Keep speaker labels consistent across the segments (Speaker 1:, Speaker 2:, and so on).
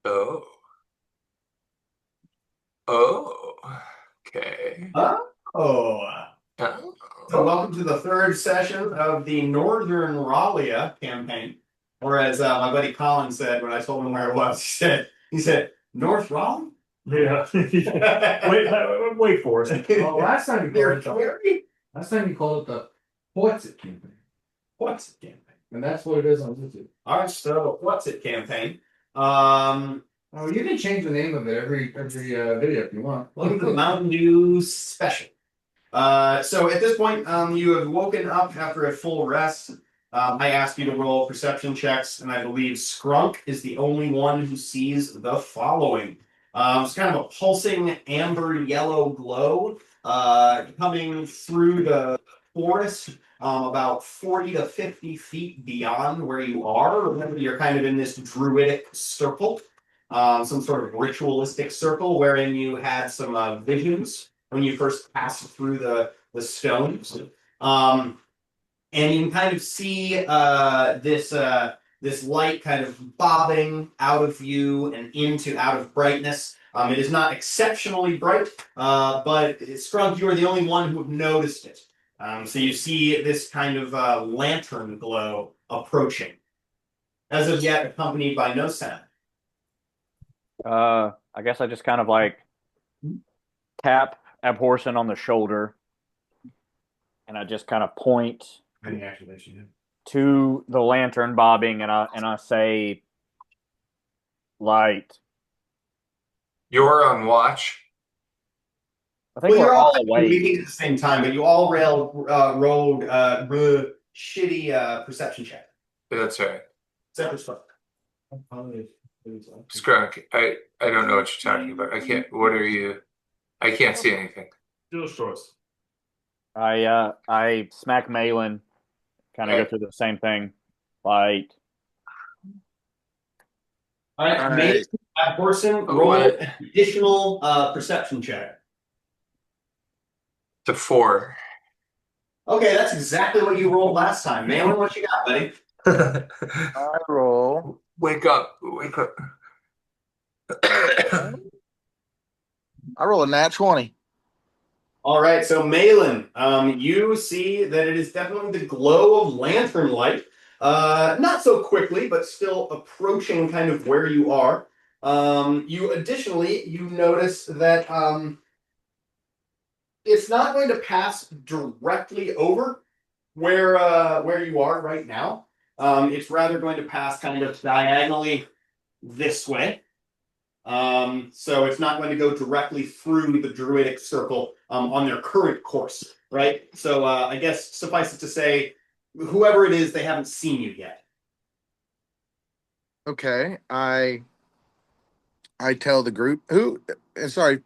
Speaker 1: Oh. Oh. Okay.
Speaker 2: Oh, so
Speaker 1: Oh.
Speaker 2: welcome to the third session of the Northern Ralia campaign. Or as my buddy Colin said when I told him where it was, he said, North Raleigh?
Speaker 3: Yeah. Wait for it.
Speaker 4: Well, last time you
Speaker 2: Near
Speaker 4: called it the
Speaker 2: Cary?
Speaker 4: Hwhatsit campaign,
Speaker 2: What's it campaign?
Speaker 4: and that's what it is on YouTube.
Speaker 2: All right, so what's it campaign? Um,
Speaker 4: Oh, you can change the name of it every video if you want.
Speaker 2: Welcome to the Mountain Dew special. So at this point, you have woken up after a full rest. I asked you to roll perception checks, and I believe Skrunk is the only one who sees the following. It's kind of a pulsing amber yellow glow coming through the forest about 40 to 50 feet beyond where you are. Remember, you're kind of in this druidic circle, some sort of ritualistic circle wherein you had some visions when you first pass through the stones. And you can kind of see this light kind of bobbing out of you and into out of brightness. It is not exceptionally bright, but Scrunk, you are the only one who have noticed it. So you see this kind of lantern glow approaching, as of yet accompanied by no sound.
Speaker 5: I guess I just kind of like tap Abhorsen on the shoulder, and I just kind of point
Speaker 4: Any activation?
Speaker 5: to the lantern bobbing, and I say, "Light."
Speaker 1: You're on watch.
Speaker 5: I think
Speaker 2: Well,
Speaker 5: we're
Speaker 2: you're all
Speaker 5: all awake.
Speaker 2: meeting at the same time, but you all rolled shitty perception check.
Speaker 1: That's right.
Speaker 2: Except for Skrunk.
Speaker 1: Skrunk, I don't know what you're talking about. I can't. What are you? I can't see anything.
Speaker 3: Still shorts.
Speaker 5: I smack Malin, kind of go through the same thing. Light.
Speaker 2: All right,
Speaker 1: All
Speaker 2: Mason,
Speaker 1: right.
Speaker 2: that person,
Speaker 1: Oh,
Speaker 2: roll
Speaker 1: what?
Speaker 2: an additional perception check.
Speaker 1: To 4.
Speaker 2: Okay, that's exactly what you rolled last time. Man, what you got, buddy?
Speaker 5: I roll.
Speaker 1: Wake up! Wake up!
Speaker 6: I roll a nat 20.
Speaker 2: All right, so Malin, you see that it is definitely the glow of lantern light. Not so quickly, but still approaching kind of where you are. You notice that it's not going to pass directly over where you are right now. It's rather going to pass kind of diagonally this way. So it's not going to go directly through the druidic circle on their current course, right? So I guess suffice it to say, whoever it is, they haven't seen you yet.
Speaker 6: Okay, I tell the group sorry,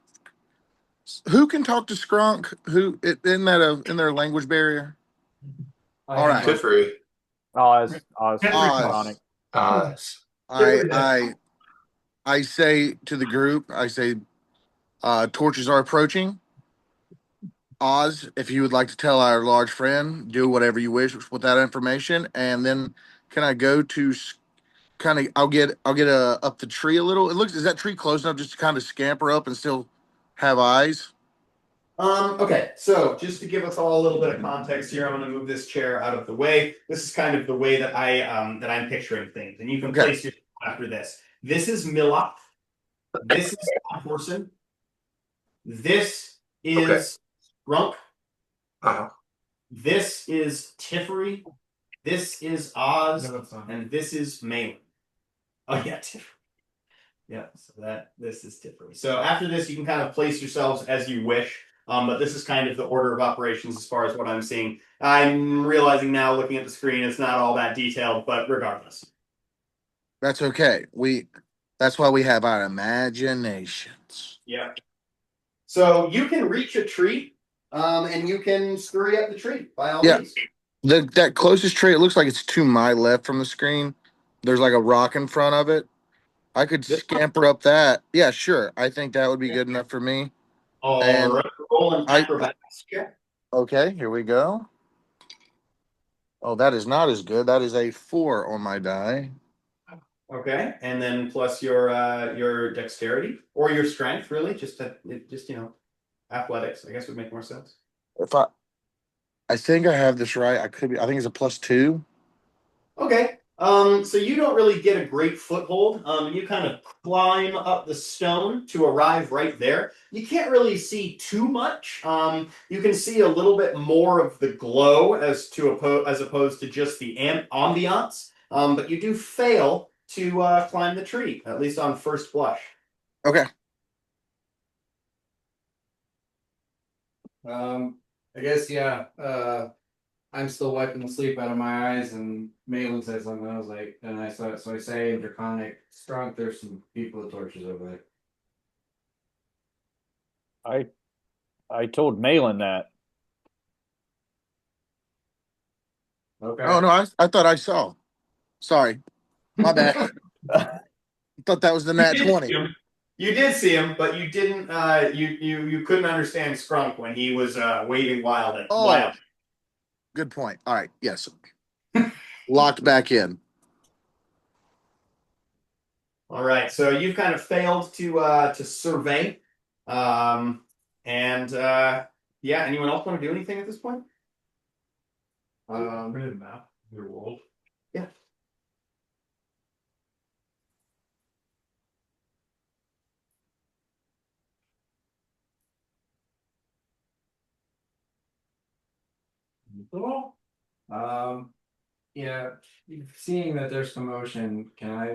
Speaker 6: who can talk to Skrunk? Isn't that in their language barrier? All right.
Speaker 1: Tiffery.
Speaker 5: Oz.
Speaker 6: Oz.
Speaker 5: Sonic.
Speaker 6: I say to the group, I say, torches are approaching. Oz, if you would like to tell our large friend, do whatever you wish with that information, and then can I go to kind of? I'll get up the tree a little. Is that tree close enough just to kind of scamper up and still have eyes?
Speaker 2: Okay, so just to give us all a little bit of context here, I'm going to move this chair out of the way. This is kind of the way that I'm picturing things, and you can place yourself after this. This is Milop. This is Horson. This is Grunk. This is Tiffery. This is Oz, and this is Malin. Oh yeah, Tiffery. Yeah, so this is Tiffery. So after this, you can kind of place yourselves as you wish. But this is kind of the order of operations as far as what I'm seeing. I'm realizing now, looking at the screen, it's not all that detailed, but regardless.
Speaker 6: That's okay. That's why we have our imaginations.
Speaker 2: Yeah. So you can reach a tree, and you can scurry up the tree by all means.
Speaker 6: That closest tree, it looks like it's to my left from the screen. There's like a rock in front of it. I could scamper up that. Yeah, sure. I think that would be good enough for me.
Speaker 2: All right. Roll an acrobatics check.
Speaker 6: Okay, here we go. Oh, that is not as good. That is a 4 on my die.
Speaker 2: Okay, and then plus your dexterity or your strength, really, just athletics. I guess would make more sense.
Speaker 6: If I think I have this right. I could be. I think it's a +2.
Speaker 2: Okay. So you don't really get a great foothold. You kind of climb up the stone to arrive right there. You can't really see too much. You can see a little bit more of the glow as opposed to just the ambiance. But you do fail to climb the tree, at least on first blush.
Speaker 6: Okay.
Speaker 4: I guess yeah. I'm still wiping the sleep out of my eyes, and Malin said something. I was like, and I saw it, so I say in Draconic, strong. There's some people with torches over there.
Speaker 5: I told Malin that.
Speaker 4: Okay.
Speaker 6: Oh no, I thought I saw. Sorry, my bad. I thought that was the nat
Speaker 2: You did
Speaker 6: 20.
Speaker 2: see him. You did see him, but you didn't. You couldn't understand Scrunk when he was waving
Speaker 6: Oh,
Speaker 2: wild.
Speaker 6: good point. All right, yes, locked back in.
Speaker 2: All right, so you've kind of failed to survey, and yeah. Anyone else want to do anything at this point?
Speaker 3: Printed map of your world.
Speaker 2: Yeah.
Speaker 4: Well, yeah. Seeing that there's commotion, can I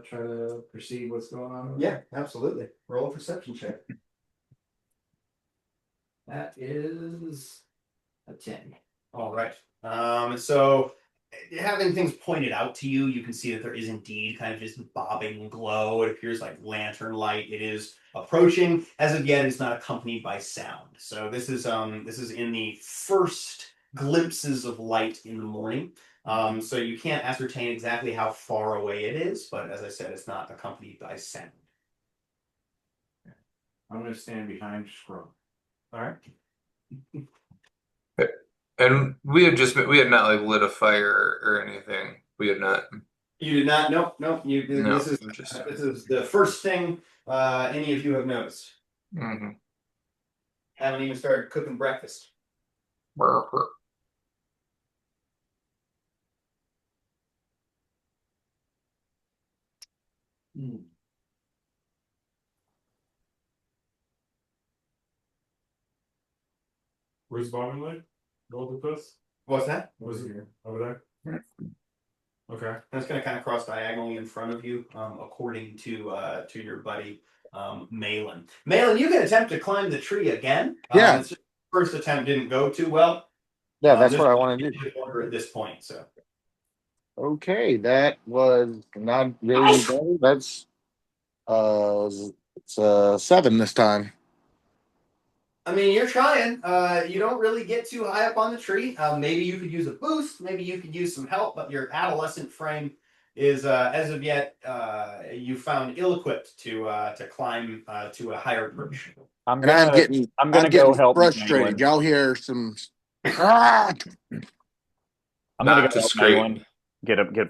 Speaker 4: try to perceive what's going on?
Speaker 2: Yeah, absolutely. Roll a perception check.
Speaker 4: That is a 10.
Speaker 2: All right. So having things pointed out to you, you can see that there is indeed kind of just bobbing glow. It appears like lantern light. It is approaching. As of yet, it's not accompanied by sound. So this is in the first glimpses of light in the morning. So you can't ascertain exactly how far away it is, but as I said, it's not accompanied by sound.
Speaker 4: I'm gonna stand behind Scrum.
Speaker 2: All right.
Speaker 1: And we had not like lit a fire or anything. We had not.
Speaker 2: You did not. Nope. Nope. You.
Speaker 1: No,
Speaker 2: This is the first thing any of you have noticed.
Speaker 1: Mhm.
Speaker 2: Haven't even started cooking breakfast.
Speaker 1: Brr, brr.
Speaker 3: Where's Bobbing Lake? Gold with us?
Speaker 2: What's that?
Speaker 3: Where's it here? Over there? Okay.
Speaker 2: That's going to kind of cross diagonally in front of you, according to your buddy Malin. Malin, you can attempt to climb the tree again.
Speaker 6: Yeah.
Speaker 2: It's just first attempt didn't go too well.
Speaker 6: Yeah, that's
Speaker 2: This
Speaker 6: what I want to do.
Speaker 2: order at this point. So
Speaker 6: Okay, that was not really better. That's it's 7 this time.
Speaker 2: I mean, you're trying. You don't really get too high up on the tree. Maybe you could use a boost. Maybe you could use some help. But your adolescent frame is, as of yet, you found ill-equipped to climb to a higher perch.
Speaker 5: I'm
Speaker 6: And I'm
Speaker 5: gonna
Speaker 6: getting
Speaker 5: I'm gonna go help
Speaker 6: frustrated.
Speaker 5: Malin.
Speaker 6: Y'all hear some ah!
Speaker 5: I'm gonna
Speaker 1: Not
Speaker 5: go help
Speaker 1: discreet.
Speaker 5: Malin.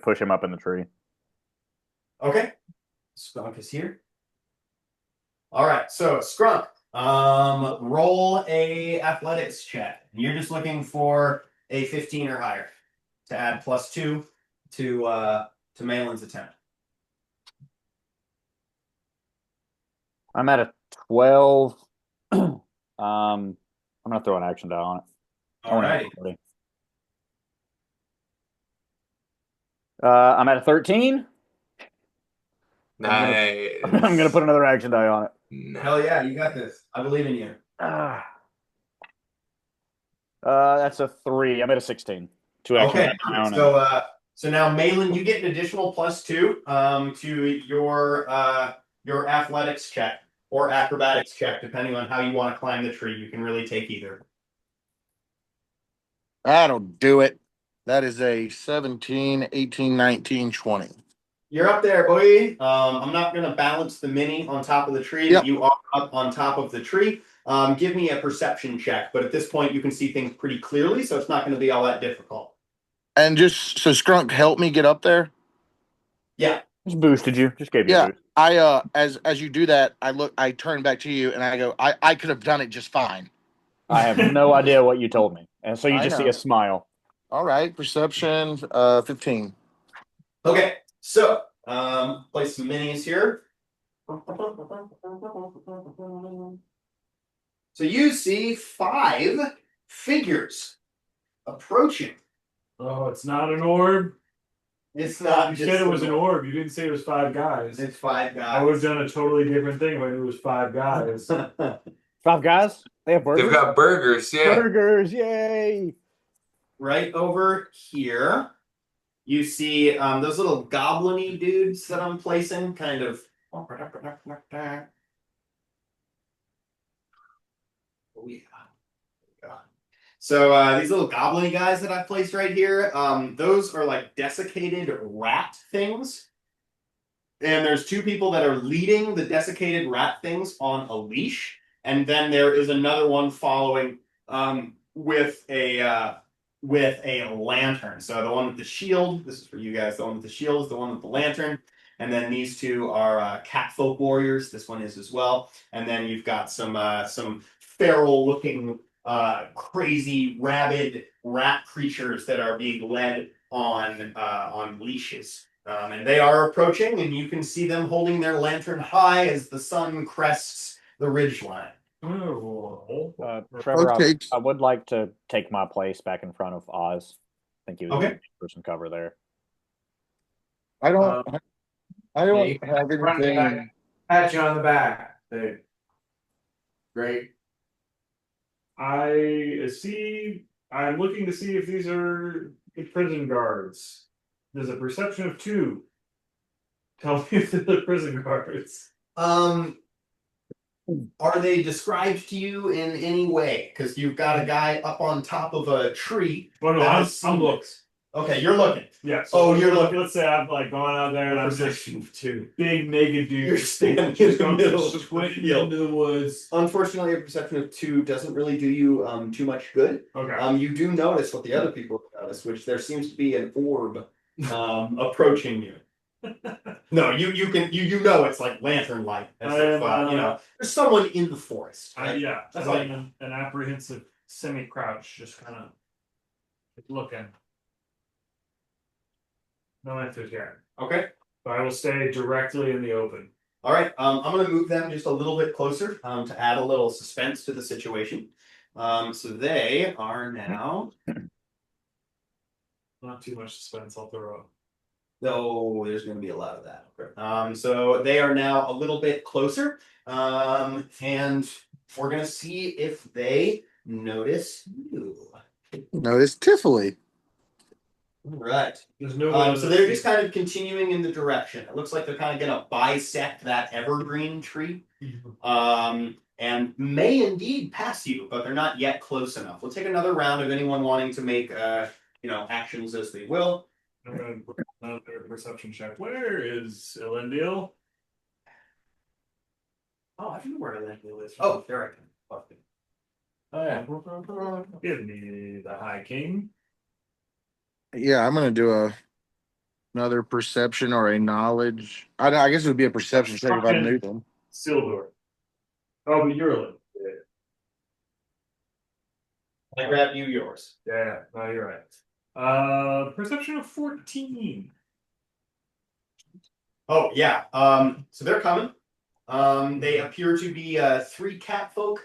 Speaker 5: Push him up in the tree.
Speaker 2: Okay, Skunk is here. All right, so Skunk, roll a athletics check. You're just looking for a 15 or higher to add +2 to Malin's attempt.
Speaker 5: I'm at a 12. I'm gonna throw an action die on it.
Speaker 2: All right.
Speaker 5: I'm at a 13.
Speaker 1: Nice.
Speaker 5: I'm gonna put another action die on it.
Speaker 2: Hell yeah, you got this. I believe in you.
Speaker 5: That's a 3. I'm at a 16. 2 action
Speaker 2: Okay,
Speaker 5: die down.
Speaker 2: so now Malin, you get an additional +2 to your athletics check or acrobatics check, depending on how you want to climb the tree. You can really take either.
Speaker 6: That'll do it. That is a 17, 18, 19, 20.
Speaker 2: You're up there, boy. I'm not going to balance the mini on top of the tree.
Speaker 6: Yep.
Speaker 2: You are up on top of the tree. Give me a perception check, but at this point you can see things pretty clearly, so it's not going to be all that difficult.
Speaker 6: And just so Scrunk help me get up there.
Speaker 2: Yeah.
Speaker 5: Just boosted you. Just gave you a
Speaker 6: Yeah,
Speaker 5: boost.
Speaker 6: as you do that, I turn back to you and I go, I could have done it just fine.
Speaker 5: I have no idea what you told me, and so you
Speaker 6: I
Speaker 5: just see
Speaker 6: know.
Speaker 5: a smile.
Speaker 6: All right, perception, 15.
Speaker 2: Okay, so place some minis here. So you see 5 figures approaching.
Speaker 3: Oh, it's not an orb.
Speaker 2: It's not
Speaker 3: You
Speaker 2: just
Speaker 3: said it was an orb. You didn't say it was 5 guys.
Speaker 2: It's 5
Speaker 3: I would have
Speaker 2: guys.
Speaker 3: done a totally different thing when it was 5 guys.
Speaker 5: 5 guys? They have
Speaker 1: They've
Speaker 5: burgers?
Speaker 1: got burgers, yeah.
Speaker 5: Burgers, yay!
Speaker 2: Right over here, you see those little goblin-y dudes that I'm placing, kind of. Oh yeah. So these little goblin guys that I've placed right here, those are like desiccated rat things. And there's 2 people that are leading the desiccated rat things on a leash, and then there is another one following with a lantern. So the one with the shield, this is for you guys. The one with the shield is the one with the lantern, and then these 2 are catfolk warriors. This one is as well, and then you've got some feral looking crazy rabid rat creatures that are being led on leashes. And they are approaching, and you can see them holding their lantern high as the sun crests the ridgeline.
Speaker 5: Trevor,
Speaker 6: Okay.
Speaker 5: I would like to take my place back in front of Oz. I think he was
Speaker 2: Okay.
Speaker 5: for some cover there.
Speaker 6: I don't I don't
Speaker 4: Hey,
Speaker 6: have
Speaker 4: front
Speaker 6: anything.
Speaker 4: back. Pat you on the back. Dude. Great.
Speaker 3: I'm looking to see if these are the prison guards. There's a perception of 2. Tell me if they're the prison guards.
Speaker 2: Are they described to you in any way? Because you've got a guy up on top of a tree.
Speaker 3: Well, no,
Speaker 2: that
Speaker 3: I'm
Speaker 2: has seen
Speaker 3: looking.
Speaker 2: it. Okay, you're looking.
Speaker 3: Yeah.
Speaker 2: Oh, you're looking.
Speaker 3: Let's say I'm like going out there and I'm just
Speaker 2: Perception of 2.
Speaker 3: big naked dude.
Speaker 2: You're standing in the middle of the
Speaker 3: squinting
Speaker 2: field.
Speaker 3: into the woods.
Speaker 2: Unfortunately, a perception of 2 doesn't really do you too much good.
Speaker 3: Okay.
Speaker 2: You do notice what the other people notice, which there seems to be an orb approaching you. No, you know it's like lantern light, as if there's someone in the forest. Right?
Speaker 3: Yeah,
Speaker 2: That's
Speaker 3: like
Speaker 2: all.
Speaker 3: an apprehensive semi-crouch, just kind of looking. No answers yet.
Speaker 2: Okay.
Speaker 3: But I will stay directly in the open.
Speaker 2: All right. I'm going to move them just a little bit closer to add a little suspense to the situation. So they are now.
Speaker 3: Not too much suspense, I'll throw up.
Speaker 2: No, there's going to be a lot of that. Okay. So they are now a little bit closer, and we're going to see if they notice you.
Speaker 6: No, it's Tifley.
Speaker 2: Right.
Speaker 3: There's no
Speaker 2: So they're just kind of continuing in the direction. It looks like they're kind of going to bisect that evergreen tree, and may indeed pass you, but they're not yet close enough. We'll take another round of anyone wanting to make, actions as they will.
Speaker 3: I'm gonna put another perception check. Where is Elendil?
Speaker 2: Oh, I know where that is. Oh, there I can.
Speaker 3: Oh yeah. Give me the High King.
Speaker 6: Yeah, I'm gonna do another perception or a knowledge. I guess it would be a perception check if I knew them.
Speaker 3: Sildor. Oh, but you're Elendil.
Speaker 2: I grab you yours.
Speaker 3: Yeah, no, you're right. Perception of 14.
Speaker 2: Oh yeah. So they're coming. They appear to be 3 catfolk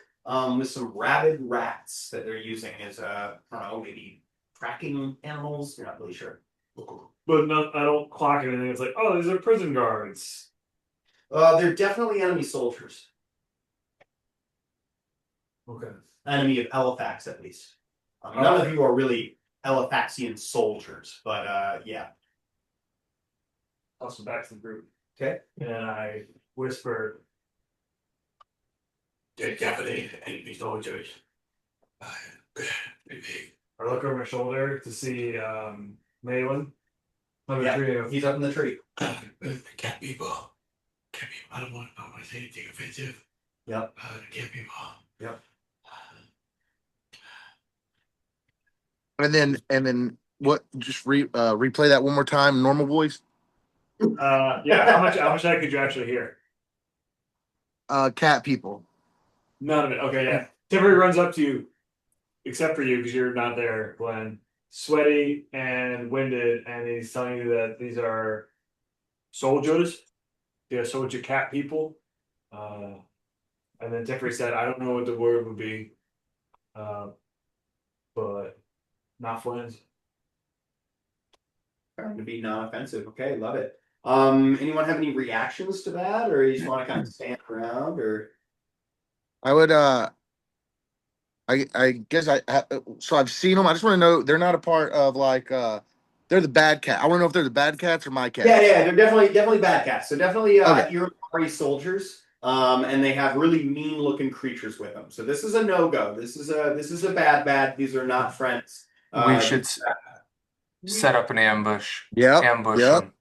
Speaker 2: with some rabid rats that they're using as I don't know, maybe tracking animals. You're not really sure.
Speaker 3: But no, I don't clock anything. It's like, oh, these are prison guards.
Speaker 2: They're definitely enemy soldiers.
Speaker 3: Okay.
Speaker 2: Enemy of Elifax, at least. None of you are really Elifaxian soldiers, but yeah.
Speaker 3: Also back to the group.
Speaker 2: Okay.
Speaker 3: And I whisper, decapitated enemy soldiers. I look over my shoulder to see Malin.
Speaker 2: Yeah, he's up in the tree.
Speaker 7: Cat people. I don't want to say anything offensive.
Speaker 2: Yep.
Speaker 7: Cat people.
Speaker 2: Yep.
Speaker 6: And then what? Just replay that one more time. Normal voice.
Speaker 3: Yeah. How much of that could you actually hear?
Speaker 6: Cat people.
Speaker 3: None of it. Okay, yeah. Timber runs up to you, except for you because you're not there, Glenn. Sweaty and winded, and he's telling you that these are soldiers. They are soldier cat people. And then Jeffrey said, I don't know what the word would be, but not friends.
Speaker 2: Trying to be non-offensive. Okay, love it. Anyone have any reactions to that, or you just want to kind of stand around, or
Speaker 6: I would I guess so I've seen them. I just want to know they're not a part of like they're the bad cat. I want to know if they're the bad cats or my cats.
Speaker 2: yeah, they're definitely bad cats. So definitely
Speaker 6: Okay.
Speaker 2: Iraqi soldiers. And they have really mean looking creatures with them. So this is a no-go. This is a bad. These are not friends.
Speaker 1: We should set up an ambush.
Speaker 6: Yep.
Speaker 1: Ambush
Speaker 6: Yep.
Speaker 1: them.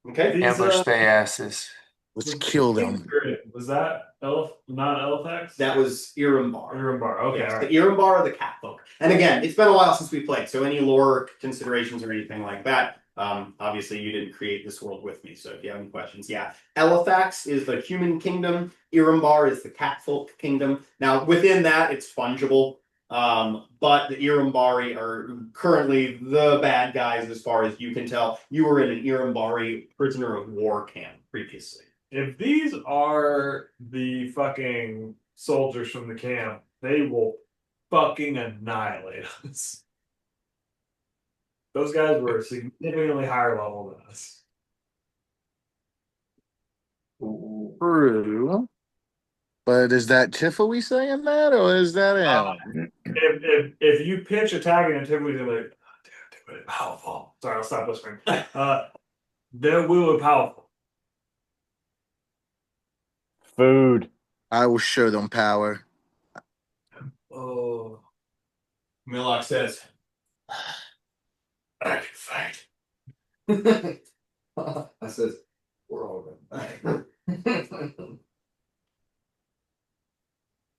Speaker 2: Okay.
Speaker 1: Ambush their asses.
Speaker 6: Let's kill them.
Speaker 3: Was that not Elfax?
Speaker 2: That was Irambar.
Speaker 3: Irambar. Okay,
Speaker 2: Yes,
Speaker 3: all right.
Speaker 2: the Irambar are the cat folk. And again, it's been a while since we played, so any lore considerations or anything like that, obviously you didn't create this world with me, so if you have any questions, yeah. Elifax is the human kingdom, Irambar is the cat folk kingdom. Now, within that, it's fungible, but the Irambari are currently the bad guys as far as you can tell. You were in an Irambari prisoner of war camp previously.
Speaker 3: If these are the fucking soldiers from the camp, they will fucking annihilate us. Those guys were significantly higher level than us.
Speaker 6: True. But is that Tiffany saying that, or is that Alan?
Speaker 3: If you pitch attacking and Tiffany's gonna be like, oh, dude, they're powerful. Sorry, I'll stop whispering. Their will is powerful.
Speaker 5: Food.
Speaker 6: I will show them power.
Speaker 3: Oh,
Speaker 2: Millock says,
Speaker 7: I can fight.
Speaker 4: I says, we're all good.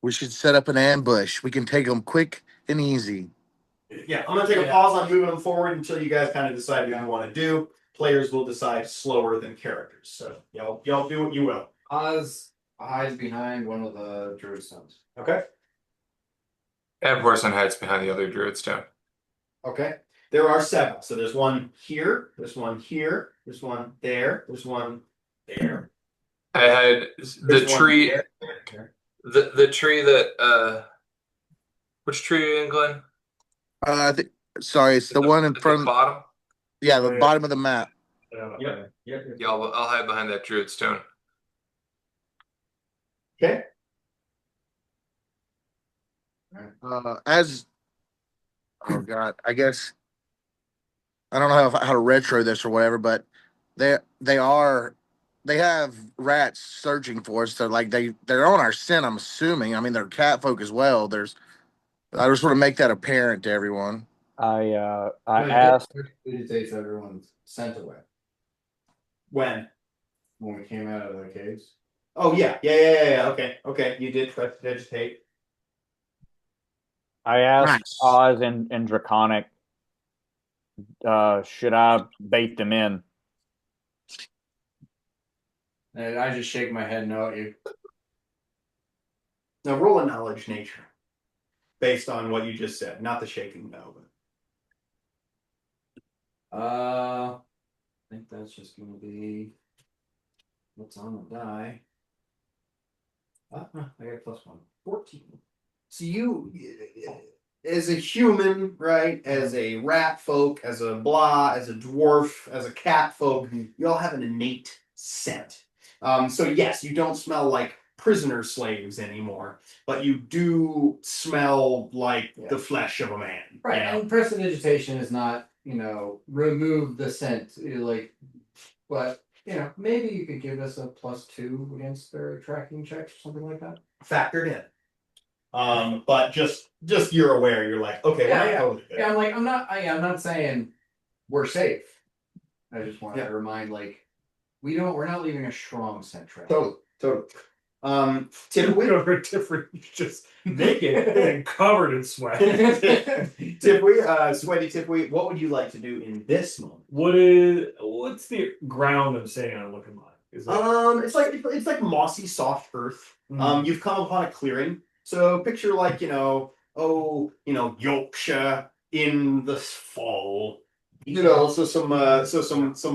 Speaker 6: We should set up an ambush. We can take them quick and easy.
Speaker 2: yeah, I'm gonna take a pause on moving them forward until you guys kind of decide what you want to do. Players will decide slower than characters. So y'all do what you will.
Speaker 4: Oz hides behind one of the druid stones.
Speaker 2: Okay.
Speaker 1: Abhorsen hides behind the other druid stone.
Speaker 2: Okay. There are 7. So there's one here, there's one here, there's one there, there's one there.
Speaker 1: I had the
Speaker 2: There's one
Speaker 1: tree,
Speaker 2: there.
Speaker 1: the tree that which tree are you in, Glenn?
Speaker 6: I think. Sorry, it's the one in
Speaker 1: At
Speaker 6: front.
Speaker 1: the bottom.
Speaker 6: Yeah, the
Speaker 3: Oh, yeah.
Speaker 6: bottom of the map.
Speaker 2: Yep.
Speaker 1: Yeah, I'll hide behind that druid stone.
Speaker 2: Okay.
Speaker 6: As oh god, I guess I don't know how to retro this or whatever, but they have rats searching for us. So like they're on our scent. I'm assuming. I mean, they're cat folk as well. I just want to make that apparent to everyone.
Speaker 5: I asked.
Speaker 4: It takes everyone's scent away
Speaker 2: When?
Speaker 4: when we came out of the caves.
Speaker 2: Oh yeah. Okay. You did vegetate.
Speaker 5: I asked
Speaker 6: Nice.
Speaker 5: Oz and Draconic, should I bait them in?
Speaker 4: And I just shake my head no at you.
Speaker 2: Now roll a knowledge nature. Based on what you just said. Not the shaking no, but
Speaker 4: I think that's just gonna be what's on the die. I got a +1.
Speaker 2: 14. So as a human, right? As a rat folk, as a blah, as a dwarf, as a cat folk, you all have an innate scent. So yes, you don't smell like prisoner slaves anymore, but you do smell like the flesh of a man.
Speaker 4: Right,
Speaker 2: You know?
Speaker 4: and prestidigitation is not, remove the scent, but maybe you could give us a +2 against their tracking checks or something like that.
Speaker 2: Factored in. But just you're aware, you're like, okay, well,
Speaker 4: Yeah.
Speaker 2: totally good.
Speaker 4: Yeah, I'm not saying we're safe. I just want
Speaker 2: Yeah.
Speaker 4: to remind, we're not leaving a strong scent trail.
Speaker 2: Totally. Typically,
Speaker 3: Over different, just naked and covered in sweat.
Speaker 2: Sweaty Tipwee, what would you like to do in this moment?
Speaker 3: What's the ground I'm standing on looking like? Is it
Speaker 2: It's like mossy, soft earth.
Speaker 3: Mm.
Speaker 2: You've come upon a clearing. So picture like, Yorkshire in the fall. Some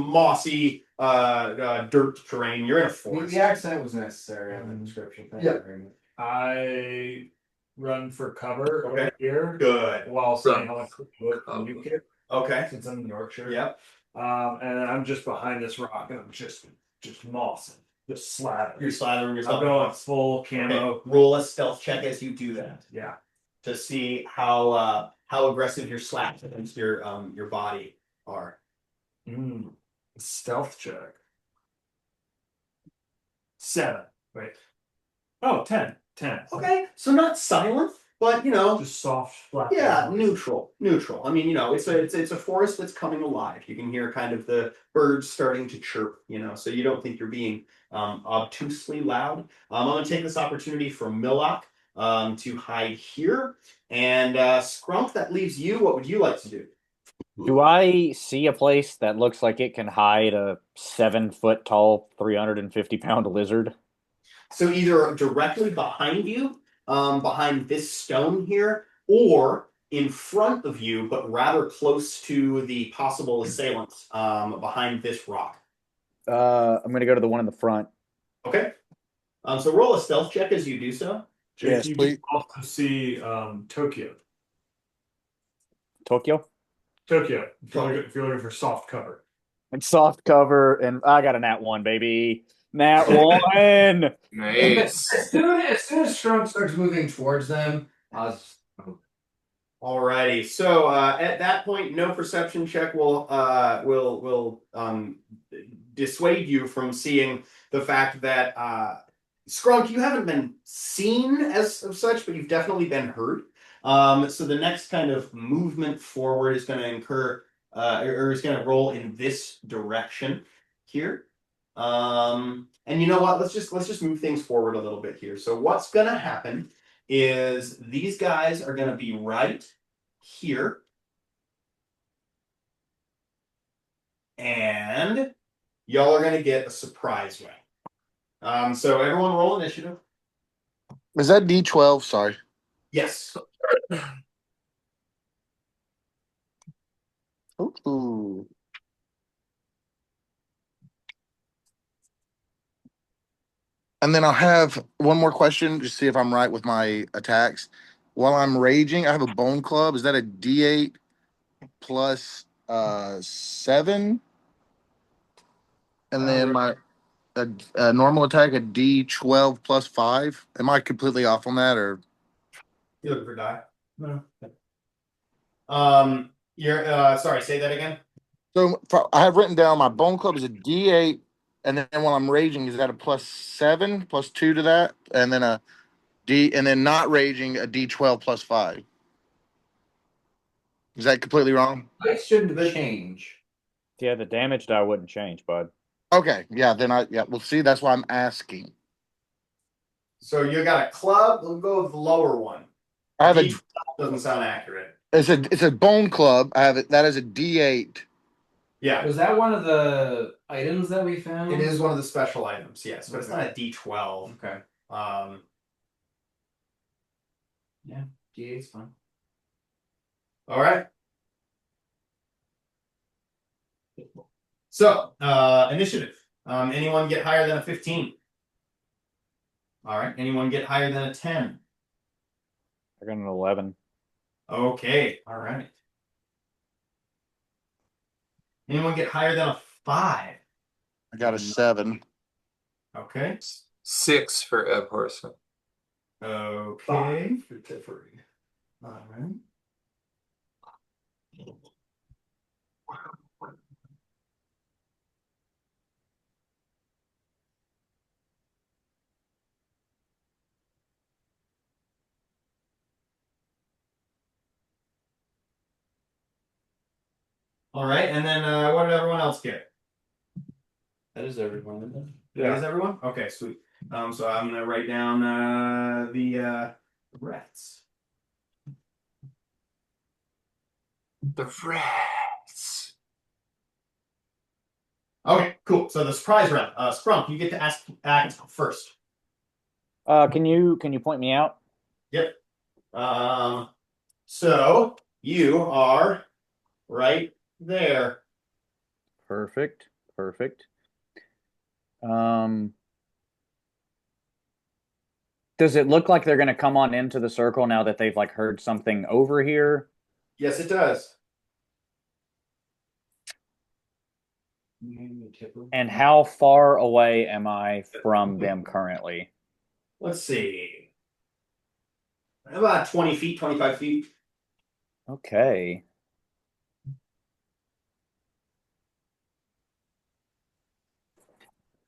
Speaker 2: mossy dirt terrain. You're in a forest.
Speaker 4: The accent was necessary on the description. Thank you very much.
Speaker 3: I run for cover
Speaker 2: Okay.
Speaker 3: over here
Speaker 2: Good.
Speaker 3: while saying how
Speaker 1: Run.
Speaker 3: much look from you kid
Speaker 2: Okay.
Speaker 3: since I'm in Yorkshire.
Speaker 2: Yep.
Speaker 3: And then I'm just behind this rock and I'm just mossing, just slathering.
Speaker 2: You're slathering yourself.
Speaker 3: I'm going full camo.
Speaker 2: Okay. Roll a stealth check as you do that
Speaker 3: Yeah.
Speaker 2: to see how aggressive your slaps against your body are.
Speaker 3: Stealth check. 7. Wait. Oh, 10. 10.
Speaker 2: Okay, so not silent, but
Speaker 3: Just soft, flat.
Speaker 2: yeah, neutral. I mean, it's a forest that's coming alive. You can hear kind of the birds starting to chirp. So you don't think you're being obtusely loud. I'm going to take this opportunity for Millock to hide here, and Scrump. That leaves you. What would you like to do?
Speaker 5: Do I see a place that looks like it can hide a 7 foot tall, 350 pound lizard?
Speaker 2: So either directly behind you, behind this stone here, or in front of you, but rather close to the possible assailants behind this rock.
Speaker 5: I'm gonna go to the one in the front.
Speaker 2: Okay. So roll a stealth check as you do so.
Speaker 5: Yes,
Speaker 3: You
Speaker 6: please.
Speaker 3: can also see Tokyo.
Speaker 5: Tokyo.
Speaker 3: Tokyo. If you're looking for soft cover.
Speaker 5: And soft cover, and I got a nat 1, baby. Nat 1.
Speaker 1: Nice.
Speaker 4: As soon as Strunk starts moving towards them,
Speaker 2: Alrighty. So at that point, no perception check will dissuade you from seeing the fact that Skrunk, you haven't been seen as of such, but you've definitely been heard. So the next kind of movement forward is going to incur, or is going to roll in this direction here. And you know what? Let's just move things forward a little bit here. So what's going to happen is these guys are going to be right here, and y'all are going to get a surprise round. So everyone roll initiative.
Speaker 6: Is that D12? Sorry.
Speaker 2: Yes.
Speaker 6: Ooh. And then I'll have one more question, just see if I'm right with my attacks. While I'm raging, I have a bone club. Is that a D8 plus 7? And then my a normal attack a D12 plus 5. Am I completely off on that, or?
Speaker 2: You looking for die? No. You're sorry. Say that again.
Speaker 6: So I have written down my bone club is a D8, and then while I'm raging, is that a plus 7 plus 2 to that, and then a D, and then not raging a D12 plus 5. Is that completely wrong?
Speaker 4: it shouldn't change.
Speaker 5: Yeah, the damage die wouldn't change, bud.
Speaker 6: Okay, yeah, we'll see. That's why I'm asking.
Speaker 2: So you got a club. We'll go with the lower one.
Speaker 6: I have
Speaker 2: D12 doesn't sound accurate.
Speaker 6: it's a bone club. I have it. That is a D8.
Speaker 2: Yeah,
Speaker 4: Was that one of the items that we found?
Speaker 2: it is one of the special items. Yes, but it's not a D12.
Speaker 4: Okay. Yeah, D8's fine.
Speaker 2: All right. So, initiative. Anyone get higher than a 15? All right. Anyone get higher than a 10?
Speaker 5: I got an 11.
Speaker 2: Okay. All right. Anyone get higher than a 5?
Speaker 6: I got a 7.
Speaker 2: Okay.
Speaker 1: 6 for Hwhatsit.
Speaker 2: Okay. All right. All right. And then what did everyone else get?
Speaker 4: That is everyone.
Speaker 2: That is everyone? Okay, sweet. So I'm gonna write down the rats.
Speaker 1: The rats.
Speaker 2: Okay, cool. So the surprise round. Sprunk, you get to act first.
Speaker 5: Can you point me out?
Speaker 2: Yep. Um, so you are right there.
Speaker 5: Perfect. Perfect. Um, does it look like they're going to come on into the circle now that they've like heard something over here?
Speaker 2: Yes, it does.
Speaker 5: And how far away am I from them currently?
Speaker 2: Let's see. About 20 feet, 25 feet.
Speaker 5: Okay.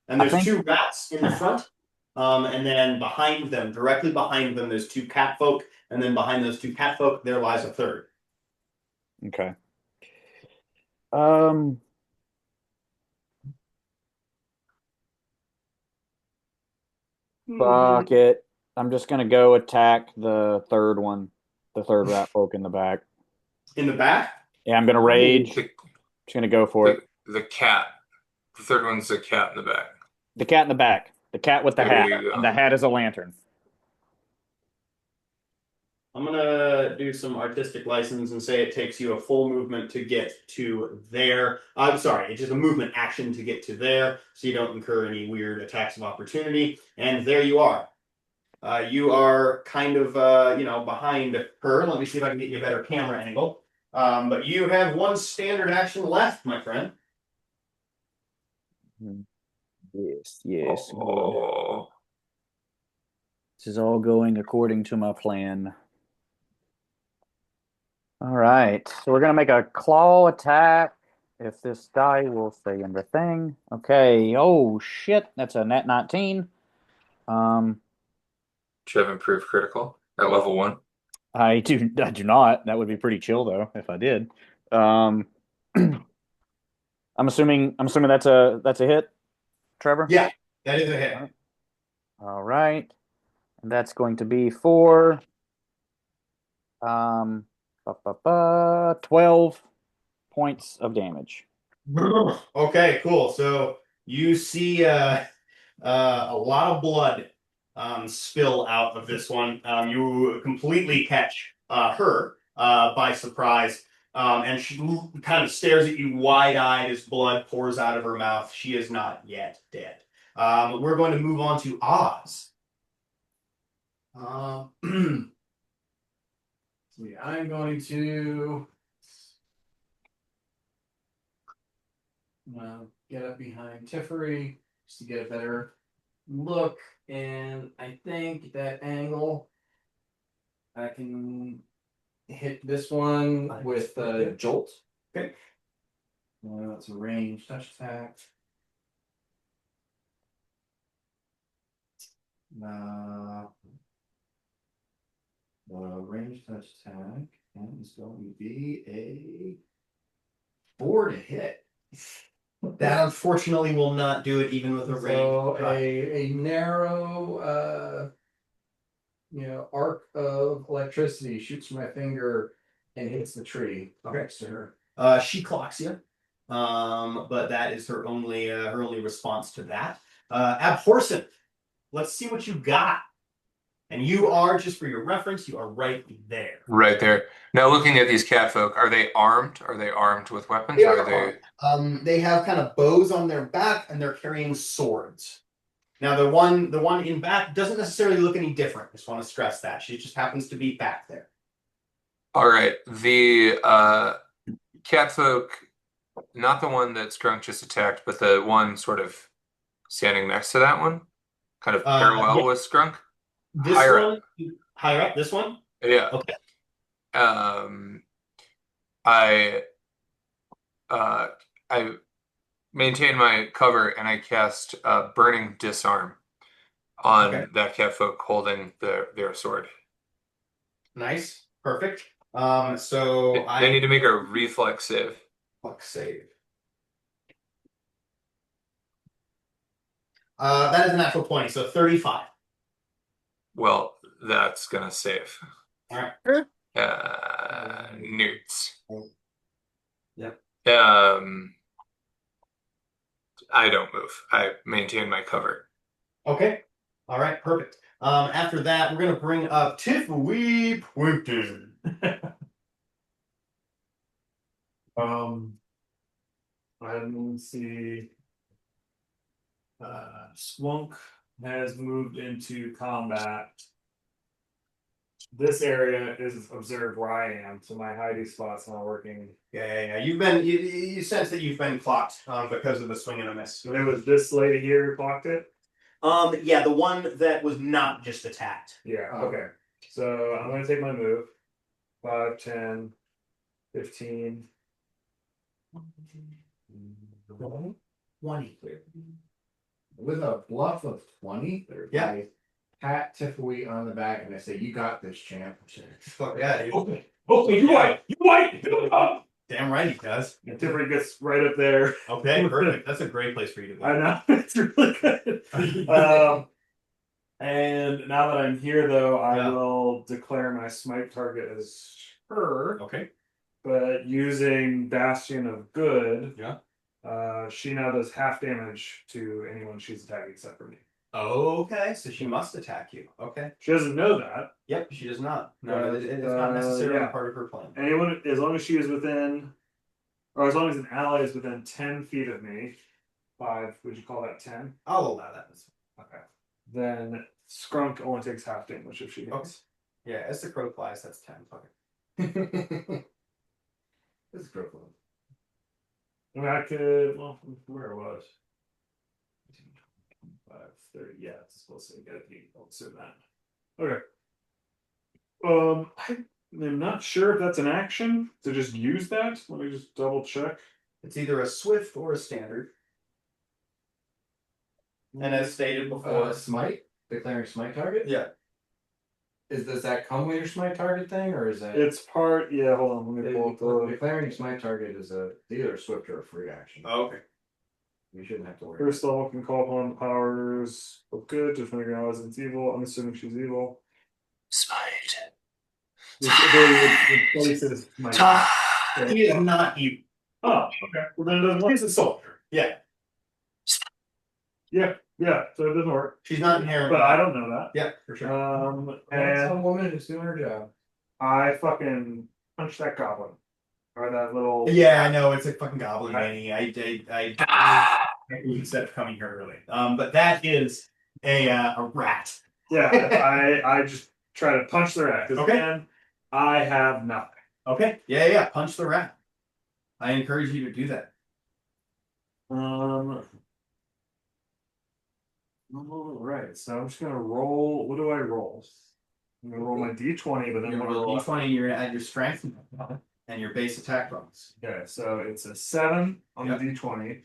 Speaker 2: And
Speaker 5: I
Speaker 2: there's
Speaker 5: think
Speaker 2: two rats in the front. And then behind them, directly behind them, there's two cat folk. And then behind those two cat folk, there lies a third.
Speaker 5: okay. Um, fuck it. I'm just gonna go attack the third one, the third rat folk in the back.
Speaker 2: In the back?
Speaker 5: Yeah, I'm gonna rage.
Speaker 1: The,
Speaker 5: Just gonna go for
Speaker 1: the
Speaker 5: it.
Speaker 1: the cat. The third one's the cat in the back.
Speaker 5: The cat in the back. The cat with the
Speaker 1: There
Speaker 5: hat,
Speaker 1: you
Speaker 5: and
Speaker 1: go.
Speaker 5: the hat is a lantern.
Speaker 2: I'm gonna do some artistic license and say it takes you a full movement to get to there. I'm sorry, it's just a movement action to get to there, so you don't incur any weird attacks of opportunity. And there you are. You are kind of behind her. Let me see if I can get you a better camera angle. But you have one standard action left, my friend.
Speaker 5: Yes, yes, good.
Speaker 1: Oh,
Speaker 5: This is all going according to my plan. All right, so we're gonna make a claw attack. If this die will stay in the thing. Okay. Oh shit, that's a net 19. Um,
Speaker 1: should have improved critical at level 1.
Speaker 5: I do not. That would be pretty chill though if I did. Um, I'm assuming that's a hit, Trevor.
Speaker 2: Yeah, that is a hit.
Speaker 5: All right, and that's going to be for um 12 points of damage.
Speaker 2: Okay, cool. So you see a lot of blood spill out of this one. You completely catch her by surprise. And she kind of stares at you wide-eyed as blood pours out of her mouth. She is not yet dead. We're going to move on to Oz.
Speaker 4: Yeah, I'm going to get up behind Tiffery just to get a better look. And I think that angle, I can hit this one with a jolt.
Speaker 2: Okay.
Speaker 4: It's a range touch attack. The range touch attack is going to be a 4 to hit.
Speaker 2: That unfortunately will not do it even with a range.
Speaker 4: So a narrow arc of electricity shoots from my finger and hits the tree next to her.
Speaker 2: She clocks you. But that is her only response to that. Abhorsen, let's see what you got. And you are, just for your reference, you are right there.
Speaker 1: Right there. Now, looking at these cat folk, are they armed? Are they armed with weapons?
Speaker 2: They
Speaker 1: Or
Speaker 2: are armed. They have kind of bows on their back and they're carrying swords. Now the one in back doesn't necessarily look any different. Just want to stress that. She just happens to be back there.
Speaker 1: All right. The cat folk, not the one that Strunk just attacked, but the one sort of standing next to that one, kind of parallel
Speaker 2: Yeah,
Speaker 1: with Strunk.
Speaker 2: this
Speaker 1: Higher
Speaker 2: one
Speaker 1: up.
Speaker 2: higher up, this one?
Speaker 1: Yeah.
Speaker 2: Okay.
Speaker 1: Um, I uh, I maintain my cover and I cast Burning Disarm on
Speaker 2: Okay.
Speaker 1: that cat folk holding their sword.
Speaker 2: Nice. Perfect. So
Speaker 1: They need to make a reflex save.
Speaker 2: Fuck save. That is a natural 20, so 35.
Speaker 1: Well, that's gonna save.
Speaker 2: All right.
Speaker 1: Newts.
Speaker 2: Yep.
Speaker 1: I don't move. I maintain my cover.
Speaker 2: Okay. All right. Perfect. After that, we're gonna bring up Tiffany Plimpton.
Speaker 3: Let's see. Splunk has moved into combat. This area is observed where I am, so my hiding spot's not working.
Speaker 2: Yeah. You sense that you've been clocked because of the swing and a miss.
Speaker 3: And it was this lady here who clocked it?
Speaker 2: Yeah, the one that was not just attacked.
Speaker 3: Yeah, okay. So I'm gonna take my move. 5, 10, 15.
Speaker 2: 20.
Speaker 4: With a bluff of 20,
Speaker 2: Yeah.
Speaker 4: I pat Tiffany on the back and I say, "You got this, champ."
Speaker 2: Fuck yeah, dude.
Speaker 3: Okay, you white! You white!
Speaker 2: Damn right he does.
Speaker 3: And Tiffany gets right up there.
Speaker 2: Okay, perfect. That's a great place for you to be.
Speaker 3: I know, it's really good. And now that I'm here, though, I will declare my smite target as her.
Speaker 2: Okay.
Speaker 3: But using Bastion of Good,
Speaker 2: Yeah.
Speaker 3: She now does half damage to anyone she's attacking except for me.
Speaker 2: Okay, so she must attack you. Okay.
Speaker 3: She doesn't know that.
Speaker 2: Yep, she does not. No, it's not necessarily part of her plan.
Speaker 3: Anyone, as long as she is within, or as long as an ally is within 10 feet of me, 5, would you call that 10?
Speaker 2: I'll allow that.
Speaker 3: Okay. Then Skrunk only takes half damage if she hits.
Speaker 2: Okay. Yeah, as the crow flies, that's 10. Fuck
Speaker 4: This is crow flies.
Speaker 3: I mean, I could, well, where it was. 5, 30, yeah, it's supposed to get me. I'll assume that. Okay. I'm not sure if that's an action to just use that. Let me just double check.
Speaker 2: It's either a swift or a standard. And as stated before,
Speaker 4: Smite? Declaring smite target?
Speaker 2: yeah.
Speaker 4: Does that come with your smite target thing, or is that?
Speaker 3: It's part, yeah, hold on, let me pull up the.
Speaker 4: Declaring smite target is either a swift or a free action.
Speaker 2: Oh, okay.
Speaker 4: You shouldn't have to worry.
Speaker 3: First level can call upon the powers of good to figure out it's evil. I'm assuming she's evil.
Speaker 1: Smite.
Speaker 3: Replaces my.
Speaker 2: He is not evil.
Speaker 3: Oh, okay. Well, then it doesn't work.
Speaker 2: He's a soldier. Yeah.
Speaker 3: Yeah, so it doesn't work.
Speaker 2: She's not inherent.
Speaker 3: But I don't know that.
Speaker 2: Yeah, for sure.
Speaker 4: That's a woman who's doing her job.
Speaker 3: I fucking punched that goblin. Or that little.
Speaker 2: Yeah, I know it's a fucking goblin mini. I instead of coming here early. But that is a rat.
Speaker 3: Yeah, I just try to punch the rat. Because again, I have nothing.
Speaker 2: Okay. Yeah. Punch the rat. I encourage you to do that.
Speaker 3: All right, so I'm just gonna roll. What do I roll? I'm gonna roll my d20, but then
Speaker 2: You're
Speaker 3: I'm gonna roll.
Speaker 2: D20. You're at your strength and your base attack bonus.
Speaker 3: Okay, so it's a 7 on the d20.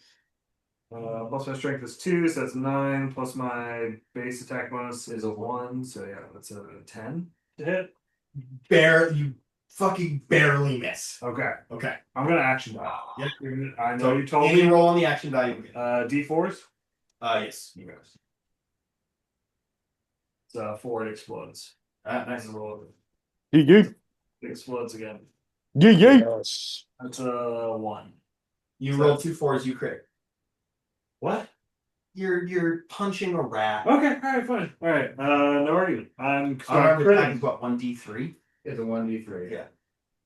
Speaker 3: Plus my strength is 2, so that's 9. Plus my base attack bonus is a 1, so yeah, that's a 10 to hit.
Speaker 2: You fucking barely miss.
Speaker 3: Okay,
Speaker 2: Okay.
Speaker 3: I'm gonna action die.
Speaker 2: Yep.
Speaker 3: I know you told
Speaker 2: Any
Speaker 3: me.
Speaker 2: roll on the action value.
Speaker 3: D4s.
Speaker 2: Yes.
Speaker 3: You guys. So 4, it explodes.
Speaker 2: Nice.
Speaker 3: And roll
Speaker 5: Yeah.
Speaker 3: it explodes again.
Speaker 5: Yeah.
Speaker 3: That's a 1.
Speaker 2: You roll 2 4s. You crit.
Speaker 3: What?
Speaker 2: You're punching a rat.
Speaker 3: Okay, alright, fine. Alright, no worries. I'm
Speaker 2: critting. What, 1d3?
Speaker 4: It's a 1d3.
Speaker 2: Yeah.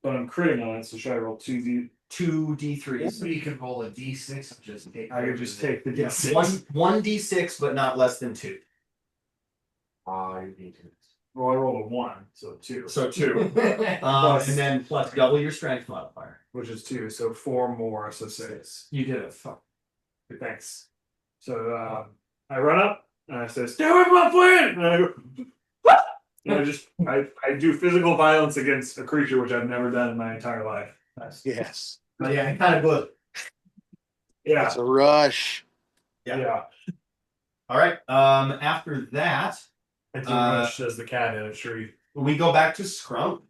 Speaker 3: But I'm critting on it, so should I roll 2
Speaker 2: 2d3s.
Speaker 4: So you can roll a d6 and just take.
Speaker 3: I could just take the
Speaker 2: Yes.
Speaker 3: D6.
Speaker 2: One d6, but not less than 2.
Speaker 4: You need to.
Speaker 3: Well, I rolled a 1, so 2.
Speaker 2: So 2. And then plus double your strength modifier.
Speaker 3: Which is 2, so 4 more, so 6.
Speaker 2: You did it. Fuck.
Speaker 3: Thanks. So I run up and I say, "Stay away from my plan!" And I go, "What?" And I do physical violence against a creature which I've never done in my entire life.
Speaker 6: Yes.
Speaker 2: But yeah, it kind of good.
Speaker 3: Yeah.
Speaker 6: It's a rush.
Speaker 3: Yeah.
Speaker 2: All right. After that,
Speaker 3: I do rush as the cat in a tree.
Speaker 2: we go back to Scrump.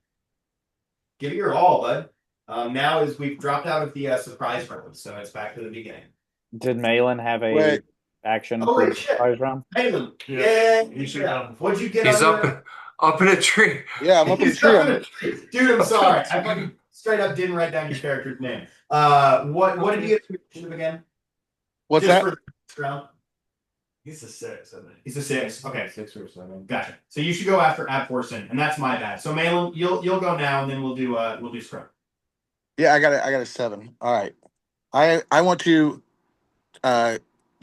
Speaker 2: Give it your all, bud. Now as we've dropped out of the surprise round, so it's back to the beginning.
Speaker 5: Did Malin have a
Speaker 6: Wait.
Speaker 5: action
Speaker 2: Holy
Speaker 5: for
Speaker 2: shit.
Speaker 5: surprise round.
Speaker 2: Halen.
Speaker 3: Yeah,
Speaker 2: Yeah.
Speaker 3: you should come.
Speaker 2: What'd you get
Speaker 1: He's
Speaker 2: on your-
Speaker 1: up in a tree.
Speaker 6: Yeah, I'm up in the
Speaker 2: He's
Speaker 6: tree.
Speaker 2: up in a tree. Dude, I'm sorry. I fucking straight up didn't write down your character's name. What did you get for initiative again?
Speaker 6: What's
Speaker 2: Just
Speaker 6: that?
Speaker 2: for this round?
Speaker 3: He's a 6, I think.
Speaker 2: He's a 6. Okay.
Speaker 4: 6 or 7.
Speaker 2: Gotcha. So you should go after Abforson, and that's my bad. So Malin, you'll go now, and then we'll do scrum.
Speaker 6: Yeah, I got a 7. All right. I want to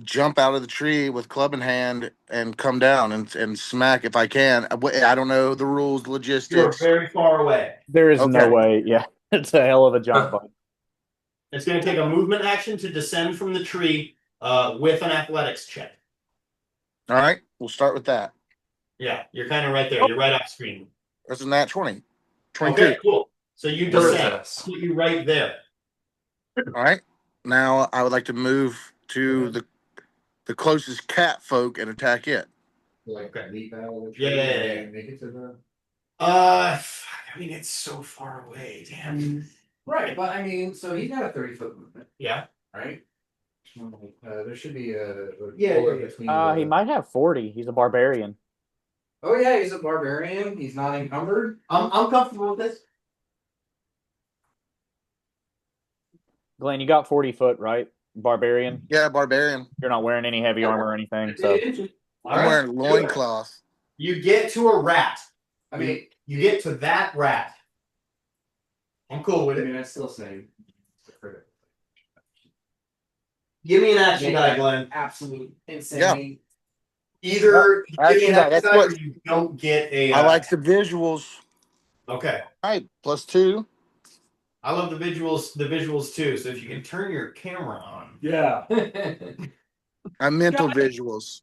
Speaker 6: jump out of the tree with club in hand and come down and smack if I can. I don't know the rules,
Speaker 2: You're
Speaker 6: logistics.
Speaker 2: very far away.
Speaker 5: There is no
Speaker 6: Okay.
Speaker 5: way. Yeah, it's a hell of a jump. Bud.
Speaker 2: It's going to take a movement action to descend from the tree with an athletics check.
Speaker 6: All right, we'll start with that.
Speaker 2: Yeah, you're kind of right there. You're right off screen.
Speaker 6: That's a nat 20. 22.
Speaker 2: Okay, cool. So you
Speaker 1: Where is
Speaker 2: descend.
Speaker 1: this?
Speaker 2: Put you right there.
Speaker 6: All right. Now I would like to move to the closest cat folk and attack it.
Speaker 4: Like leap out of the
Speaker 2: Yeah,
Speaker 4: tree
Speaker 2: yeah,
Speaker 4: and make it to the.
Speaker 2: I mean, it's so far away. Damn.
Speaker 4: Right, but I mean, so he's got a 30-foot movement,
Speaker 2: Yeah.
Speaker 4: right? There should be a
Speaker 2: Yeah,
Speaker 4: border
Speaker 2: yeah, yeah.
Speaker 4: between.
Speaker 5: He might have 40. He's a barbarian.
Speaker 4: Oh yeah, he's a barbarian. He's not encumbered.
Speaker 2: I'm comfortable with this.
Speaker 5: Glenn, you got 40 foot, right? Barbarian.
Speaker 6: Yeah, barbarian.
Speaker 5: You're not wearing any heavy armor or anything, so
Speaker 6: I'm wearing loincloth.
Speaker 2: You get to a rat.
Speaker 4: I mean,
Speaker 2: You get to that rat. I'm cool with
Speaker 4: I
Speaker 2: it.
Speaker 4: mean, I still say.
Speaker 2: Give me an action die, Glenn.
Speaker 4: Absolute insane.
Speaker 2: Either you give me
Speaker 6: Action
Speaker 2: an
Speaker 6: die,
Speaker 2: action
Speaker 6: that's
Speaker 2: die or
Speaker 6: what-
Speaker 2: you don't get a.
Speaker 6: I like the visuals.
Speaker 2: Okay.
Speaker 6: All right, +2.
Speaker 2: I love the visuals too. So if you can turn your camera on.
Speaker 3: Yeah.
Speaker 6: I'm mental visuals.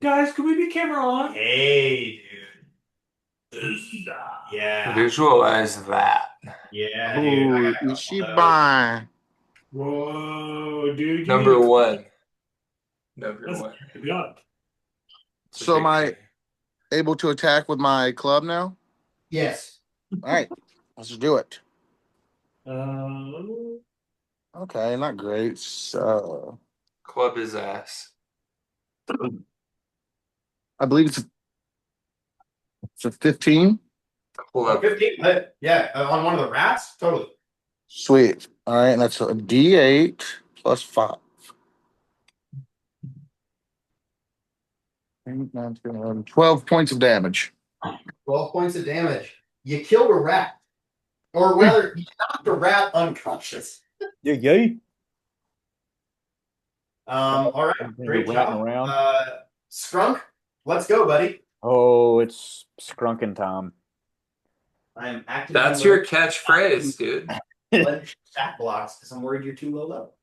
Speaker 3: Guys, can we be camera on?
Speaker 2: Hey, dude. Yeah.
Speaker 1: Visualize that.
Speaker 2: Yeah, dude. I
Speaker 6: Ooh,
Speaker 2: gotta go.
Speaker 6: Ishibai.
Speaker 3: Whoa, dude.
Speaker 1: Number 1. Number
Speaker 3: That's
Speaker 1: 1.
Speaker 3: beyond.
Speaker 1: It's a
Speaker 6: So
Speaker 1: big
Speaker 6: am I
Speaker 1: tree.
Speaker 6: able to attack with my club now?
Speaker 2: Yes.
Speaker 6: All right, let's do it.
Speaker 3: Uh,
Speaker 6: Okay, not great. So
Speaker 1: Club his ass.
Speaker 6: I believe it's a 15.
Speaker 1: Club.
Speaker 2: 15. Yeah, on one of the rats? Totally.
Speaker 6: Sweet. All right, and that's a D8 +5. 8, 9, 10, 11, 12 points of damage.
Speaker 2: 12 points of damage. You killed a rat. Or rather, you knocked a rat unconscious.
Speaker 5: yeah.
Speaker 2: All right.
Speaker 5: You're
Speaker 2: Great
Speaker 5: ratting
Speaker 2: job.
Speaker 5: around.
Speaker 2: Skrunk, let's go, buddy.
Speaker 5: Oh, it's scrunking time.
Speaker 2: I am actively.
Speaker 1: That's your catchphrase, dude.
Speaker 2: Stat blocks because I'm worried you're too low level.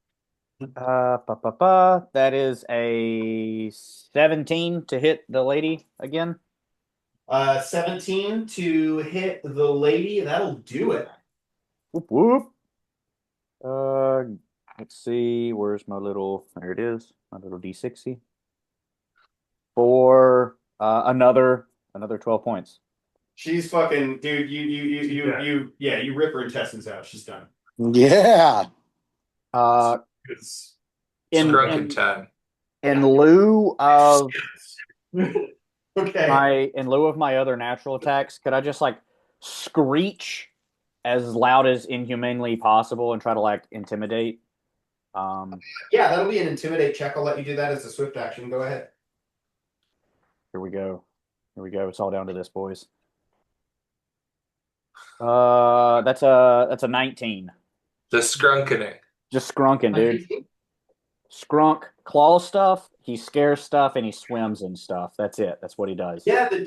Speaker 5: That is a 17 to hit the lady again.
Speaker 2: 17 to hit the lady. That'll do it.
Speaker 5: Whoop whoop. Let's see. Where's my little? There it is. My little D60. For another 12 points.
Speaker 2: She's fucking dude. You rip her intestines out. She's done.
Speaker 6: Yeah.
Speaker 3: it's
Speaker 1: Scrunkin' time.
Speaker 5: In lieu of
Speaker 2: Okay.
Speaker 5: in lieu of my other natural attacks, could I just like screech as loud as inhumanely possible and try to like intimidate?
Speaker 2: Yeah, that'll be an intimidate check. I'll let you do that as a swift action. Go ahead.
Speaker 5: Here we go. It's all down to this, boys. That's a 19.
Speaker 1: The scrunkening.
Speaker 5: Just scrunking, dude. Skrunk claw stuff. He scares stuff and he swims and stuff. That's it. That's what he does.
Speaker 2: Yeah, the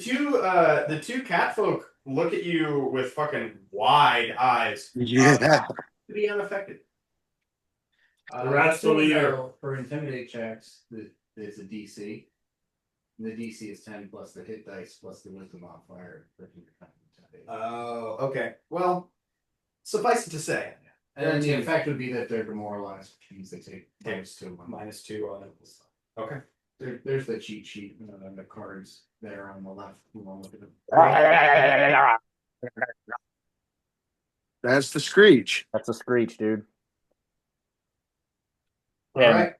Speaker 2: two catfolk look at you with fucking wide eyes.
Speaker 6: Yeah.
Speaker 2: To be unaffected.
Speaker 3: The rats will be here.
Speaker 4: For intimidate checks, there's a DC. The DC is 10 plus the hit dice plus the wisdom modifier.
Speaker 2: Oh, okay. Well, suffice it to say.
Speaker 4: And the effect would be that they're demoralized, which means they take -2
Speaker 2: -2 on it. Okay.
Speaker 4: There's the cheat sheet and the cards there on the left. You want to look at them.
Speaker 6: That's the screech.
Speaker 5: That's a screech, dude.
Speaker 2: All
Speaker 5: And
Speaker 2: right.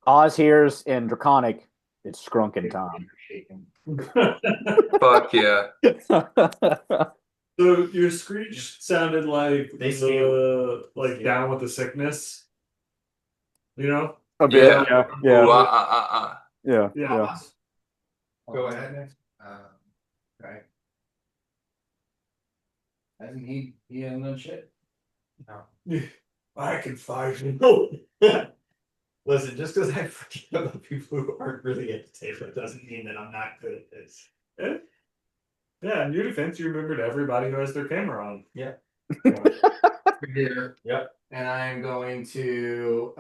Speaker 5: Oz hears in Draconic, it's Scrunkin' Tom.
Speaker 1: Fuck yeah.
Speaker 3: So your screech sounded like
Speaker 2: They scale.
Speaker 3: like down with the sickness. You know?
Speaker 5: A bit,
Speaker 1: Yeah.
Speaker 5: yeah,
Speaker 1: Ooh,
Speaker 5: yeah,
Speaker 1: ah.
Speaker 5: yeah,
Speaker 3: Yeah.
Speaker 5: yeah.
Speaker 2: Go ahead.
Speaker 4: Right. Hasn't he hasn't done shit?
Speaker 3: I can fight you.
Speaker 2: Listen, just because I forget about people who aren't really at the table doesn't mean that I'm not good at this.
Speaker 3: Yeah, in your defense, you remembered everybody who has their camera on.
Speaker 2: Yeah.
Speaker 4: Here.
Speaker 2: Yep.
Speaker 4: And I'm going to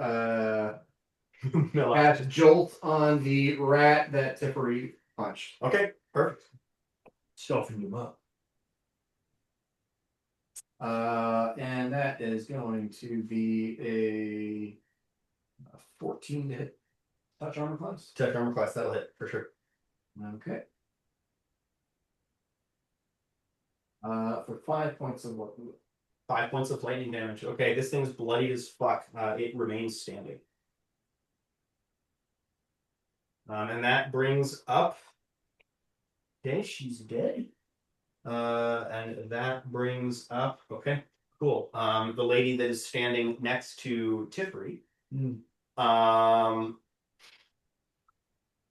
Speaker 2: No,
Speaker 4: cast Jolt on the rat that Tippery punched.
Speaker 2: okay, perfect.
Speaker 3: Stuffing them up.
Speaker 4: And that is going to be a 14 to hit. Touch armor class.
Speaker 2: Tech armor class, that'll hit for sure.
Speaker 4: Okay. For 5 points of what?
Speaker 2: 5 points of lightning damage. Okay, this thing's bloody as fuck. It remains standing. And that brings up. Okay, she's dead. And that brings up. Okay, cool. The lady that is standing next to Tiffery.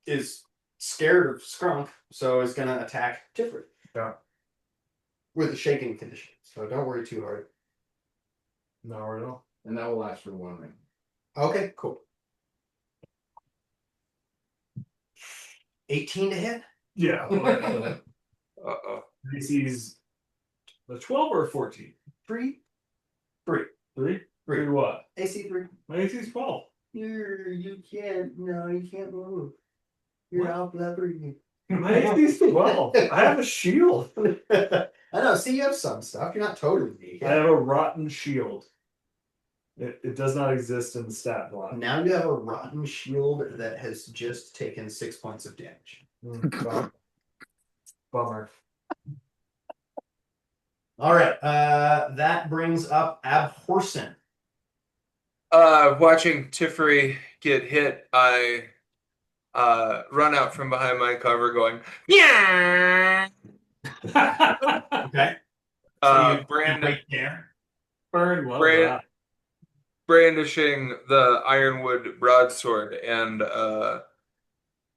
Speaker 2: Is scared of Skunk, so is gonna attack Tiffery.
Speaker 3: Yeah.
Speaker 2: With a shaking condition. So don't worry too hard.
Speaker 3: No, at all.
Speaker 4: And that will last for 1 ring.
Speaker 2: Okay, cool. 18 to hit?
Speaker 3: Yeah.
Speaker 1: Uh-oh.
Speaker 3: DC's the 12 or 14?
Speaker 2: 3?
Speaker 3: 3? 3 what?
Speaker 2: AC 3.
Speaker 3: My AC's 12.
Speaker 2: You can't move. You're out leopard.
Speaker 3: My AC's 12. I have a shield.
Speaker 2: I know, see, you have some stuff. You're not totally weak.
Speaker 3: I have a rotten shield. It does not exist in the stat block.
Speaker 2: Now you have a rotten shield that has just taken 6 points of damage.
Speaker 3: Bummer.
Speaker 2: All right, that brings up Abhorsen.
Speaker 1: Watching Tiffery get hit, I run out from behind my cover going, yeah.
Speaker 2: Okay.
Speaker 1: Brandon,
Speaker 2: there.
Speaker 3: Burn well.
Speaker 1: Brand- brandishing the ironwood broadsword and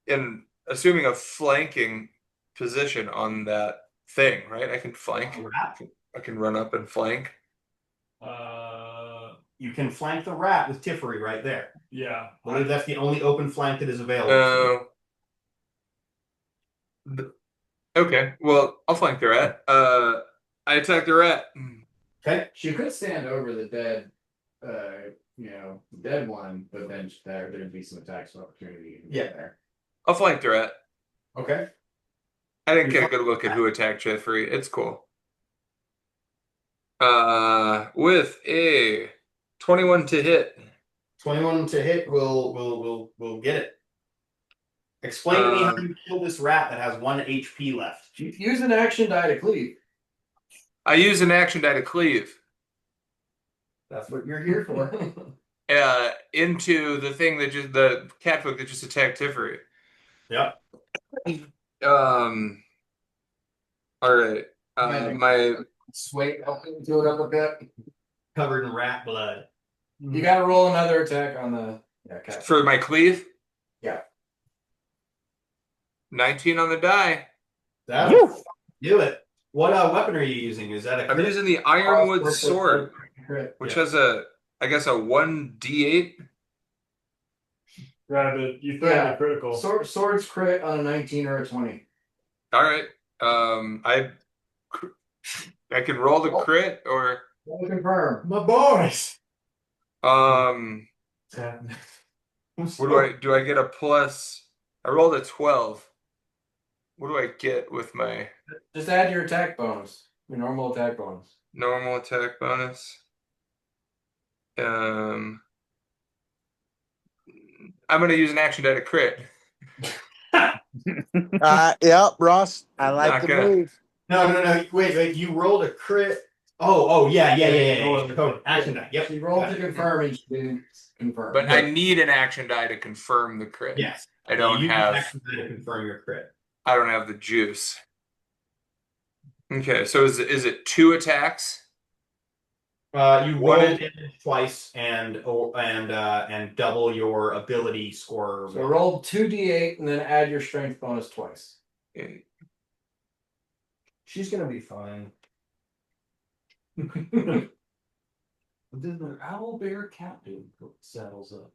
Speaker 1: in assuming a flanking position on that thing, right? I can flank. I can run up and flank.
Speaker 2: You can flank the rat with Tiffery right there.
Speaker 3: Yeah.
Speaker 2: I believe that's the only open flank that is available.
Speaker 3: Okay,
Speaker 1: well, I'll flank the rat. I attack the rat.
Speaker 2: Okay.
Speaker 4: She could stand over the dead, dead one, but then there'd be some attacks of opportunity.
Speaker 2: Yeah.
Speaker 4: There.
Speaker 1: I'll flank the rat.
Speaker 2: Okay.
Speaker 1: I didn't get a good look at who attacked Jeffrey. It's cool. With a 21 to hit.
Speaker 2: 21 to hit will get it. Explain to me how you kill this rat that has 1 HP left.
Speaker 4: Use an action die to cleave.
Speaker 1: I use an action die to cleave.
Speaker 2: That's what you're here for.
Speaker 1: Into the thing that just the catfolk that just attacked Tiffery.
Speaker 2: Yep.
Speaker 1: All right. My
Speaker 4: Sway to it up a bit.
Speaker 2: Covered in rat blood.
Speaker 4: You gotta roll another attack on the
Speaker 1: for my cleave.
Speaker 4: Yeah.
Speaker 1: 19 on the die.
Speaker 2: That'll do it. What weapon are you using? Is that a
Speaker 1: I'm
Speaker 2: crit?
Speaker 1: using the ironwood sword, which
Speaker 2: Yeah.
Speaker 1: has a 1d8.
Speaker 3: grab it. You threatened a critical.
Speaker 4: Swords crit on a 19 or a 20.
Speaker 1: All right. I can roll the crit or
Speaker 4: I'll confirm.
Speaker 2: My boys.
Speaker 1: what do I get a plus? I rolled a 12. What do I get with my
Speaker 4: Just add your attack bonus. Your normal attack bonus.
Speaker 1: normal attack bonus? I'm gonna use an action die to crit.
Speaker 6: Yep, Ross. I like
Speaker 1: Not
Speaker 6: the
Speaker 1: gonna-
Speaker 6: move.
Speaker 2: No. Wait. You rolled a crit. Oh, yeah. Action die. Yep.
Speaker 4: She rolled to confirm and she didn't confirm.
Speaker 1: But I need an action die to confirm the crit.
Speaker 2: Yes.
Speaker 1: I don't
Speaker 2: You
Speaker 1: have.
Speaker 2: action die to confirm your crit.
Speaker 1: I don't have the juice. Okay, so is it 2 attacks?
Speaker 2: You
Speaker 1: What
Speaker 2: roll
Speaker 1: is-
Speaker 2: damage twice and double your ability score.
Speaker 4: So roll 2d8 and then add your strength bonus twice. She's gonna be fine. Then the owl bear captain saddles up.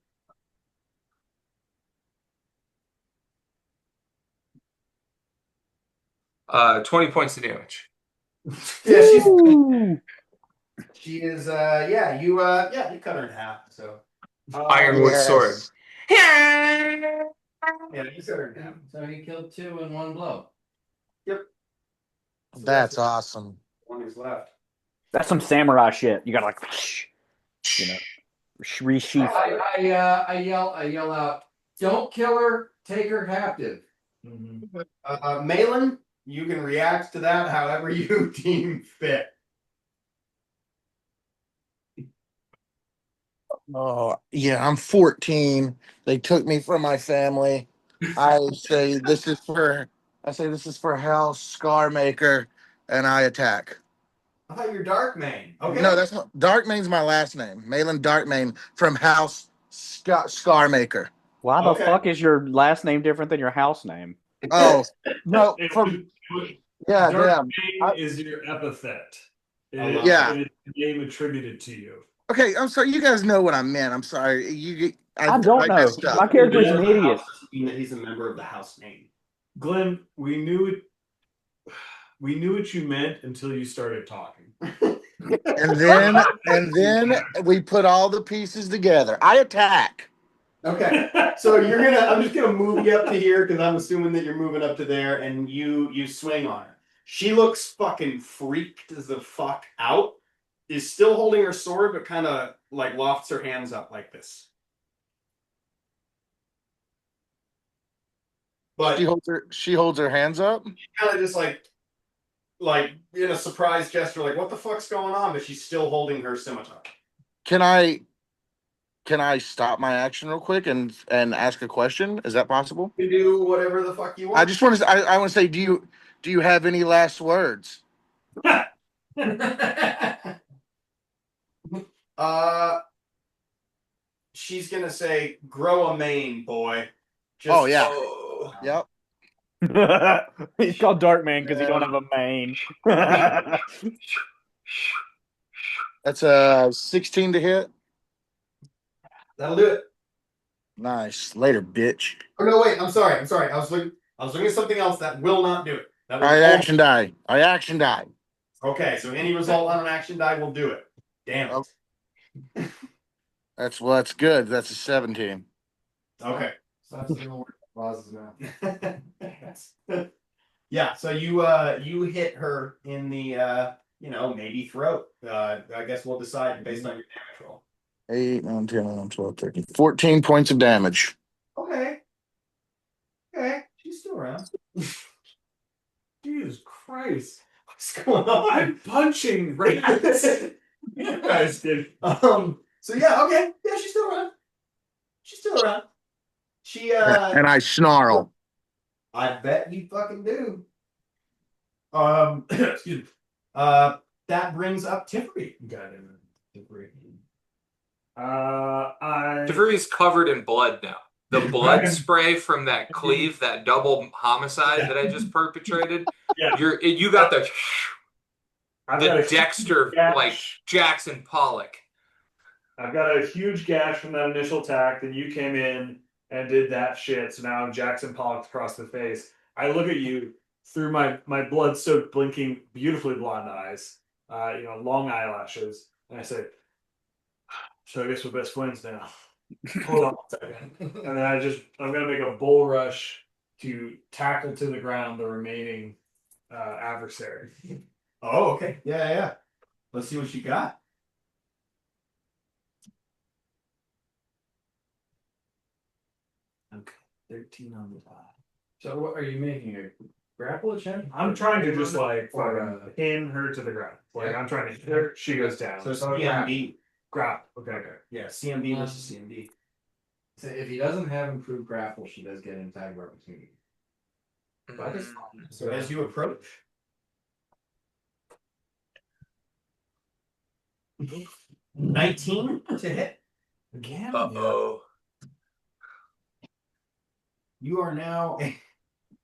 Speaker 1: 20 points of damage.
Speaker 2: Yeah,
Speaker 5: Ooh.
Speaker 2: she is. You cut her in half. So
Speaker 1: Ironwood sword.
Speaker 2: yeah, you cut her in half.
Speaker 4: So he killed 2 in one blow.
Speaker 2: So
Speaker 6: That's awesome.
Speaker 2: one who's left.
Speaker 5: That's some samurai shit. You gotta like, you know, resheath.
Speaker 4: I yell out, "Don't kill her, take her captive."
Speaker 2: Malin, you can react to that however you deem fit.
Speaker 6: Oh, yeah, I'm 14. They took me from my family. I say this is for House Scarmaker, and I attack.
Speaker 2: I thought you're Darkmane. Okay.
Speaker 6: No, that's not Darkmane's my last name. Malin Darkmane from House Scarmaker.
Speaker 5: Why the
Speaker 2: Okay.
Speaker 5: fuck is your last name different than your house name?
Speaker 6: Oh no, from yeah,
Speaker 3: Dark
Speaker 6: damn.
Speaker 3: Bane is your epithet.
Speaker 6: Yeah.
Speaker 3: It is the name attributed to you.
Speaker 6: Okay, I'm sorry. You guys know what I meant. I'm sorry.
Speaker 5: I don't know.
Speaker 6: messed up.
Speaker 5: My character's an
Speaker 2: The
Speaker 5: idiot.
Speaker 2: house doesn't mean that he's a member of the house name.
Speaker 3: Glenn, we knew it. We knew what you meant until you started talking.
Speaker 6: And then we put all the pieces together. I attack.
Speaker 2: Okay. So I'm just gonna move you up to here because I'm assuming that you're moving up to there, and you swing on her. She looks fucking freaked as the fuck out. Is still holding her sword, but kind of like lofts her hands up like this. But
Speaker 6: She holds her hands up.
Speaker 2: kind of just like in a surprise gesture, like what the fuck's going on? But she's still holding her scimitar.
Speaker 6: Can I stop my action real quick and ask a question? Is that possible?
Speaker 2: You can do whatever the fuck you want.
Speaker 6: I just want to. I want to say, do you have any last words?
Speaker 2: She's gonna say, "Grow a mane, boy."
Speaker 6: Oh, yeah. Yep.
Speaker 5: He's called Darkman because he don't have a mane.
Speaker 6: That's a 16 to hit.
Speaker 2: That'll do it.
Speaker 6: Nice. Later, bitch.
Speaker 2: Oh no, wait. I'm sorry. I was looking at something else that will not do it. That will
Speaker 6: I action die.
Speaker 2: Okay, so any result on an action die will do it. Damn it.
Speaker 6: That's good. That's a 17.
Speaker 2: Okay.
Speaker 4: Stop saying the word pauses now.
Speaker 2: Yeah, so you hit her in the maybe throat. I guess we'll decide based on your damage roll.
Speaker 6: 8, 9, 10, 11, 12, 13. 14 points of damage.
Speaker 2: Okay. She's still around.
Speaker 3: Jesus Christ!
Speaker 2: What's going on?
Speaker 3: I'm punching rats. You guys did.
Speaker 2: So yeah, okay. Yeah, she's still around. She
Speaker 6: And I snarl.
Speaker 2: I bet you fucking do. Excuse me. That brings up Tiffery.
Speaker 3: Got him. Tiffery.
Speaker 1: Tiffany's covered in blood now. The blood spray from that cleave, that double homicide that I just perpetrated.
Speaker 3: Yeah.
Speaker 1: You got the
Speaker 3: I've got a
Speaker 1: Dexter
Speaker 3: gash.
Speaker 1: like Jackson Pollock.
Speaker 3: I've got a huge gash from that initial attack. Then you came in and did that shit. So now I'm Jackson Pollock across the face. I look at you through my blood-soaked, blinking, beautifully blonde eyes, long eyelashes, and I say, "So I guess we're best friends now." Hold on a second. And then I'm gonna make a bull rush to tackle to the ground the remaining adversary.
Speaker 2: Oh, okay. Yeah. Let's see what you got.
Speaker 4: Okay, 13 on the die. So what are you making, a grapple attempt?
Speaker 3: I'm trying to just pin her to the ground. Like I'm trying to hit her, she goes down.
Speaker 2: So it's PMB.
Speaker 3: Grapple. Okay.
Speaker 2: Yeah, CMD versus CMD.
Speaker 4: So if he doesn't have improved grapple, she does get an attack of opportunity.
Speaker 2: So as you approach, 19 to hit.
Speaker 3: Again?
Speaker 1: Uh-oh.
Speaker 2: You are now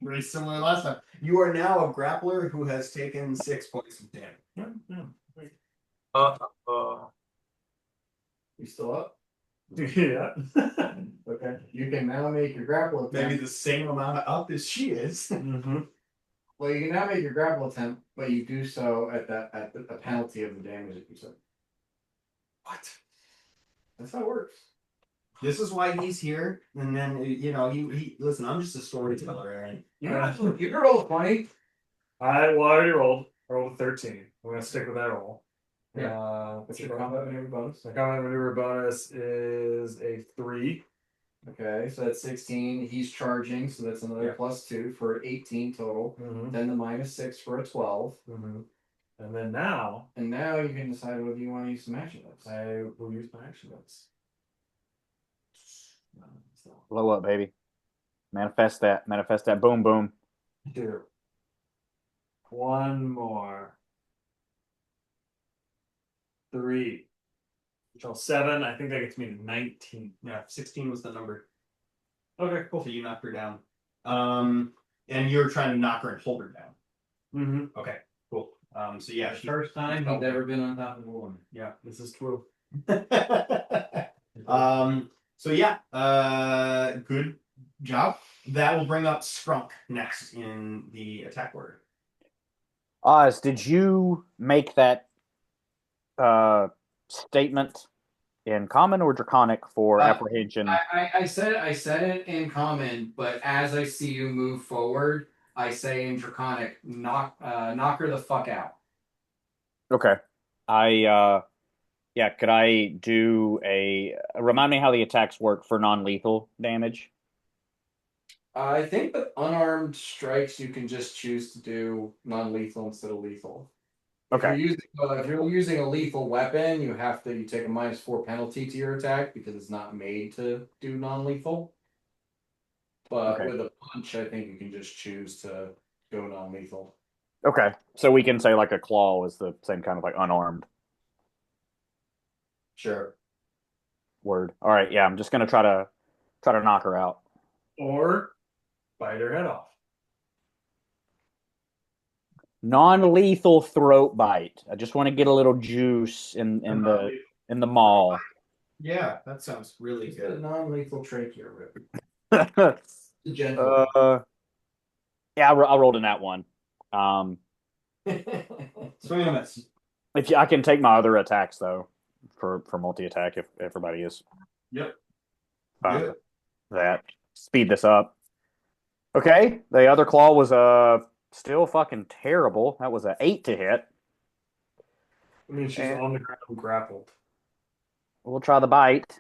Speaker 2: very similar to last time. You are now a grappler who has taken 6 points of damage.
Speaker 1: Uh-oh.
Speaker 4: You still up?
Speaker 3: Yeah.
Speaker 4: Okay. You can now make your grapple attempt.
Speaker 2: Maybe the same amount of up as she is.
Speaker 3: Mm-hmm.
Speaker 4: Well, you can now make your grapple attempt, but you do so at the penalty of the damage that you took.
Speaker 2: What?
Speaker 4: That's how it works.
Speaker 2: This is why he's here. And then he listen. I'm just a storyteller, Aaron.
Speaker 4: You can roll a 20.
Speaker 3: I already rolled. I rolled a 13. I'm gonna stick with that roll.
Speaker 4: Yeah. What's your combat maneuver bonus?
Speaker 3: My combat maneuver bonus is a 3.
Speaker 4: Okay, so that's 16. He's charging, so that's another
Speaker 2: Yeah.
Speaker 4: +2 for 18 total.
Speaker 3: Mm-hmm.
Speaker 4: Then the -6 for a 12.
Speaker 3: Mm-hmm. And then now
Speaker 4: And now you can decide whether you want to use some action dice.
Speaker 3: I will use my action dice.
Speaker 5: Blow up, baby. Manifest that. Manifest that. Boom, boom.
Speaker 3: 2. One more. 3. So 7. I think that gets me to 19.
Speaker 2: Yeah, 16 was the number.
Speaker 3: Okay, cool.
Speaker 2: So you knocked her down. And you're trying to knock her and hold her down.
Speaker 3: Mm-hmm.
Speaker 2: Okay, cool. So yeah, she
Speaker 4: First time he's ever been on top of a woman.
Speaker 2: yeah.
Speaker 3: This is true.
Speaker 2: So yeah, good job. That will bring up Scrunk next in the attack order.
Speaker 5: Oz, did you make that statement in common or draconic for apprehension?
Speaker 4: I said it in common, but as I see you move forward, I say in draconic, knock her the fuck out.
Speaker 5: Okay. Yeah, could I do remind me how the attacks work for non-lethal damage?
Speaker 4: I think with unarmed strikes, you can just choose to do non-lethal instead of lethal.
Speaker 5: Okay.
Speaker 4: If you're using a lethal weapon, you take a -4 penalty to your attack because it's not made to do non-lethal. But
Speaker 5: Okay.
Speaker 4: with a punch, I think you can just choose to go non-lethal.
Speaker 5: Okay. So we can say like a claw is the same kind of like unarmed
Speaker 4: Sure.
Speaker 5: word. All right, yeah, I'm just gonna try to knock her out.
Speaker 3: Or bite her head off.
Speaker 5: Non-lethal throat bite. I just want to get a little juice in the maw.
Speaker 2: Yeah, that sounds really
Speaker 4: It's a
Speaker 2: good.
Speaker 4: non-lethal trachea rip.
Speaker 5: Yeah,
Speaker 4: Gentle.
Speaker 5: I rolled in that one.
Speaker 2: Swing and a miss.
Speaker 5: If I can take my other attacks though for multi-attack if everybody is.
Speaker 2: Yep.
Speaker 5: Good. That speed this up. Okay, the other claw was still fucking terrible. That was an 8 to hit.
Speaker 3: I mean, she's on the ground grappled.
Speaker 5: We'll try the bite.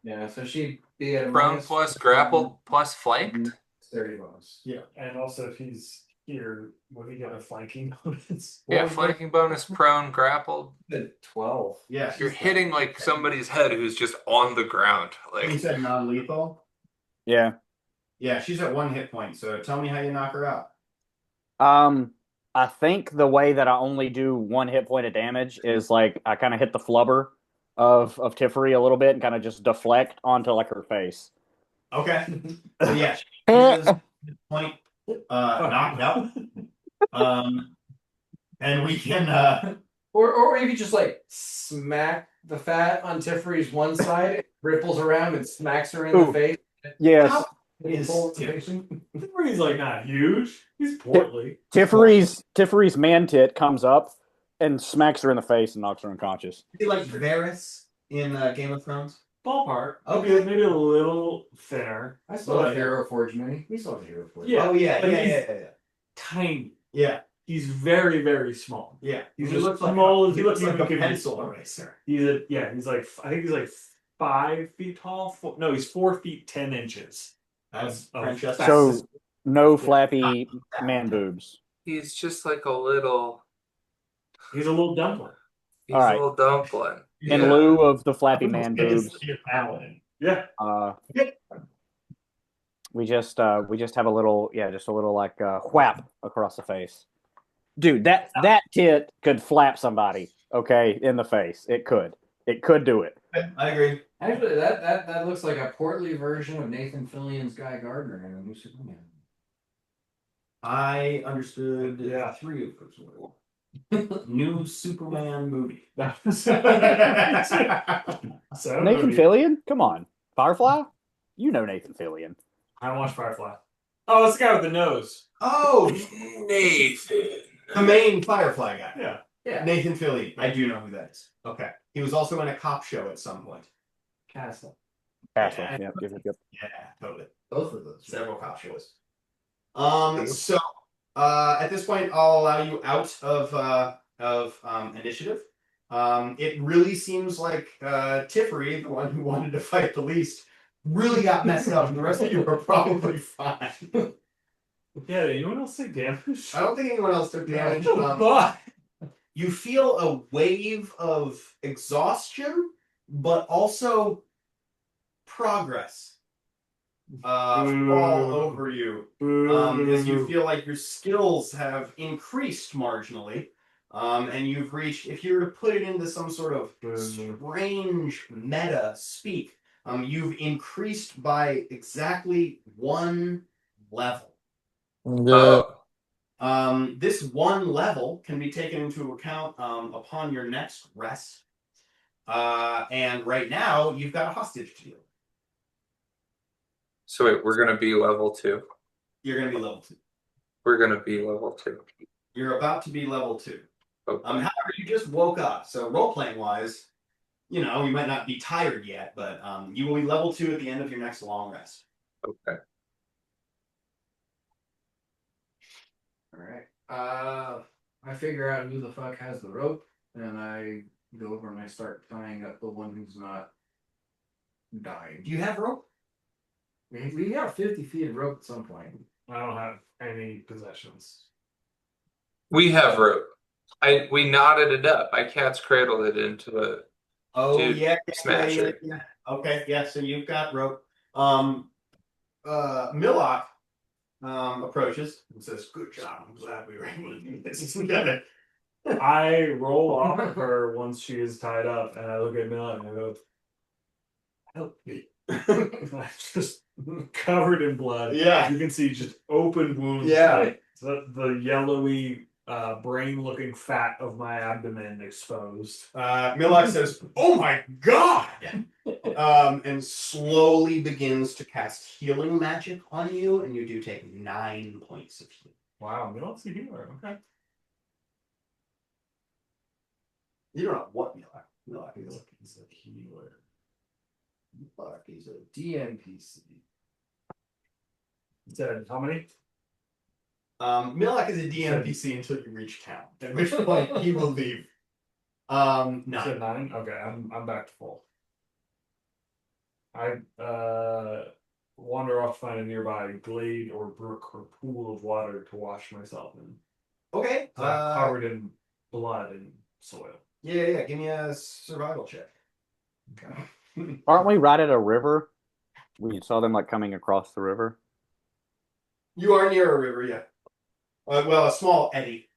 Speaker 4: Yeah, so she'd be at a
Speaker 1: Prone plus grappled plus flanked.
Speaker 4: 30 bonus.
Speaker 2: Yeah.
Speaker 3: And also, if he's here, would he get a flanking bonus?
Speaker 1: Yeah, flanking bonus, prone, grappled.
Speaker 4: 12.
Speaker 2: Yeah.
Speaker 1: You're hitting like somebody's head who's just on the ground.
Speaker 2: You
Speaker 1: Like
Speaker 2: said non-lethal?
Speaker 5: Yeah.
Speaker 2: Yeah, she's at 1 hit point. So tell me how you knock her out.
Speaker 5: I think the way that I only do 1 hit point of damage is like I kind of hit the flubber of Tiffery a little bit and kind of just deflect onto like her face.
Speaker 2: Okay. So yeah, she is point knocked out. And we can
Speaker 4: Or you could just like smack the fat on Tiffery's one side, it ripples around and smacks her in the face.
Speaker 5: Yes.
Speaker 2: is
Speaker 3: He's like not huge. He's portly.
Speaker 5: Tiffery's man tit comes up and smacks her in the face and knocks her unconscious.
Speaker 2: he like Varys in Game of Thrones?
Speaker 3: Ballpark.
Speaker 2: Okay.
Speaker 3: Maybe a little thinner.
Speaker 4: I saw the Hero Forge mini. We saw the Hero Forge.
Speaker 3: Yeah.
Speaker 2: Oh yeah,
Speaker 3: but
Speaker 2: yeah,
Speaker 3: he's
Speaker 2: yeah, yeah,
Speaker 3: tiny.
Speaker 2: yeah.
Speaker 3: He's very, very small.
Speaker 2: Yeah.
Speaker 3: He's
Speaker 2: He
Speaker 3: just
Speaker 2: looks
Speaker 3: small
Speaker 2: like
Speaker 3: as
Speaker 2: he
Speaker 3: you
Speaker 2: looks like
Speaker 3: even
Speaker 2: a
Speaker 3: can be.
Speaker 2: pencil eraser.
Speaker 3: He's I think he's like 5 feet tall. No, he's 4 feet 10 inches.
Speaker 2: That's
Speaker 3: Oh,
Speaker 2: Francesca.
Speaker 5: So no flappy man boobs.
Speaker 1: he's just like a little.
Speaker 3: He's a little dumpling.
Speaker 1: He's
Speaker 5: All
Speaker 1: a
Speaker 5: right.
Speaker 1: little dumpling.
Speaker 5: in lieu of the flappy man boobs,
Speaker 3: Your paladin. Yeah.
Speaker 5: we just have a little, just a little like whap across the face. Dude, that tit could flap somebody, okay, in the face. It could do it.
Speaker 2: I agree.
Speaker 4: Actually, that looks like a portly version of Nathan Fillion's Guy Gardner in a new Superman.
Speaker 2: I understood
Speaker 3: Yeah.
Speaker 2: 3 of those words. New Superman movie.
Speaker 3: So
Speaker 5: Nathan Fillion? Come on. Firefly? You know Nathan Fillion.
Speaker 3: I don't watch Firefly. Oh, it's the guy with the nose.
Speaker 2: Oh,
Speaker 1: Nathan.
Speaker 2: the main Firefly guy.
Speaker 3: Yeah.
Speaker 4: Yeah.
Speaker 2: Nathan Fillion. I do know who that is. Okay. He was also in a cop show at some point.
Speaker 4: Castle.
Speaker 5: Castle.
Speaker 2: Yeah.
Speaker 5: Yep.
Speaker 2: Yeah, totally.
Speaker 4: Both of those.
Speaker 2: Several cop shows. So at this point, I'll allow you out of initiative. It really seems like Tiffery, the one who wanted to fight the least, really got messed up, and the rest of you are probably fine.
Speaker 3: Yeah, did anyone else take damage?
Speaker 2: I don't think anyone else took damage.
Speaker 3: But
Speaker 2: You feel a wave of exhaustion, but also progress fall over you. As you feel like your skills have increased marginally, and you've reached, if you were to put it into some sort of strange meta speak, you've increased by exactly 1 level.
Speaker 1: Oh,
Speaker 2: This 1 level can be taken into account upon your next rest. And right now, you've got a hostage to deal.
Speaker 1: so wait, we're gonna be level 2.
Speaker 2: You're going to be level 2.
Speaker 1: We're gonna be level 2.
Speaker 2: You're about to be level 2.
Speaker 1: Okay.
Speaker 2: However, you just woke up, so role-playing wise, you might not be tired yet, but you will be level 2 at the end of your next long rest.
Speaker 1: Okay.
Speaker 4: All right. I figure out who the fuck has the rope, and I go over and I start tying up the one who's not dying.
Speaker 2: Do you have rope?
Speaker 4: We got 50 feet of rope at some point.
Speaker 3: I don't have any possessions.
Speaker 1: We have rope. We knotted it up. I cat's cradled it into a
Speaker 2: Oh,
Speaker 1: Dude,
Speaker 2: yeah.
Speaker 1: smasher.
Speaker 2: Yeah. Okay, yeah, so you've got rope. Millock approaches and says, "Good job. I'm glad we were able to do this together."
Speaker 3: I roll off of her once she is tied up, and I look at Mila and I go, "Help me!" I'm just covered in blood.
Speaker 2: Yeah.
Speaker 3: You can see just open wounds.
Speaker 2: Yeah.
Speaker 3: Like, the yellowy, brain-looking fat of my abdomen exposed.
Speaker 2: Millock says, "Oh my god!" And slowly begins to cast healing magic on you, and you do take 9 points of healing.
Speaker 3: Wow, Millock's a healer. Okay.
Speaker 2: You don't know what Millock. Millock is.
Speaker 3: He's a healer.
Speaker 2: Millock is a
Speaker 4: DNPC.
Speaker 3: Said how many?
Speaker 2: Millock is a DNPC until you reach town, at which point he will leave.
Speaker 3: You
Speaker 2: No.
Speaker 3: said 9? Okay, I'm back to full. I wander off to find a nearby glade or brook or pool of water to wash myself in.
Speaker 2: Okay.
Speaker 3: I'm covered in blood and soil.
Speaker 2: Yeah. Give me a survival check.
Speaker 3: Okay.
Speaker 5: Aren't we right at a river? We saw them like coming across the river.
Speaker 2: You are near a river, yeah. Well, a small eddy.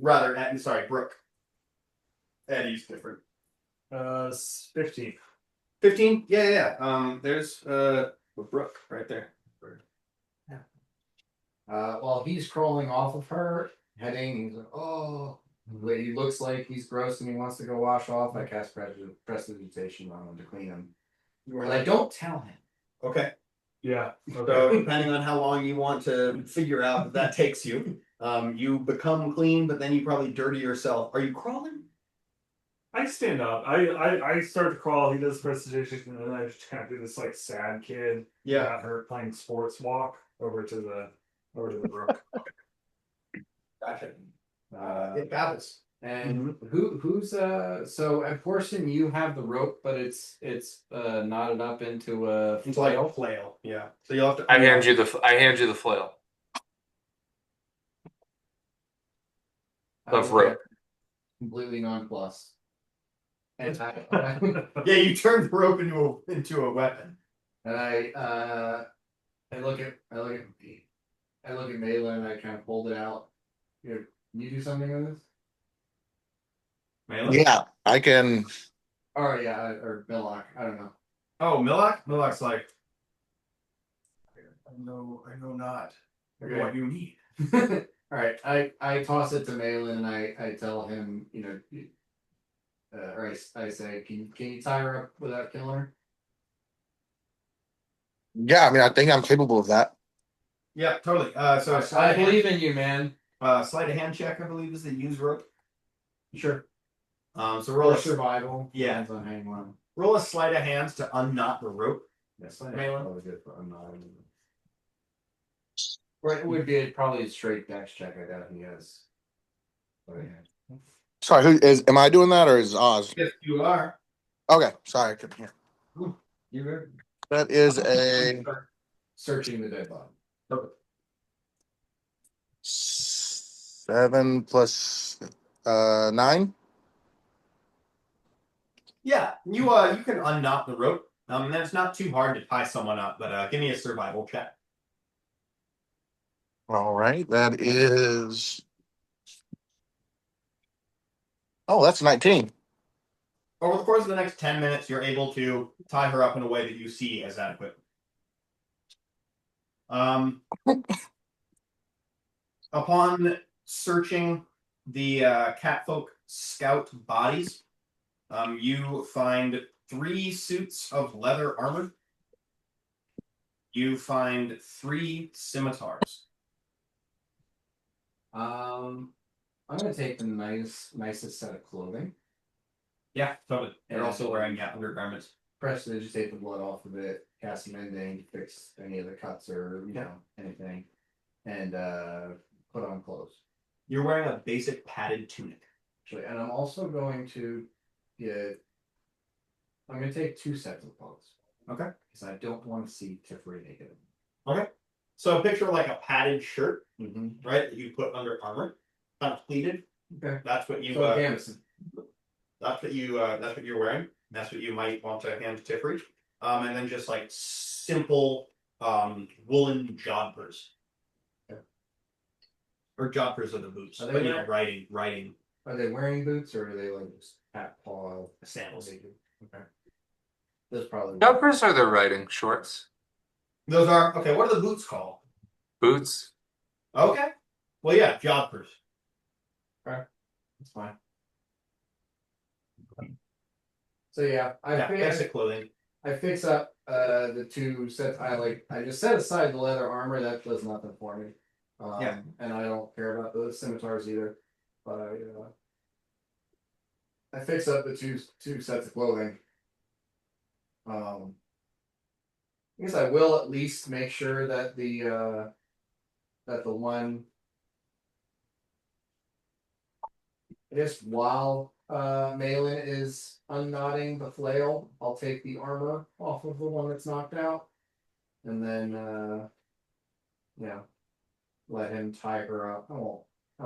Speaker 2: Brook. Eddy's different.
Speaker 3: 15.
Speaker 2: 15? Yeah. There's a brook right there.
Speaker 4: While he's crawling off of her, heading, he's like, oh. He looks like he's gross and he wants to go wash off. I cast prestidigitation on him to clean him. But I don't tell him.
Speaker 2: Okay.
Speaker 3: Yeah.
Speaker 2: So
Speaker 3: Okay.
Speaker 2: depending on how long you want to figure out that takes you, you become clean, but then you probably dirty yourself. Are you crawling?
Speaker 3: I stand up. I start to crawl. He does prestidigitation, and then I just kind of do this like sad kid. Got her playing sports walk over to the brook.
Speaker 2: Gotcha. It babbles.
Speaker 4: And who's so at Portion you have the rope, but it's knotted up into a
Speaker 2: It's like a flail. Yeah. So you'll have to.
Speaker 1: I hand you the flail of rope.
Speaker 4: completely nonplussed. And
Speaker 2: Yeah, you turned the rope into a weapon.
Speaker 4: and I look at Malin and I kind of hold it out. Here, can you do something with this?
Speaker 2: Malin?
Speaker 6: Yeah, I can.
Speaker 4: Oh yeah, or Millock, I don't know.
Speaker 2: Oh, Millock? Millock's like, I know not
Speaker 4: Okay.
Speaker 2: what you need.
Speaker 4: All right, I toss it to Malin and I tell him, or I say, can you tie her up without killing her?
Speaker 6: Yeah, I mean, I think I'm capable of that.
Speaker 2: Yeah, totally. So
Speaker 4: I
Speaker 2: sleight
Speaker 4: believe in you, man.
Speaker 2: of hand check, I believe, is the use rope.
Speaker 4: Sure.
Speaker 2: So roll
Speaker 4: Or
Speaker 2: a
Speaker 4: survival.
Speaker 2: Yeah.
Speaker 4: Depends on how you want.
Speaker 2: roll a sleight of hands to unknot the rope.
Speaker 4: Yes,
Speaker 2: Malin?
Speaker 4: probably good for unknotting. Or it would be probably a straight dex check. I doubt he has. Oh yeah.
Speaker 6: Sorry, who is? Am I doing that or is Oz?
Speaker 2: Yes, you are.
Speaker 6: Okay, sorry, I couldn't hear.
Speaker 2: You're
Speaker 6: That is a
Speaker 4: Searching the dead body.
Speaker 6: 7 plus 9.
Speaker 2: Yeah, you can unknot the rope. And it's not too hard to tie someone up, but give me a survival check.
Speaker 6: All right, that is. Oh, that's 19.
Speaker 2: Over the course of the next 10 minutes, you're able to tie her up in a way that you see as adequate. Upon searching the catfolk scout bodies, you find 3 suits of leather armor. You find 3 scimitars.
Speaker 4: I'm gonna take the nicest set of clothing.
Speaker 2: Yeah, totally. They're
Speaker 4: And-
Speaker 2: also wearing undergarments.
Speaker 4: Just take the blood off of it, cast some mending, fix any of the cuts or anything, and put on clothes.
Speaker 2: You're wearing a basic padded tunic.
Speaker 4: Actually, and I'm also going to get. I'm gonna take 2 sets of clothes.
Speaker 2: Okay.
Speaker 4: Because I don't want to see Tiffany naked.
Speaker 2: Okay. So picture like a padded shirt,
Speaker 4: Mm-hmm.
Speaker 2: right? That you put under armor, kind of pleated.
Speaker 4: Okay.
Speaker 2: That's what you.
Speaker 4: So Gamison.
Speaker 2: That's what you're wearing. That's what you might want to hand to Tiffany. And then just like simple woolen jodhpurs.
Speaker 4: Okay.
Speaker 2: Or jodhpurs are the boots.
Speaker 4: Are they
Speaker 2: But
Speaker 4: wearing-
Speaker 2: riding
Speaker 4: Are they wearing boots or are they like just hat paw
Speaker 2: sandals.
Speaker 4: Okay. Those probably.
Speaker 1: Jumpers are the riding shorts.
Speaker 2: Those are okay. What are the boots called?
Speaker 1: Boots.
Speaker 2: Okay. Well, yeah, jodhpurs.
Speaker 4: That's fine. So yeah,
Speaker 2: Basic clothing.
Speaker 4: I fix up the 2 sets. I just set aside the leather armor. That does nothing for me.
Speaker 2: Yeah.
Speaker 4: And I don't care about the scimitars either. But I fix up the two sets of clothing. I guess I will at least make sure that the one. I guess while Malin is unknotting the flail, I'll take the armor off of the one that's knocked out, and then let him tie her up. I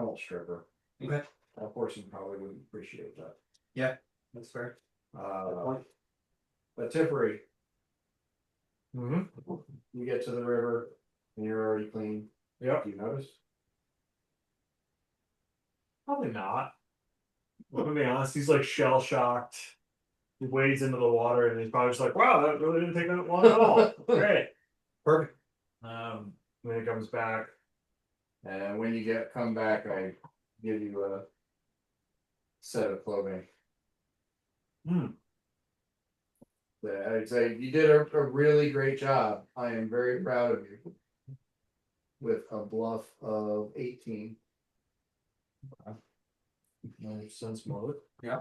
Speaker 4: won't strip her.
Speaker 2: Okay.
Speaker 4: That portion probably wouldn't appreciate that.
Speaker 2: Yeah, that's fair.
Speaker 4: But Tippery, you get to the river and you're already clean.
Speaker 3: Yep.
Speaker 4: Do you notice?
Speaker 3: Probably not. Well, to be honest, he's like shell shocked. He wades into the water and he's probably just like, wow, that really didn't take that long at all. Great.
Speaker 2: Perfect.
Speaker 3: When he comes back.
Speaker 4: And when you come back, I give you a set of clothing. I'd say you did a really great job. I am very proud of you. With a bluff of 18.
Speaker 3: Makes sense more.
Speaker 2: Yeah.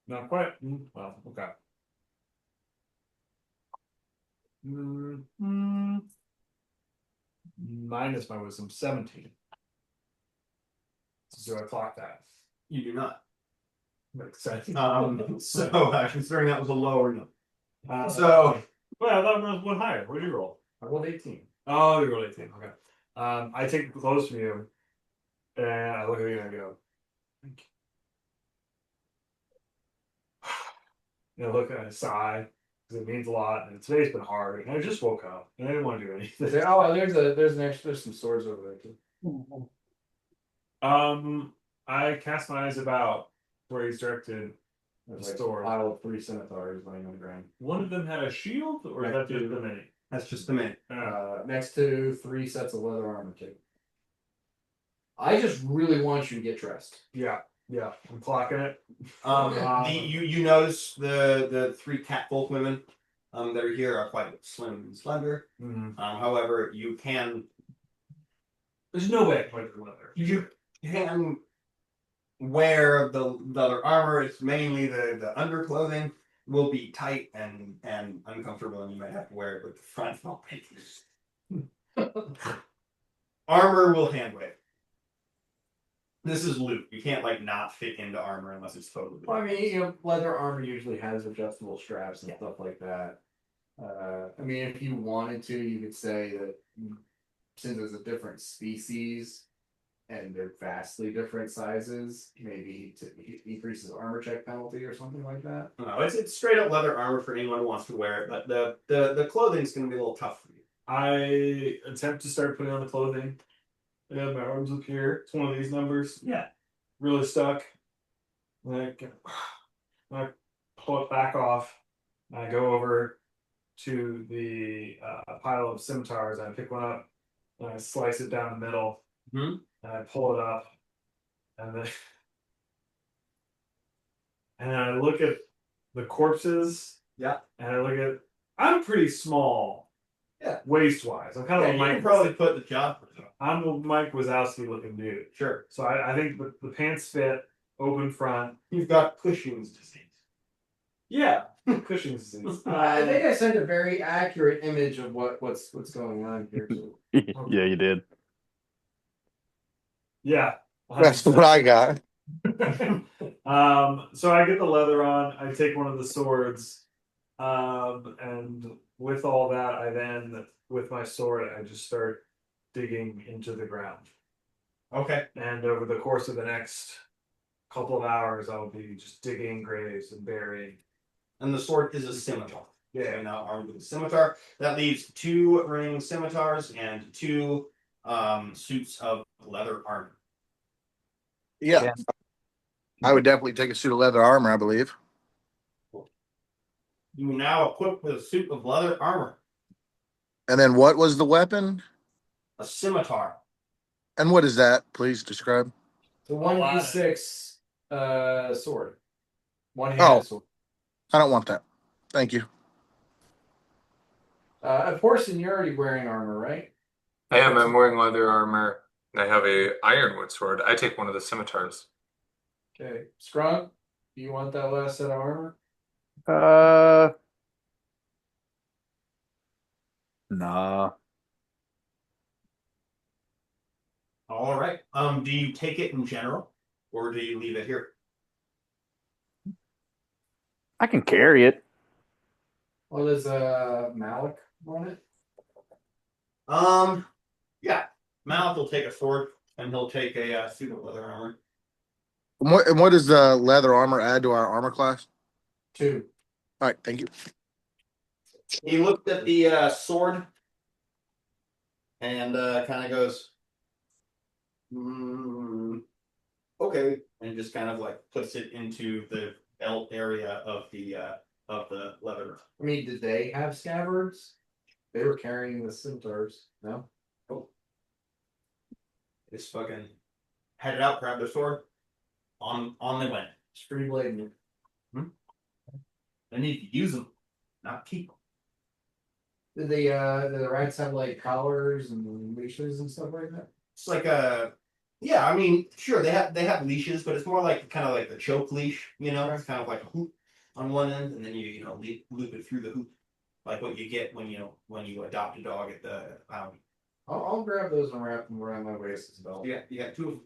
Speaker 3: Not quite. Well, okay. Minus my wisdom, 17. So I clock that.
Speaker 2: You do not.
Speaker 3: Makes sense.
Speaker 2: So considering that was a lower number.
Speaker 3: Well, I thought it was one higher. What did you roll?
Speaker 4: I rolled 18.
Speaker 3: Oh, you rolled 18. Okay. I take the clothes from you, and I look at you and I go, "Thank you." look at it, sigh because it means a lot. And today's been hard, and I just woke up and I didn't want to do anything.
Speaker 4: There's some swords over there too.
Speaker 3: I cast my eyes about where he's directed the
Speaker 4: There's like a
Speaker 3: store.
Speaker 4: pile of 3 scimitars laying on the ground.
Speaker 3: One of them had a shield, or is that just the mini?
Speaker 2: That's just a minute.
Speaker 4: Next to 3 sets of leather armor too. I just really want you to get dressed.
Speaker 3: Yeah, I'm clocking it.
Speaker 2: You notice the 3 catfolk women that are here are quite slim and slender. However, you can
Speaker 3: There's no way I can wear the leather.
Speaker 2: you can wear the leather armor. It's mainly the underclothing will be tight and uncomfortable, and you might have to wear it with the front open. Armor will hand wave. This is loot. You can't like not fit into armor unless it's totally.
Speaker 4: Well, I mean, leather armor usually has adjustable straps and stuff like that. I mean, if you wanted to, you could say that since it's a different species and they're vastly different sizes, maybe to increases armor check penalty or something like that.
Speaker 2: No, it's straight up leather armor for anyone who wants to wear it, but the clothing's going to be a little tough for you.
Speaker 3: I attempt to start putting on the clothing. I got my arms up here. It's one of these numbers.
Speaker 2: Yeah.
Speaker 3: Really stuck. I pull it back off. I go over to the pile of scimitars. I pick one up and I slice it down the middle.
Speaker 2: Mhm.
Speaker 3: And I pull it up. And then and I look at the corpses.
Speaker 2: Yeah.
Speaker 3: And I look at I'm pretty small.
Speaker 2: Yeah.
Speaker 3: Waist wise. I'm kind of
Speaker 2: You
Speaker 3: like
Speaker 2: can probably put the job.
Speaker 3: I'm a Mike Wazowski looking dude.
Speaker 2: Sure.
Speaker 3: So I think the pants fit, open front.
Speaker 2: You've got Cushing's disease.
Speaker 3: Yeah, Cushing's disease.
Speaker 4: I think I sent a very accurate image of what's going on here.
Speaker 5: Yeah, you did.
Speaker 3: Yeah.
Speaker 6: That's what I got.
Speaker 3: So I get the leather on. I take one of the swords, and with all that, I then with my sword, I just start digging into the ground.
Speaker 2: Okay.
Speaker 3: And over the course of the next couple of hours, I'll be just digging graves and burying.
Speaker 2: And the sword is a scimitar.
Speaker 3: Yeah.
Speaker 2: So you're now armed with a scimitar. That leaves 2 ring scimitars and 2 suits of leather armor.
Speaker 6: Yeah.
Speaker 5: Yeah.
Speaker 6: I would definitely take a suit of leather armor, I believe.
Speaker 2: You are now equipped with a suit of leather armor,
Speaker 6: And then what was the weapon?
Speaker 2: a scimitar.
Speaker 6: And what is that? Please describe.
Speaker 4: The 1d6 sword. One-handed
Speaker 6: Oh.
Speaker 4: sword.
Speaker 6: I don't want that. Thank you.
Speaker 4: Of course, and you're already wearing armor, right?
Speaker 1: I am. I'm wearing leather armor, and I have a ironwood sword. I take one of the scimitars.
Speaker 4: Okay. Scrunk, do you want that last set of armor?
Speaker 5: Nah.
Speaker 2: All right. Do you take it in general, or do you leave it here?
Speaker 5: I can carry it.
Speaker 4: Well, there's Malik on it.
Speaker 2: Yeah. Malik will take a sword, and he'll take a suit of leather armor.
Speaker 6: And what does the leather armor add to our armor class?
Speaker 4: 2.
Speaker 6: All right, thank you.
Speaker 2: He looked at the sword and kind of goes, okay, and just kind of like puts it into the belt area of the leather.
Speaker 4: I mean, did they have scabbards? They were carrying the scimitars. No.
Speaker 2: Just fucking headed out, grabbed their sword. On they went.
Speaker 4: Free blade.
Speaker 2: They need to use them, not keep them.
Speaker 4: Did the rats have like collars and leashes and stuff like that?
Speaker 2: It's like yeah, I mean, sure, they have leashes, but it's more like kind of like the choke leash, it's kind of like a hoop on one end, and then you loop it through the hoop, like what you get when you adopt a dog at the pound.
Speaker 4: I'll grab those and wrap them around my waist as well.
Speaker 2: Yeah, you got 2 of them.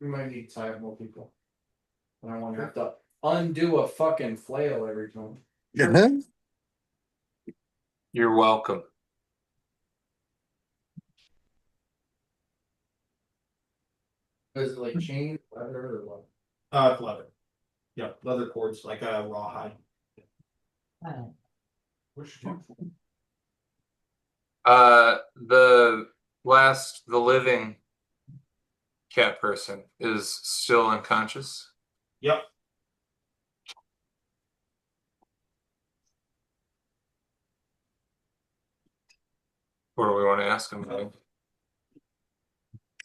Speaker 4: We might need to tie up more people. I don't want to have to undo a fucking flail every time.
Speaker 1: You're welcome.
Speaker 4: Is it like chain, leather, or what?
Speaker 2: It's leather. Yeah, leather cords, like a rawhide.
Speaker 1: The living cat person is still unconscious.
Speaker 2: Yep.
Speaker 1: What do we want to ask him?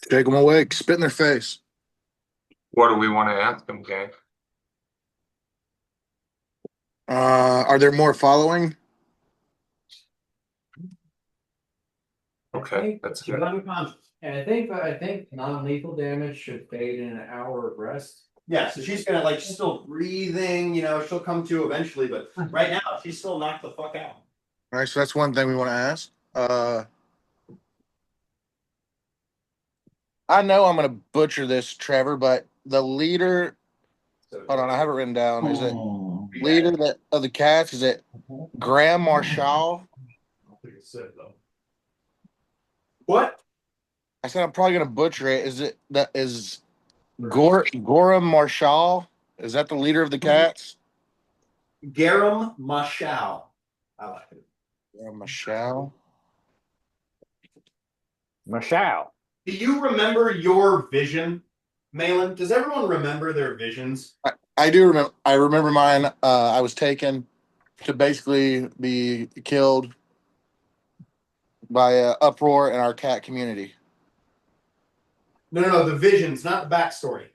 Speaker 6: Take them awake, spit in their face.
Speaker 1: What do we want to ask him, gang?
Speaker 6: Are there more following?
Speaker 1: Okay, that's
Speaker 2: She's
Speaker 1: good.
Speaker 2: unconscious.
Speaker 4: And I think non-lethal damage should fade in an hour of rest.
Speaker 2: Yeah, so she's gonna like still breathing, you know, she'll come to eventually, but right now she's still knocked the fuck out.
Speaker 6: All right, so that's one thing we want to ask. I know I'm gonna butcher this, Trevor, but the leader. Hold on, I have it written down. Is it leader of the cats? Is it Graham Marshall?
Speaker 3: I don't think it's said though.
Speaker 2: What?
Speaker 6: I said I'm probably gonna butcher it. Is it that is Gorham Marshall? Is that the leader of the cats?
Speaker 2: Garam Mashal. I like it.
Speaker 6: Marshall.
Speaker 5: Michelle.
Speaker 2: Do you remember your vision, Malin? Does everyone remember their visions?
Speaker 6: I do remember. I remember mine. I was taken to basically be killed by uproar in our cat community.
Speaker 2: No, the visions, not the backstory.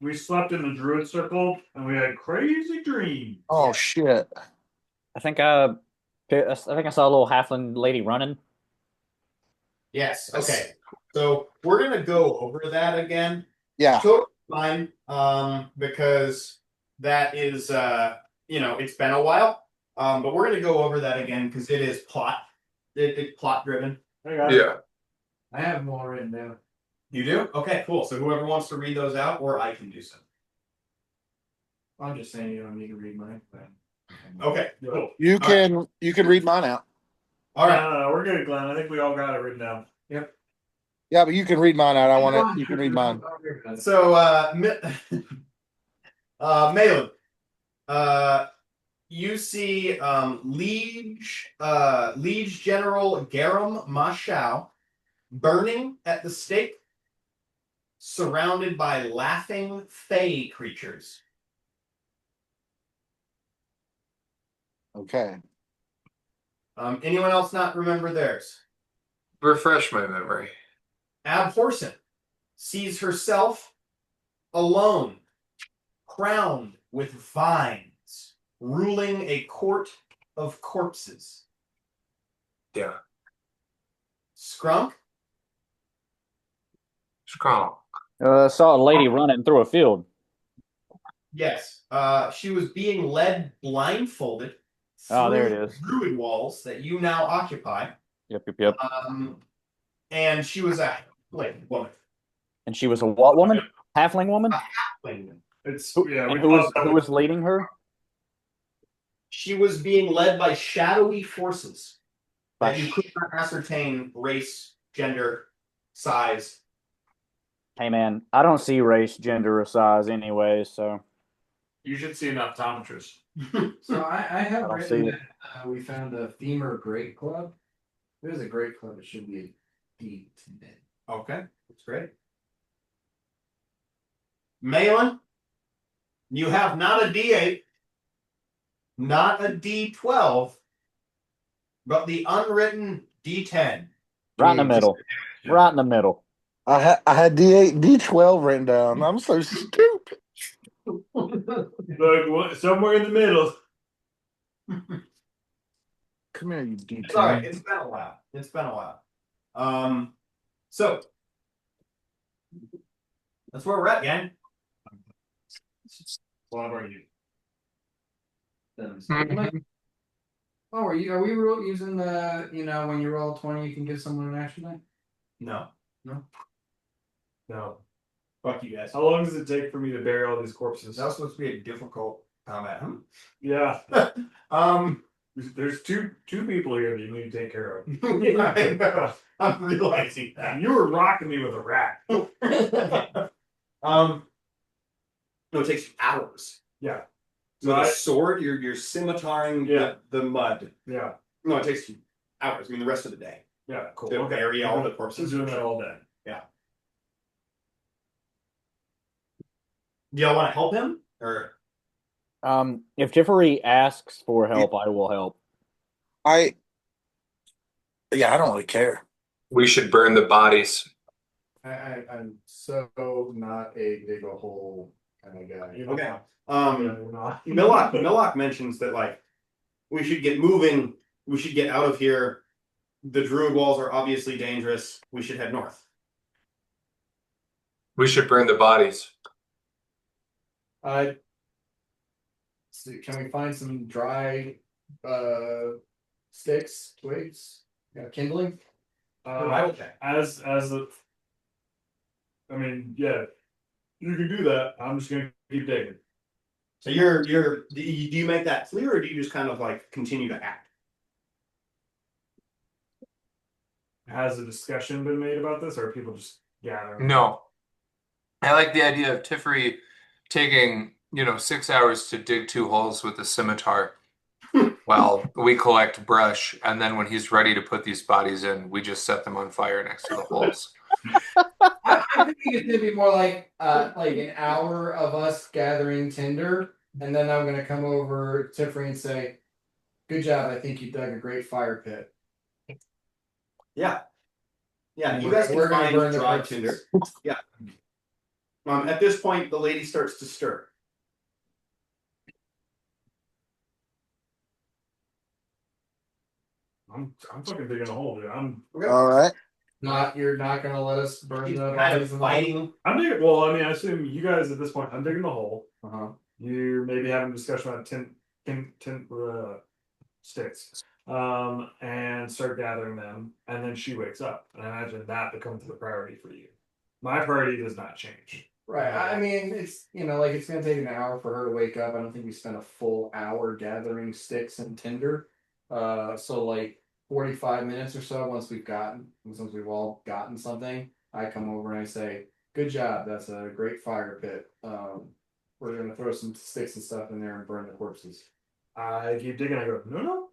Speaker 3: We slept in the druid circle and we had crazy dreams.
Speaker 6: Oh shit!
Speaker 5: I think I saw a little halfling lady running.
Speaker 2: Yes. Okay. So we're gonna go over that again.
Speaker 6: Yeah.
Speaker 2: Totally fine. Because that is it's been a while. But we're gonna go over that again because it is plot. It's plot driven.
Speaker 1: Yeah.
Speaker 4: I have them all written down.
Speaker 2: You do? Okay, cool. So whoever wants to read those out, or I can do so.
Speaker 4: I'm just saying you don't need to read mine. But...
Speaker 2: Okay, cool.
Speaker 6: You can read mine out.
Speaker 2: All right.
Speaker 3: No, we're good, Glenn. I think we all got it written down.
Speaker 2: Yep.
Speaker 6: Yeah, but you can read mine out. I want it. You can read mine.
Speaker 2: So Malin, you see Liege General Garam Mashal burning at the stake, surrounded by laughing fey creatures.
Speaker 6: Okay.
Speaker 2: Anyone else not remember theirs?
Speaker 1: Refresh my memory.
Speaker 2: Abhorsen sees herself alone, crowned with vines, ruling a court of corpses.
Speaker 1: Yeah.
Speaker 2: Skrunk
Speaker 1: Strong.
Speaker 5: Saw a lady running through a field.
Speaker 2: Yes. She was being led blindfolded
Speaker 5: Oh, there
Speaker 2: through
Speaker 5: it is.
Speaker 2: druid walls that you now occupy.
Speaker 5: Yep.
Speaker 2: And she was a halfling woman.
Speaker 5: And she was a what woman? Halfling woman?
Speaker 3: It's
Speaker 5: Who was leading her?
Speaker 2: She was being led by shadowy forces
Speaker 5: By
Speaker 2: that you could not ascertain race, gender, size.
Speaker 5: Hey man, I don't see race, gender, or size anyway, so
Speaker 3: You should see an optometrist.
Speaker 4: So I have
Speaker 5: I'll
Speaker 4: written
Speaker 5: see.
Speaker 4: that we found a femur great club. If there's a great club, it should be a D10.
Speaker 2: Okay, that's great. Malin, you have not a D8, not a D12, but the unwritten D10.
Speaker 5: right in the middle. Right in the middle.
Speaker 6: I had D8, D12 written down. I'm so stupid.
Speaker 3: Look, somewhere in the middle.
Speaker 6: Come here, you D10.
Speaker 2: It's all right. It's been a while. So that's where we're at, gang.
Speaker 3: What are you?
Speaker 4: Oh, are we using the when you roll 20 you can give someone an action die?
Speaker 2: No.
Speaker 3: No.
Speaker 2: Fuck you guys.
Speaker 3: How long does it take for me to bury all these corpses?
Speaker 2: That was supposed to be a difficult combat.
Speaker 3: Yeah.
Speaker 2: Um,
Speaker 3: There's two people here that you need to take care of.
Speaker 2: I know. I'm realizing that.
Speaker 3: You were rocking me with a rat.
Speaker 2: No, it takes you hours.
Speaker 3: Yeah.
Speaker 2: With a sword, you're scimitaaring the mud.
Speaker 3: Yeah.
Speaker 2: No, it takes you hours. I mean, the rest of the day.
Speaker 3: Yeah, cool.
Speaker 2: To
Speaker 3: Okay.
Speaker 2: bury all the
Speaker 3: I'm
Speaker 2: corpses.
Speaker 3: doing that all day.
Speaker 2: Do y'all want to help him? Or
Speaker 5: If Jeffrey asks for help, I will help.
Speaker 6: I don't really care.
Speaker 1: We should burn the bodies.
Speaker 4: I'm so not a dig a hole kind of guy.
Speaker 2: okay.
Speaker 3: We're not.
Speaker 2: Millock mentions that like we should get moving. We should get out of here. The druid walls are obviously dangerous. We should head north.
Speaker 1: We should burn the bodies.
Speaker 4: Can we find some dry sticks, twigs, kindling?
Speaker 2: Survival check.
Speaker 3: As a, I mean, yeah, you can do that. I'm just gonna keep digging.
Speaker 2: So do you make that clear, or do you just kind of like continue to act?
Speaker 3: Has a discussion been made about this, or are people just gathering?
Speaker 1: No. I like the idea of Tiffery taking, 6 hours to dig 2 holes with a scimitar while we collect brush, and then when he's ready to put these bodies in, we just set them on fire next to the holes.
Speaker 4: I think it's gonna be more like an hour of us gathering tinder, and then I'm gonna come over to Tiffany and say, "Good job! I think you dug a great fire pit."
Speaker 2: Yeah. Yeah, you
Speaker 4: We're-
Speaker 2: guys can
Speaker 4: we're gonna
Speaker 2: find
Speaker 4: burn the
Speaker 2: dry
Speaker 4: corpses.
Speaker 2: tinder. Yeah. At this point, the lady starts to stir.
Speaker 3: I'm fucking digging a hole, dude.
Speaker 6: All right.
Speaker 4: You're not gonna let us burn
Speaker 2: She's
Speaker 4: the
Speaker 2: kind of
Speaker 4: bodies in the
Speaker 2: fighting.
Speaker 3: I'm digging. Well, I mean, I assume you guys at this point. I'm digging the hole.
Speaker 4: Uh-huh.
Speaker 3: You're maybe having a discussion about tin sticks, and start gathering them, and then she wakes up, and I imagine that becomes the priority for you. My priority does not change.
Speaker 4: Right. I mean, it's like it's gonna take an hour for her to wake up. I don't think we spent a full hour gathering sticks and tinder. So like 45 minutes or so once we've all gotten something, I come over and I say, "Good job. That's a great fire pit. We're gonna throw some sticks and stuff in there and burn the corpses."
Speaker 3: I keep digging. I go, no.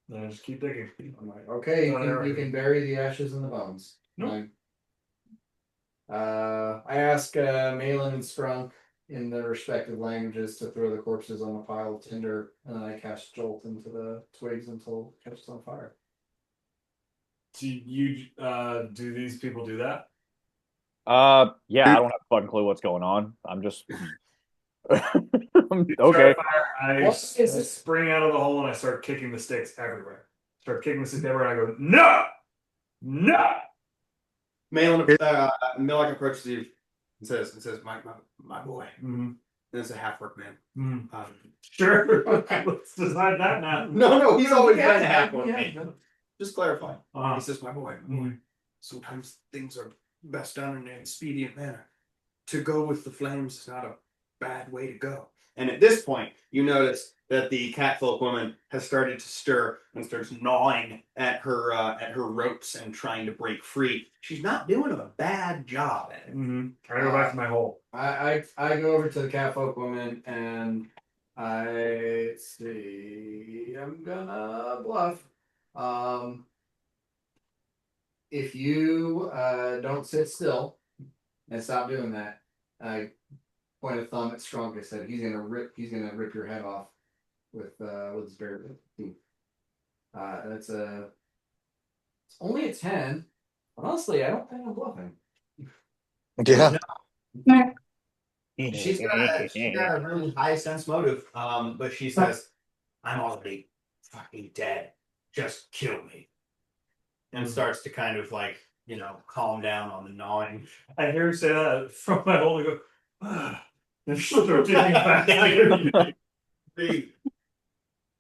Speaker 3: And I just keep digging.
Speaker 4: I'm like, "Okay, you can bury the ashes and the bones."
Speaker 3: Nope.
Speaker 4: I ask Malin and Sprunk in their respective languages to throw the corpses on a pile of tinder, and then I cast Jolt into the twigs until it catches on fire.
Speaker 3: Do do these people do that?
Speaker 5: Yeah, I don't have a fucking clue what's going on. I'm just okay.
Speaker 3: I spring out of the hole and I start kicking the sticks everywhere. And I go, no.
Speaker 2: Millock approaches you and says, my boy.
Speaker 3: Mm-hmm.
Speaker 2: And it's a half-orc man.
Speaker 3: Mm-hmm. Sure. Let's decide that now.
Speaker 2: No, he's always been a
Speaker 4: Yeah,
Speaker 2: half-orc
Speaker 4: yeah.
Speaker 2: man. Just clarify.
Speaker 3: Uh-huh.
Speaker 2: He says, my boy. Sometimes things are best done in an expedient manner. To go with the flames is not a bad way to go. And at this point, you notice that the catfolk woman has started to stir and starts gnawing at her ropes and trying to break free. She's not doing a bad job at it.
Speaker 3: Mm-hmm. I go back to my hole.
Speaker 4: I go over to the catfolk woman and I see I'm gonna bluff. If you don't sit still and stop doing that, I point a thumb at Strong. I said he's gonna rip your head off with his bare teeth. It's only a 10. Honestly, I don't think I'm bluffing.
Speaker 6: Yeah.
Speaker 2: She's got a really high sense motive. But she says, I'm already fucking dead. Just kill me. And starts to kind of like, calm down on the gnawing.
Speaker 3: I hear her say that from my hole and go, and start digging back in.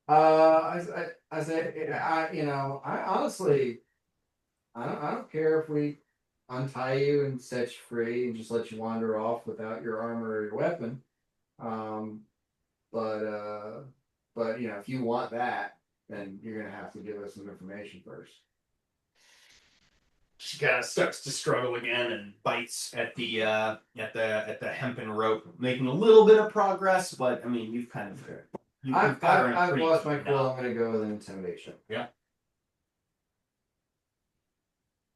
Speaker 4: I say, I honestly, I don't care if we untie you and set you free and just let you wander off without your armor or your weapon. But if you want that, then you're gonna have to give us some information first.
Speaker 2: She kind of starts to struggle again and bites at the hempen rope, making a little bit of progress. But I mean, you've kind of
Speaker 4: I've
Speaker 2: got her in a
Speaker 4: I've
Speaker 2: pretty
Speaker 4: lost my
Speaker 2: good
Speaker 4: cool.
Speaker 2: knot.
Speaker 4: I'm gonna go with an intimidation.
Speaker 2: Yeah.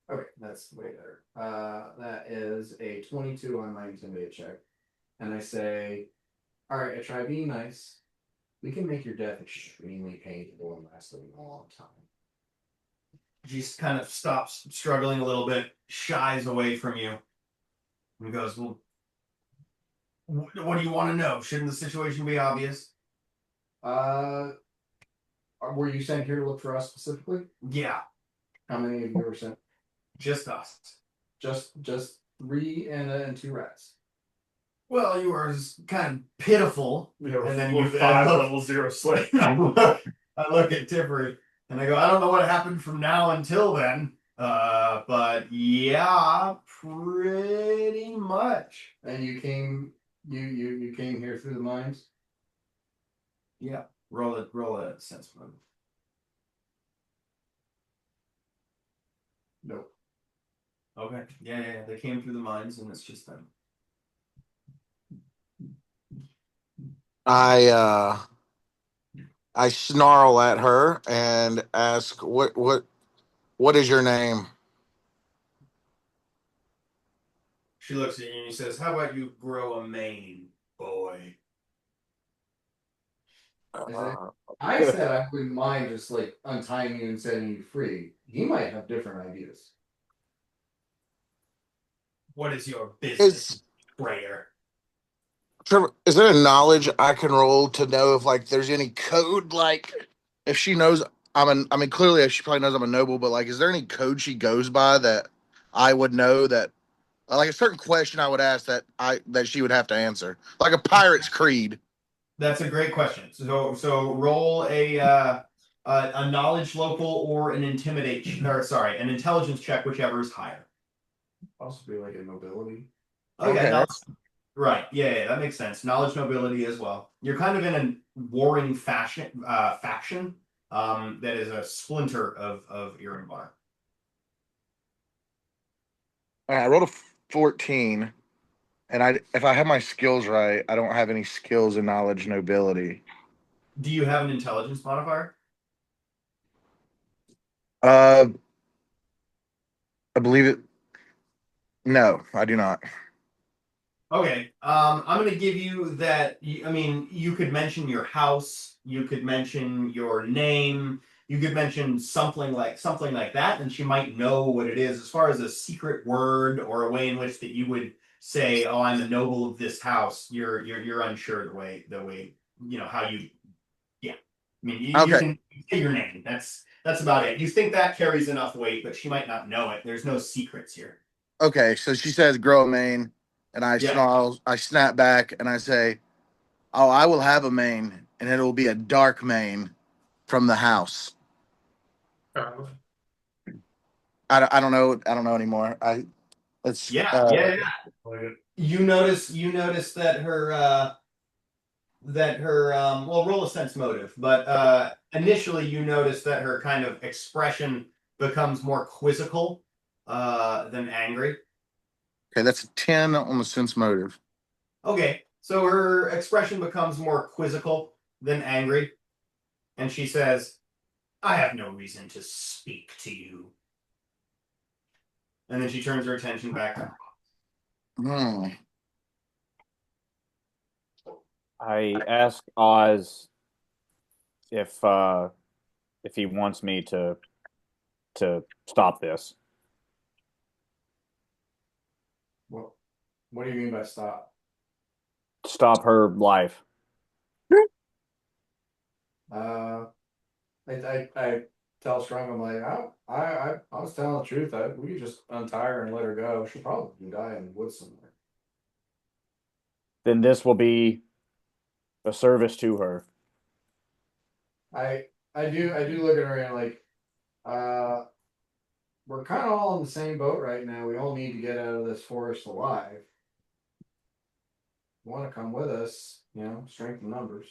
Speaker 4: Okay, that's way better. That is a 22 on my intimidate check, and I say, "All right, I try being nice. We can make your death extremely painful and last a long time."
Speaker 2: She kind of stops struggling a little bit, shies away from you, and goes, "Well, what do you want to know? Shouldn't the situation be obvious?"
Speaker 4: Uh, were you sent here to look for us specifically?
Speaker 2: Yeah,
Speaker 4: How many of you were sent?
Speaker 2: just us.
Speaker 4: Just 3 and 2 rats.
Speaker 2: Well, you were kind of pitiful.
Speaker 3: Yeah,
Speaker 2: And then
Speaker 3: we're
Speaker 2: you
Speaker 3: 5
Speaker 2: look-
Speaker 3: level 0 slave.
Speaker 2: I look at Tippery and I go, I don't know what happened from now until then. But yeah, pretty much.
Speaker 4: And you came you came here through the mines?
Speaker 2: Yeah. Roll a sense motive.
Speaker 4: Nope.
Speaker 2: Okay. Yeah. They came through the mines and it's just them.
Speaker 6: I snarl at her and ask, what is your name?
Speaker 2: She looks at you and she says, how about you grow a mane, boy?
Speaker 4: I said I wouldn't mind just like untying you and setting you free. He might have different ideas.
Speaker 2: What is your business,
Speaker 6: Is
Speaker 2: Prayer?
Speaker 6: Trevor, is there a knowledge I can roll to know if like there's any code, like if she knows I mean clearly she probably knows I'm a noble, but like is there any code she goes by that I would know, that like a certain question I would ask that she would have to answer, like a pirate's creed?
Speaker 2: That's a great question. So roll a knowledge local or an intimidation, or sorry, an intelligence check, whichever is higher.
Speaker 4: Possibly like a nobility.
Speaker 2: Oh yeah,
Speaker 6: Okay,
Speaker 2: no,
Speaker 6: that's
Speaker 2: right. Yeah, that makes sense. Knowledge nobility as well. You're kind of in a warring faction that is a splinter of Iranbar.
Speaker 6: I rolled a 14, and I if I have my skills right, I don't have any skills in knowledge nobility.
Speaker 2: Do you have an intelligence modifier?
Speaker 6: Uh, I believe it. No, I do not.
Speaker 2: Okay. I'm gonna give you that. I mean, you could mention your house. You could mention your name. You could mention something like that, and she might know what it is. As far as a secret word or a way in which that you would say, "Oh, I'm a noble of this house," you're unsure the way how you. Yeah. I mean, you
Speaker 6: Okay,
Speaker 2: can say your name. That's about it. You think that carries enough weight, but she might not know it. There's no secrets here.
Speaker 6: okay. So she says, "Grow a mane," and I
Speaker 2: Yeah.
Speaker 6: snarl. I snap back and I say, "Oh, I will have a mane, and it will be a dark mane from the house." I don't know. I don't know anymore. It's
Speaker 2: Yeah. You notice that her well, roll a sense motive, but initially you notice that her kind of expression becomes more quizzical than angry.
Speaker 6: okay. That's a 10 on the sense motive.
Speaker 2: Okay, so her expression becomes more quizzical than angry, and she says, I have no reason to speak to you. And then she turns her attention back to
Speaker 6: Hmm.
Speaker 5: I ask Oz if he wants me to stop this.
Speaker 4: What do you mean by stop?
Speaker 5: Stop her life.
Speaker 4: I tell Strong, I'm like, I was telling the truth. We could just untie her and let her go. She'll probably die in the woods somewhere.
Speaker 5: Then this will be a service to her.
Speaker 4: I do look at her and like, uh, we're kind of all in the same boat right now. We all need to get out of this forest alive. You want to come with us, strength in numbers.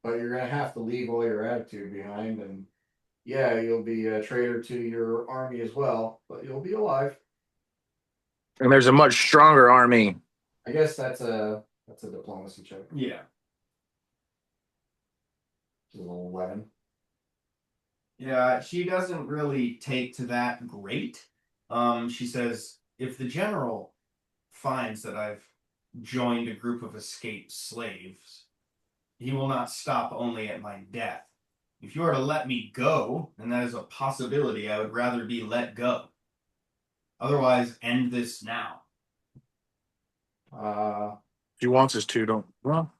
Speaker 4: But you're gonna have to leave all your attitude behind and Yeah, you'll be a traitor to your army as well, but you'll be alive.
Speaker 6: And there's a much stronger army.
Speaker 4: I guess that's a diplomacy check.
Speaker 2: Yeah.
Speaker 4: Just a little 11.
Speaker 2: Yeah, she doesn't really take to that great. She says, if the general finds that I've joined a group of escaped slaves, he will not stop only at my death. If you are to let me go, and that is a possibility, I would rather be let go. Otherwise, end this now.
Speaker 6: If he wants us to, don't. Well,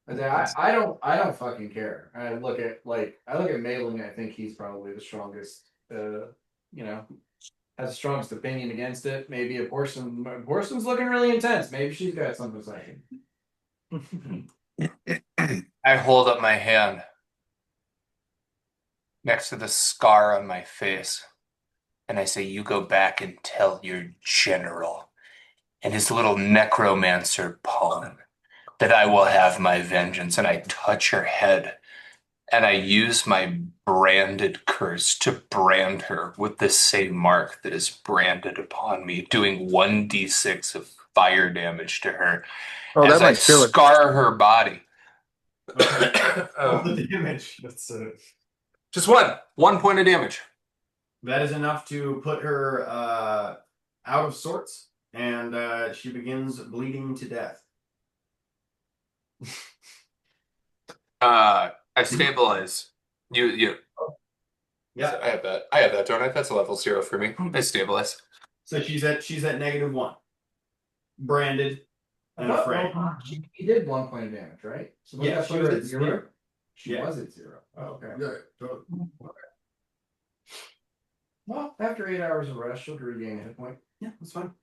Speaker 4: I don't fucking care. I look at Malin. I think he's probably the strongest. You know, has the strongest opinion against it. Maybe a Portion's looking really intense. Maybe she's got something to say.
Speaker 1: I hold up my hand next to the scar on my face, and I say, "You go back and tell your general and his little necromancer pawn that I will have my vengeance." And I touch her head, and I use my branded curse to brand her with the same mark that is branded upon me, doing 1d6 of fire damage to her
Speaker 6: oh,
Speaker 1: as
Speaker 6: that
Speaker 1: I
Speaker 6: might kill it.
Speaker 1: scar her body.
Speaker 2: Roll the damage.
Speaker 3: That's
Speaker 1: Just one point of damage.
Speaker 2: That is enough to put her out of sorts, and she begins bleeding to death.
Speaker 1: I stabilize. You.
Speaker 2: Yeah.
Speaker 1: I have that, don't I? That's a level 0 for me. I stabilize.
Speaker 2: So she's at -1. Branded and afraid.
Speaker 4: She did 1 point of damage, right? So
Speaker 2: Yeah, she was at 0.
Speaker 4: She
Speaker 2: Yeah.
Speaker 4: was at 0. Oh, okay.
Speaker 2: Yeah.
Speaker 4: Well, after 8 hours of rest, she'll regain a hit point.
Speaker 2: Yeah, that's fine.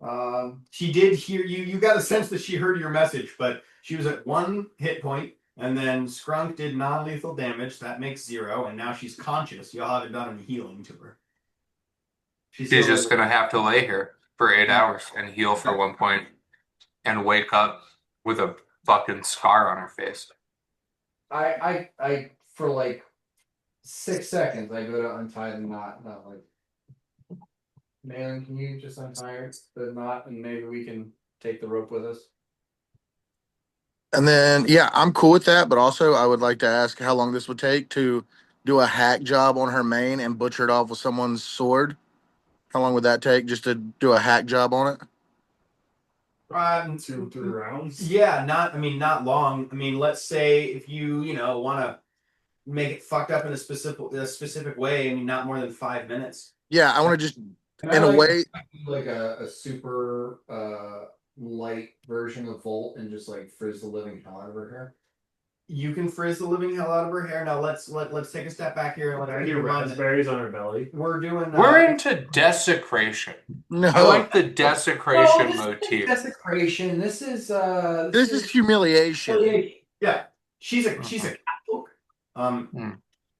Speaker 4: Um,
Speaker 2: She did hear you. You got a sense that she heard your message, but she was at 1 hit point, and then Skrunk did non-lethal damage. That makes 0, and now she's conscious. You haven't done any healing to her.
Speaker 1: She's just gonna have to lay here for 8 hours and heal for 1 point and wake up with a fucking scar on her face.
Speaker 4: I for like 6 seconds, I go to untie the knot, not like, man, can you just untie the knot and maybe we can take the rope with us?
Speaker 6: And then, yeah, I'm cool with that. But also, I would like to ask how long this would take to do a hack job on her mane and butcher it off with someone's sword. How long would that take just to do a hack job on it?
Speaker 3: two rounds.
Speaker 2: Yeah, not long. I mean, let's say if you want to make it fucked up in a specific way. I mean, not more than 5 minutes.
Speaker 6: Yeah, I want to just,
Speaker 4: Can I
Speaker 6: in a way,
Speaker 4: like a super light version of Volt and just like frizz the living hell out of her hair?
Speaker 2: You can frizz the living hell out of her hair. Now let's take a step back here and let's keep in mind that
Speaker 3: Raspberries on her belly.
Speaker 2: we're doing.
Speaker 1: We're into desecration.
Speaker 6: no,
Speaker 1: I like the desecration motif.
Speaker 4: Desecration. This is
Speaker 6: this is humiliation.
Speaker 2: Yeah, she's a cat folk.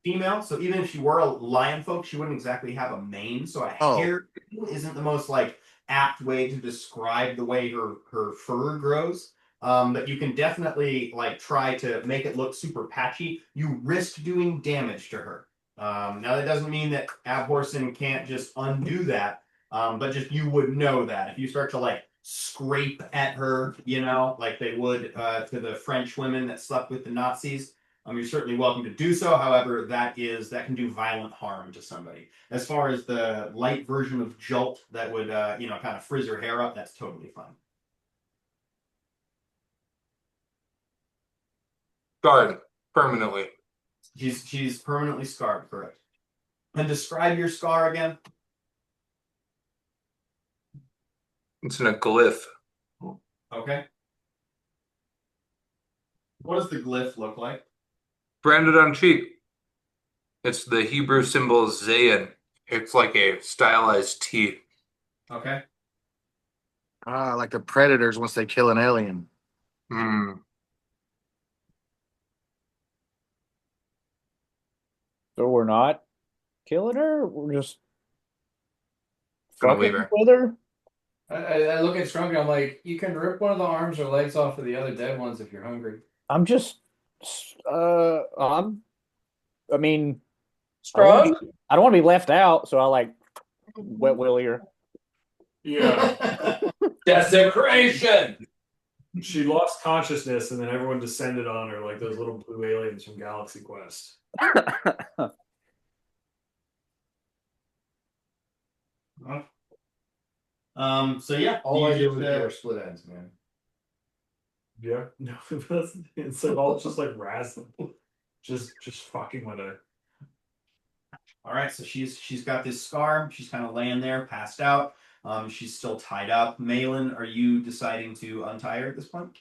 Speaker 2: Female, so even if she were a lion folk, she wouldn't exactly have a mane. So a hair isn't the most like apt way to describe the way her fur grows. But you can definitely like try to make it look super patchy. You risk doing damage to her. Now that doesn't mean that Abhorsen can't just undo that. But just you would know that if you start to like scrape at her, like they would to the French women that slept with the Nazis. You're certainly welcome to do so. However, that can do violent harm to somebody. As far as the light version of Jolt that would kind of frizz her hair up, that's totally fine.
Speaker 1: Scarred permanently.
Speaker 2: She's permanently scarred, correct. And describe your scar again.
Speaker 1: It's in a glyph.
Speaker 2: Okay. What does the glyph look like?
Speaker 1: Branded on cheek. It's the Hebrew symbol Zayin. It's like a stylized T.
Speaker 2: Okay.
Speaker 6: Like the predators once they kill an alien.
Speaker 5: So we're not killing her. We're just
Speaker 1: Gonna
Speaker 5: fucking
Speaker 1: leave her.
Speaker 5: with her.
Speaker 4: I look at Strunk and I'm like, you can rip one of the arms or legs off of the other dead ones if you're hungry.
Speaker 5: I'm just, I'm I mean,
Speaker 4: Strong?
Speaker 5: I don't want to be left out, so I like wet willy her.
Speaker 3: Yeah.
Speaker 4: Desecration.
Speaker 3: She lost consciousness, and then everyone descended on her like those little blue aliens from Galaxy Quest.
Speaker 2: So yeah,
Speaker 4: All I
Speaker 2: you
Speaker 4: did
Speaker 2: just,
Speaker 4: was your split ends, man.
Speaker 3: Yeah, no, it's like all just like razzle, just fucking with her.
Speaker 2: all right. So she's got this scar. She's kind of laying there, passed out. She's still tied up. Malin, are you deciding to untie her at this point?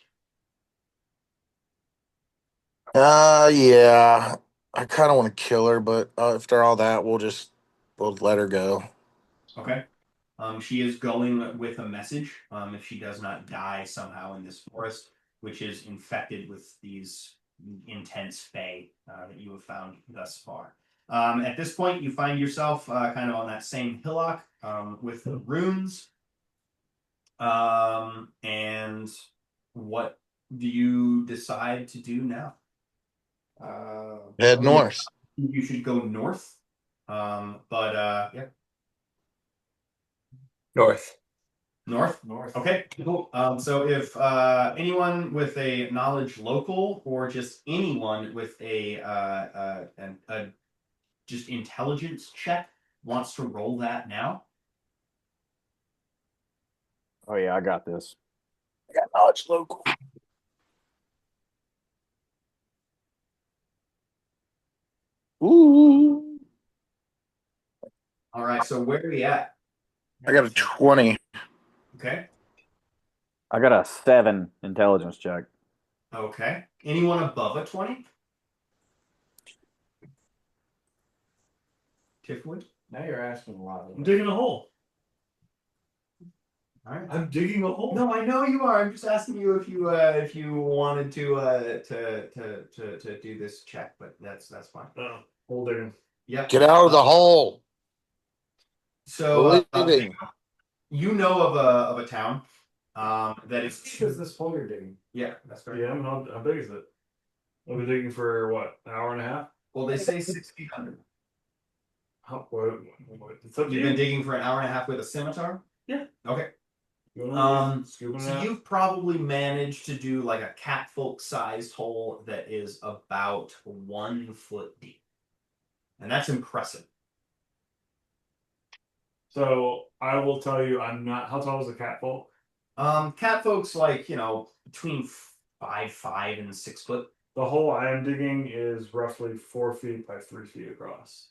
Speaker 6: Yeah. I kind of want to kill her, but after all that, we'll let her go.
Speaker 2: Okay. She is going with a message. If she does not die somehow in this forest, which is infected with these intense fae that you have found thus far. At this point, you find yourself kind of on that same hillock with the runes. And what do you decide to do now?
Speaker 6: Head north.
Speaker 2: You should go north. But yeah,
Speaker 1: North.
Speaker 2: north.
Speaker 4: North.
Speaker 2: Okay, cool. So if anyone with a knowledge local or just anyone with a just intelligence check wants to roll that now.
Speaker 5: Oh yeah, I got this.
Speaker 6: I got knowledge local. Ooh.
Speaker 2: All right, so where are we at?
Speaker 6: I got a 20.
Speaker 2: Okay.
Speaker 5: I got a 7 intelligence check.
Speaker 2: Okay. Anyone above a 20? Tiffwood?
Speaker 4: Now you're asking a lot.
Speaker 3: I'm digging a hole.
Speaker 2: All right.
Speaker 3: I'm digging a hole.
Speaker 2: No, I know you are. I'm just asking you if you wanted to do this check, but that's fine.
Speaker 3: Oh, hole digging.
Speaker 2: Yep.
Speaker 6: Get out of the hole.
Speaker 2: So
Speaker 6: Leaving.
Speaker 2: you know of a town that is
Speaker 4: Because this hole you're digging.
Speaker 2: yeah, that's fair.
Speaker 3: Yeah, how big is it? I'll be digging for what, an hour and a half?
Speaker 2: Well, they say 6 feet under.
Speaker 3: What? It's up to
Speaker 2: You've
Speaker 3: you.
Speaker 2: been digging for an hour and a half with a scimitar?
Speaker 3: Yeah.
Speaker 2: Okay.
Speaker 3: Scooping it
Speaker 2: So
Speaker 3: out.
Speaker 2: you've probably managed to do like a catfolk sized hole that is about 1 foot deep. And that's impressive.
Speaker 3: So I will tell you, I'm not. How tall is a catfolk?
Speaker 2: Catfolk's like, between 5'5" and 6 foot.
Speaker 3: The hole I am digging is roughly 4 feet by 3 feet across.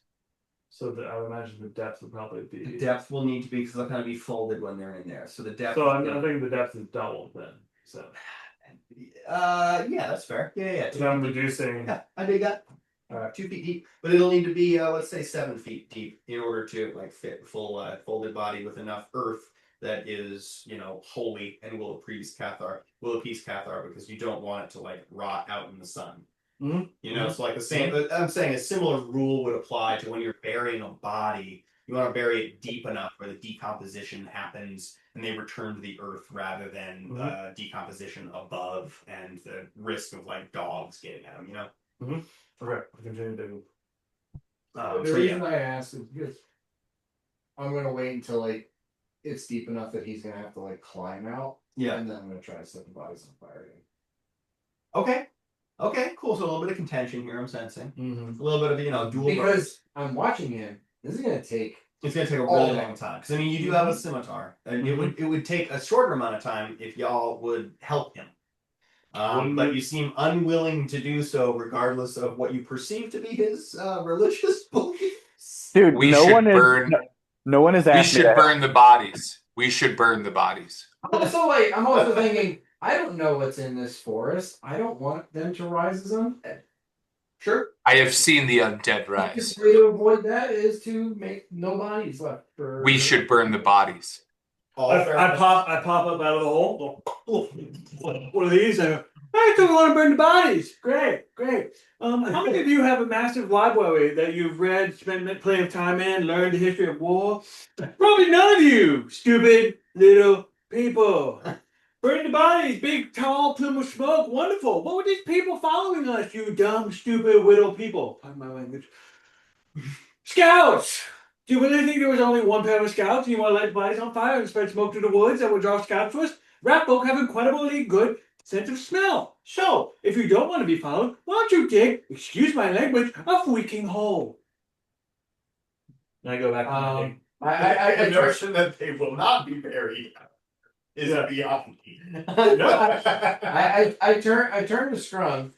Speaker 3: So I would imagine the depth would probably be.
Speaker 2: The depth will need to be because they'll kind of be folded when they're in there. So the depth.
Speaker 3: So I think the depth is doubled then. So.
Speaker 2: Yeah, that's fair. Yeah.
Speaker 3: So I'm reducing.
Speaker 2: Yeah, I dig that. 2 feet deep, but it'll need to be let's say 7 feet deep in order to like fit full folded body with enough earth that is holy and will appease Cathar. Because you don't want it to like rot out in the sun.
Speaker 3: Mm-hmm.
Speaker 2: So like the same. I'm saying a similar rule would apply to when you're burying a body. You want to bury it deep enough where the decomposition happens and they return to the earth rather than decomposition above and the risk of like dogs getting at them.
Speaker 3: Mm-hmm. Okay, I continue digging.
Speaker 4: The reason I asked is because I'm gonna wait until like it's deep enough that he's gonna have to like climb out.
Speaker 2: Yeah.
Speaker 4: And then I'm gonna try to set the bodies on fire again.
Speaker 2: Okay, cool. So a little bit of contention here, I'm sensing.
Speaker 3: Mm-hmm.
Speaker 2: A little bit of, dual.
Speaker 4: Because I'm watching him. This is gonna take.
Speaker 2: It's gonna take a really long time. Because you do have a scimitar, and it would take a shorter amount of time if y'all would help him. But you seem unwilling to do so, regardless of what you perceive to be his religious beliefs.
Speaker 5: Dude, no one is
Speaker 1: We
Speaker 5: asking.
Speaker 1: should burn the bodies. We should burn the bodies.
Speaker 4: Also, like, I'm also thinking, I don't know what's in this forest. I don't want them to rise as undead.
Speaker 2: Sure.
Speaker 1: I have seen the undead
Speaker 4: The
Speaker 1: rise.
Speaker 4: way to avoid that is to make no bodies left.
Speaker 1: We should burn the bodies.
Speaker 3: I pop up out of the hole. What are these? I don't want to burn the bodies. Great. How many of you have a massive library that you've read, spent plenty of time in, learned the history of war? Probably none of you, stupid little people. Burn the bodies, big tall plume of smoke, wonderful. What were these people following us, you dumb, stupid, widow people? Pardon my language. Scouts! Do you really think there was only one pair of scouts and you want to light the bodies on fire and spread smoke to the woods that would draw scouts to us? Rat folk have incredibly good sense of smell. So, if you don't want to be followed, why don't you dig, excuse my language, a freaking hole? And I go back to my dig.
Speaker 2: The notion that they will not be buried is beyond me.
Speaker 4: I turn to Scrum,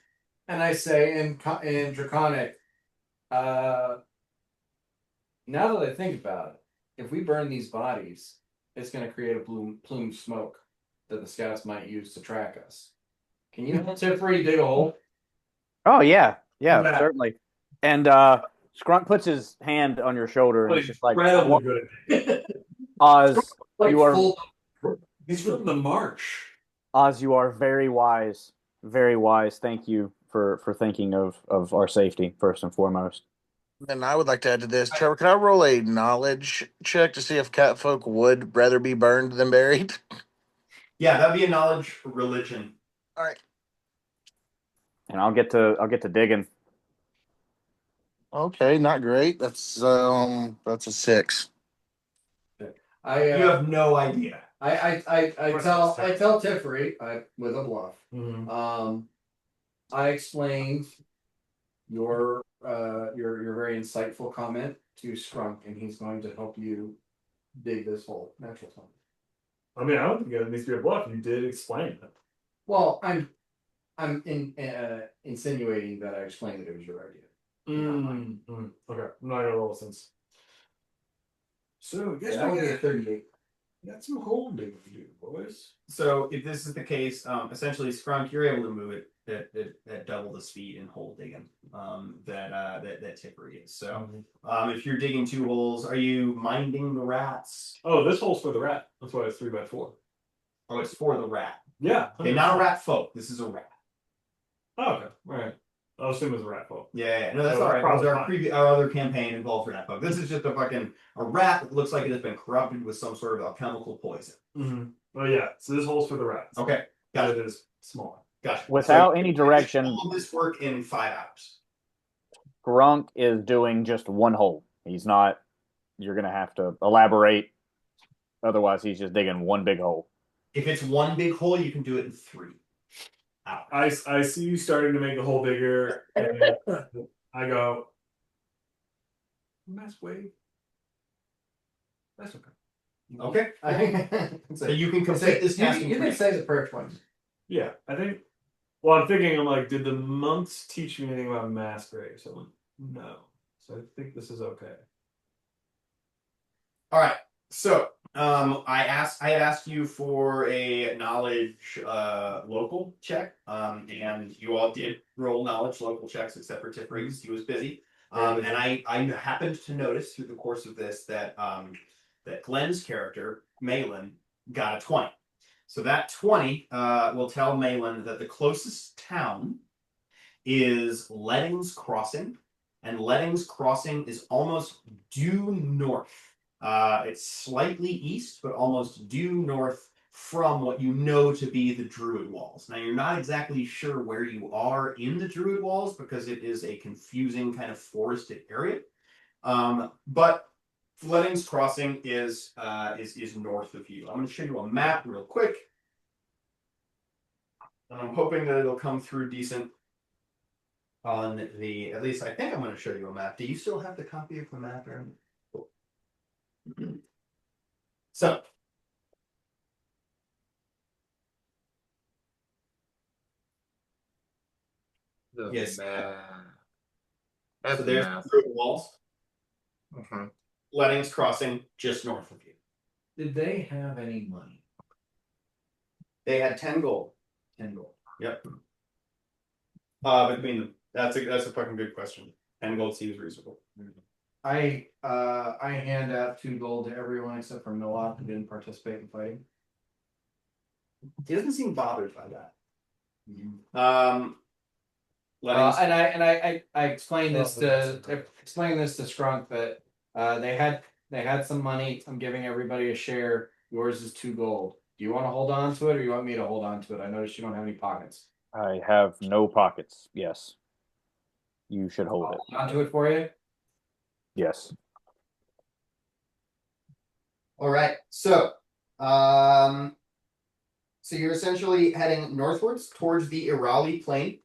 Speaker 4: and I say in Draconic, now that I think about it, if we burn these bodies, it's going to create a plume of smoke that the scouts might use to track us. Can you Tiffery dig a hole?
Speaker 5: Oh yeah, yeah,
Speaker 3: Yeah.
Speaker 5: certainly. And Scrunk puts his hand on your shoulder and it's just like,
Speaker 3: Incredibly good.
Speaker 5: Oz,
Speaker 4: Like
Speaker 5: you are
Speaker 4: full.
Speaker 7: He's from the marsh.
Speaker 5: Oz, you are very wise, very wise. Thank you for thinking of our safety first and foremost.
Speaker 6: And I would like to add to this, Trevor. Can I roll a knowledge check to see if catfolk would rather be burned than buried?
Speaker 2: Yeah, that'd be a knowledge religion.
Speaker 6: All right.
Speaker 5: And I'll get to digging.
Speaker 6: Okay, not great. That's a 6.
Speaker 2: You have no idea.
Speaker 4: I tell Tiffery with a bluff.
Speaker 3: Mm-hmm.
Speaker 4: I explained your very insightful comment to Scrunk, and he's going to help you dig this hole. Natural something.
Speaker 3: I mean, I don't think it needs to be a bluff. You did explain it.
Speaker 4: Well, I'm insinuating that I explained that it was your idea.
Speaker 3: Okay, I'm not gonna roll since. So,
Speaker 4: That would be a 38.
Speaker 3: got some hole digging to do, boys.
Speaker 2: So if this is the case, essentially, Scrunk, you're able to move it at double the speed in hole digging that Tippery is. So if you're digging 2 holes, are you minding the rats?
Speaker 3: Oh, this hole's for the rat. That's why it's 3x4.
Speaker 2: Oh, it's for the rat.
Speaker 3: Yeah.
Speaker 2: Okay, not a rat folk. This is a rat.
Speaker 3: Oh, okay. All right. I'll assume it's a rat folk.
Speaker 2: Yeah, no, that's
Speaker 3: So
Speaker 2: all right.
Speaker 3: probably
Speaker 2: Our other campaign involved rat folk. This is just a rat that looks like it has been corrupted with some sort of alchemical poison.
Speaker 3: Mm-hmm. Oh yeah. So this hole's for the rats.
Speaker 2: Okay, gotcha.
Speaker 3: It is small.
Speaker 2: Gotcha.
Speaker 5: Without any direction,
Speaker 2: all this work in 5 hours.
Speaker 5: Grunk is doing just one hole. He's not. You're gonna have to elaborate. Otherwise, he's just digging one big hole.
Speaker 2: If it's one big hole, you can do it in 3 hours.
Speaker 3: I see you starting to make the hole bigger, and I go, mass wave. That's okay.
Speaker 2: Okay. So you can complete this task.
Speaker 4: You can say the prayer twice.
Speaker 3: Yeah, I think. Well, I'm thinking. I'm like, did the monks teach me anything about mass graves? I'm like, no. So I think this is okay.
Speaker 2: All right. So I had asked you for a knowledge local check, and you all did roll knowledge local checks except for Tippery because he was busy. And I happened to notice through the course of this that that Glenn's character Malin got a 20. So that 20 will tell Malin that the closest town is Leddings Crossing, and Leddings Crossing is almost due north. It's slightly east, but almost due north from what you know to be the Druid Walls. Now, you're not exactly sure where you are in the Druid Walls because it is a confusing kind of forested area. But Leddings Crossing is north of you. I'm going to show you a map real quick. And I'm hoping that it'll come through decent on the, at least I think I'm going to show you a map. Do you still have the copy of the map, Aaron? Cool. So, yes.
Speaker 1: That's
Speaker 2: So there's
Speaker 1: math.
Speaker 2: Druid Walls.
Speaker 1: Mm-hmm.
Speaker 2: Leddings Crossing, just north of you.
Speaker 4: Did they have any money?
Speaker 2: They had 10 gold.
Speaker 4: 10 gold.
Speaker 2: Yep. Between them. That's a fucking good question. 10 gold seems reasonable.
Speaker 4: I hand out 2 gold to everyone except for Millock, who didn't participate in fighting.
Speaker 2: He doesn't seem bothered by that.
Speaker 4: And I explained this to Scrunk that they had some money. I'm giving everybody a share. Yours is 2 gold. Do you want to hold on to it, or you want me to hold on to it? I noticed you don't have any pockets.
Speaker 5: I have no pockets. Yes. You should hold it.
Speaker 4: Hold on to it for you.
Speaker 5: Yes.
Speaker 2: All right. So you're essentially heading northwards towards the Irali Plain,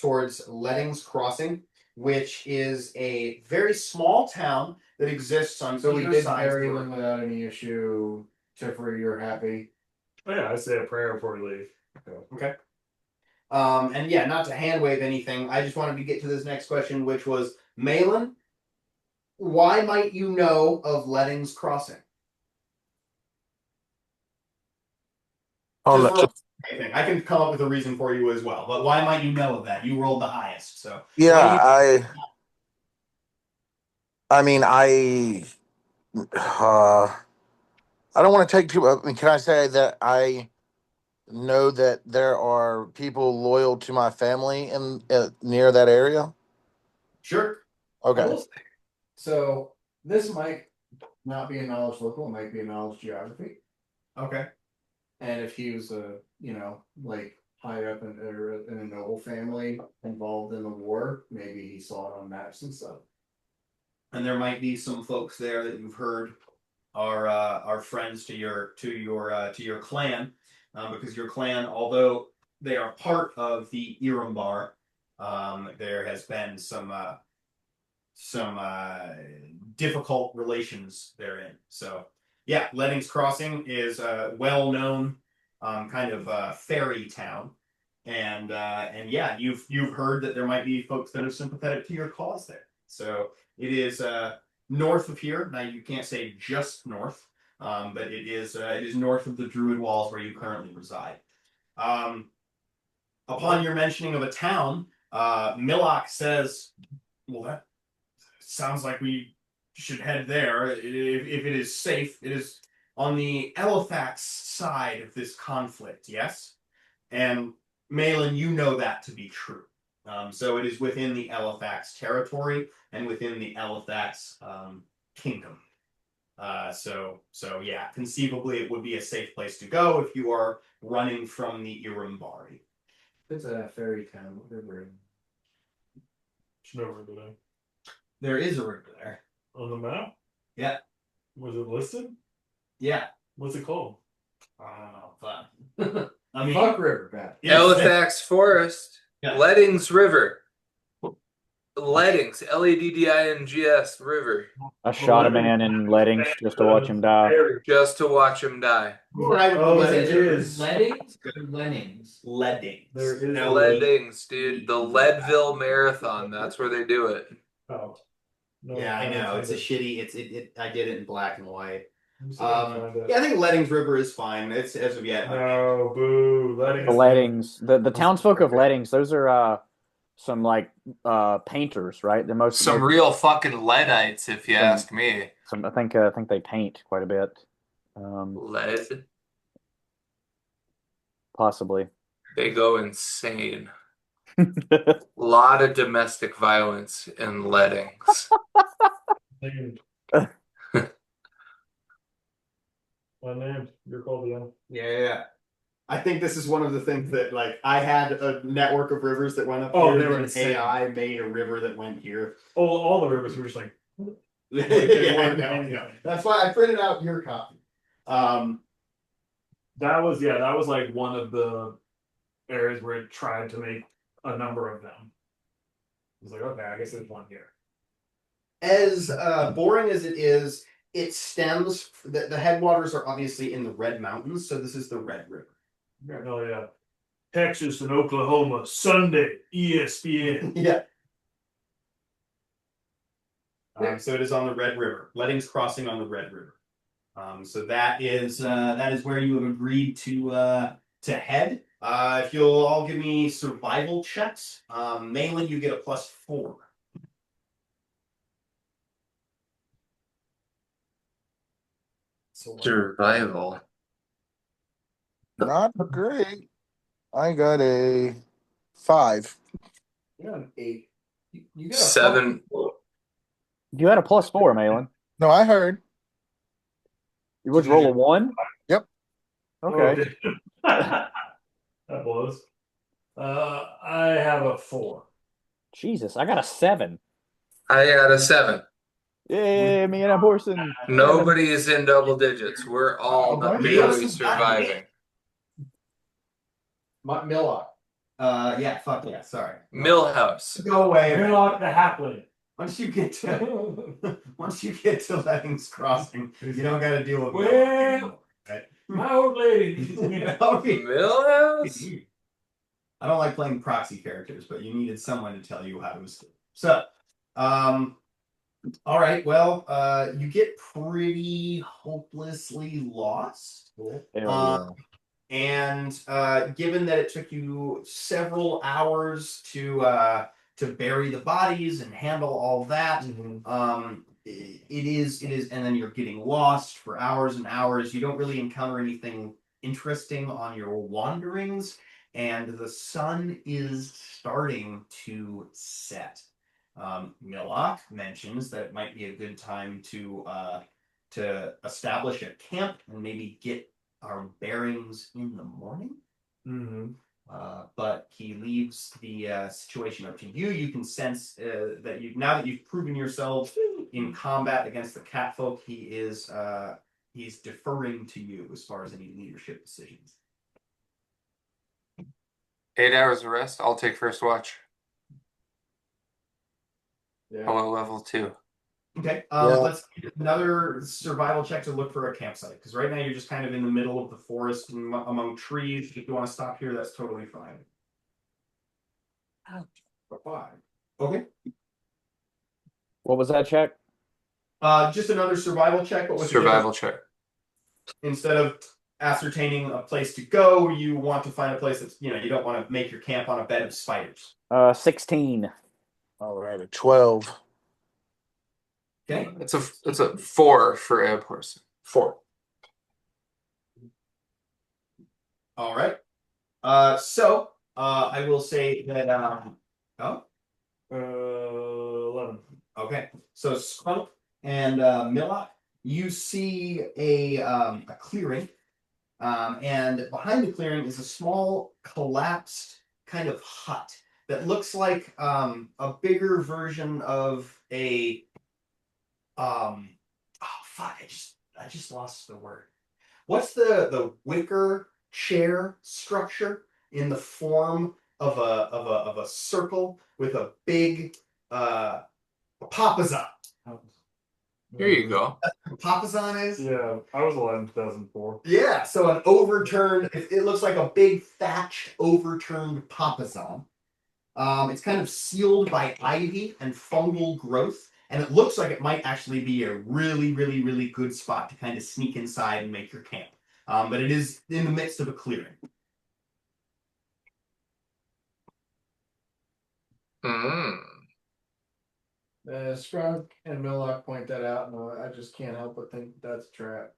Speaker 2: towards Leddings Crossing, which is a very small town that exists on
Speaker 4: So we
Speaker 2: either
Speaker 4: did
Speaker 2: side of
Speaker 4: bury
Speaker 2: the
Speaker 4: them
Speaker 2: road.
Speaker 4: without any issue. Tiffer, you're happy.
Speaker 3: Oh, yeah, I say a prayer before we leave.
Speaker 2: Okay. And yeah, not to hand wave anything, I just wanted to get to this next question, which was Malin, why might you know of Leddings Crossing?
Speaker 6: Oh,
Speaker 2: Just
Speaker 6: no.
Speaker 2: for anything. I can come up with a reason for you as well, but why might you know of that? You rolled the highest, so
Speaker 6: Yeah,
Speaker 2: why do you-
Speaker 6: I mean, I don't want to take too. I mean, can I say that I know that there are people loyal to my family in near that area?
Speaker 2: Sure.
Speaker 4: I
Speaker 6: Okay.
Speaker 4: will say, so this might not be a knowledge local, it might be a knowledge geography.
Speaker 2: Okay.
Speaker 4: And if he was like high up in a noble family involved in the war, maybe he saw it on maps and stuff.
Speaker 2: And there might be some folks there that you've heard are friends to your clan, because your clan, although they are part of the Irumbar, there has been some difficult relations therein. So yeah, Leddings Crossing is a well-known kind of ferry town, and yeah, you've heard that there might be folks that are sympathetic to your cause there. So it is north of here. Now you can't say just north, but it is north of the Druid Walls where you currently reside. Upon your mentioning of a town, Millock says, "Well, that sounds like we should head there if it is safe. It is on the Elifax side of this conflict, yes? And Malin, you know that to be true. So it is within the Elifax territory and within the Elifax kingdom. So yeah, conceivably it would be a safe place to go if you are running from the Irumbari.
Speaker 4: It's a fairy town, whatever.
Speaker 3: There's no river there.
Speaker 2: There is a river there.
Speaker 3: On the map?
Speaker 2: Yeah.
Speaker 3: Was it listed?
Speaker 2: Yeah.
Speaker 3: What's it called?
Speaker 2: I don't know. I mean,
Speaker 4: Fuck river, bad.
Speaker 1: Halifax Forest,
Speaker 2: Yeah.
Speaker 1: Leddings River. Leddings, Leddings River.
Speaker 5: I shot a man in Leddings just to watch him die.
Speaker 1: Just to watch him die.
Speaker 2: Right.
Speaker 3: Oh,
Speaker 2: Was
Speaker 3: it
Speaker 2: it
Speaker 3: is.
Speaker 4: Leddings or Lennings?
Speaker 2: Leddings?
Speaker 3: There is
Speaker 1: Leddings, dude. The Leadville Marathon. That's where they do it.
Speaker 3: Oh. No,
Speaker 2: Yeah, I know. It's a shitty. I did it in black and white. Yeah, I think Leddings River is fine. It's as of yet.
Speaker 3: No, boo. Leddings.
Speaker 5: The Leddings, the townsfolk of Leddings, those are some like painters, right? The most
Speaker 1: Some real fucking Leadites, if you ask me.
Speaker 5: I think they paint quite a bit.
Speaker 1: Lead.
Speaker 5: Possibly.
Speaker 1: They go insane. Lot of domestic violence in Leddings.
Speaker 3: My name. You're called again.
Speaker 2: Yeah. I think this is one of the things that like I had a network of rivers that went up
Speaker 3: Oh,
Speaker 2: here.
Speaker 3: they were
Speaker 2: and
Speaker 3: insane.
Speaker 2: AI made a river that went here.
Speaker 3: Oh, all the rivers were just like.
Speaker 2: Yeah, I know. That's why I printed out your copy.
Speaker 3: That was like one of the areas where it tried to make a number of them. I was like, okay, I guess there's one here.
Speaker 2: As boring as it is, it stems. The headwaters are obviously in the Red Mountains, so this is the Red River.
Speaker 3: Oh yeah. Texas and Oklahoma, Sunday, ESPN.
Speaker 2: Yeah. So it is on the Red River. Leddings Crossing on the Red River. So that is where you have agreed to head. If you'll all give me survival checks, Malin, you get a +4.
Speaker 1: Survival.
Speaker 6: Not great. I got a 5.
Speaker 4: You got an 8. You got a
Speaker 1: 7.
Speaker 5: You had a +4, Malin.
Speaker 6: No, I heard.
Speaker 5: You would roll a 1?
Speaker 6: Yep.
Speaker 5: Okay.
Speaker 3: That blows. I have a 4.
Speaker 5: Jesus, I got a 7.
Speaker 1: I had a 7.
Speaker 5: Yay, me and a person. 7.
Speaker 1: Nobody is in double digits. We're all barely surviving.
Speaker 4: Millock.
Speaker 2: Yeah, fuck yeah, sorry.
Speaker 1: Millhouse.
Speaker 2: Go away.
Speaker 3: Millock the halfling.
Speaker 2: Once you get to Lettings Crossing, you don't gotta deal with
Speaker 3: Well,
Speaker 2: right?
Speaker 3: my old lady.
Speaker 1: Millhouse?
Speaker 2: I don't like playing proxy characters, but you needed someone to tell you how to escape. So, all right, well, you get pretty hopelessly lost.
Speaker 5: Hell
Speaker 2: And given that it took you several hours to bury the bodies and handle all that, it is, and then you're getting lost for hours and hours. You don't really encounter anything interesting on your wanderings, and the sun is starting to set. Millock mentions that it might be a good time to establish a camp and maybe get our bearings in the morning. But he leaves the situation up to you. You can sense that now that you've proven yourself in combat against the catfolk, he's deferring to you as far as any leadership decisions.
Speaker 1: 8 hours of rest. I'll take first watch.
Speaker 4: Yeah.
Speaker 1: Hello, level 2.
Speaker 2: Okay,
Speaker 6: Yeah.
Speaker 2: let's get another survival check to look for a campsite, because right now you're just kind of in the middle of the forest among trees. If you want to stop here, that's totally fine. 5. Okay.
Speaker 5: What was that check?
Speaker 2: Just another survival check, but with
Speaker 1: Survival check.
Speaker 2: instead of ascertaining a place to go, you want to find a place that's, you don't want to make your camp on a bed of spiders.
Speaker 5: 16.
Speaker 6: All right, 12.
Speaker 2: Okay.
Speaker 1: It's a 4 for a person. 4.
Speaker 2: All right. So I will say that oh,
Speaker 3: 11.
Speaker 2: okay. So Skunk and Millock, you see a clearing, and behind the clearing is a small collapsed kind of hut that looks like a bigger version of a oh fuck, I just lost the word. What's the wicker chair structure in the form of a circle with a big papasan?
Speaker 1: Here you go.
Speaker 2: Papasan is?
Speaker 3: Yeah, I was 11 2004.
Speaker 2: Yeah, so an overturned, it looks like a big thatched overturned papasan. It's kind of sealed by ivy and fungal growth, and it looks like it might actually be a really, really, really good spot to kind of sneak inside and make your camp. But it is in the midst of a clearing.
Speaker 1: Mm.
Speaker 4: Scrunk and Millock point that out, and I just can't help but think that's a trap.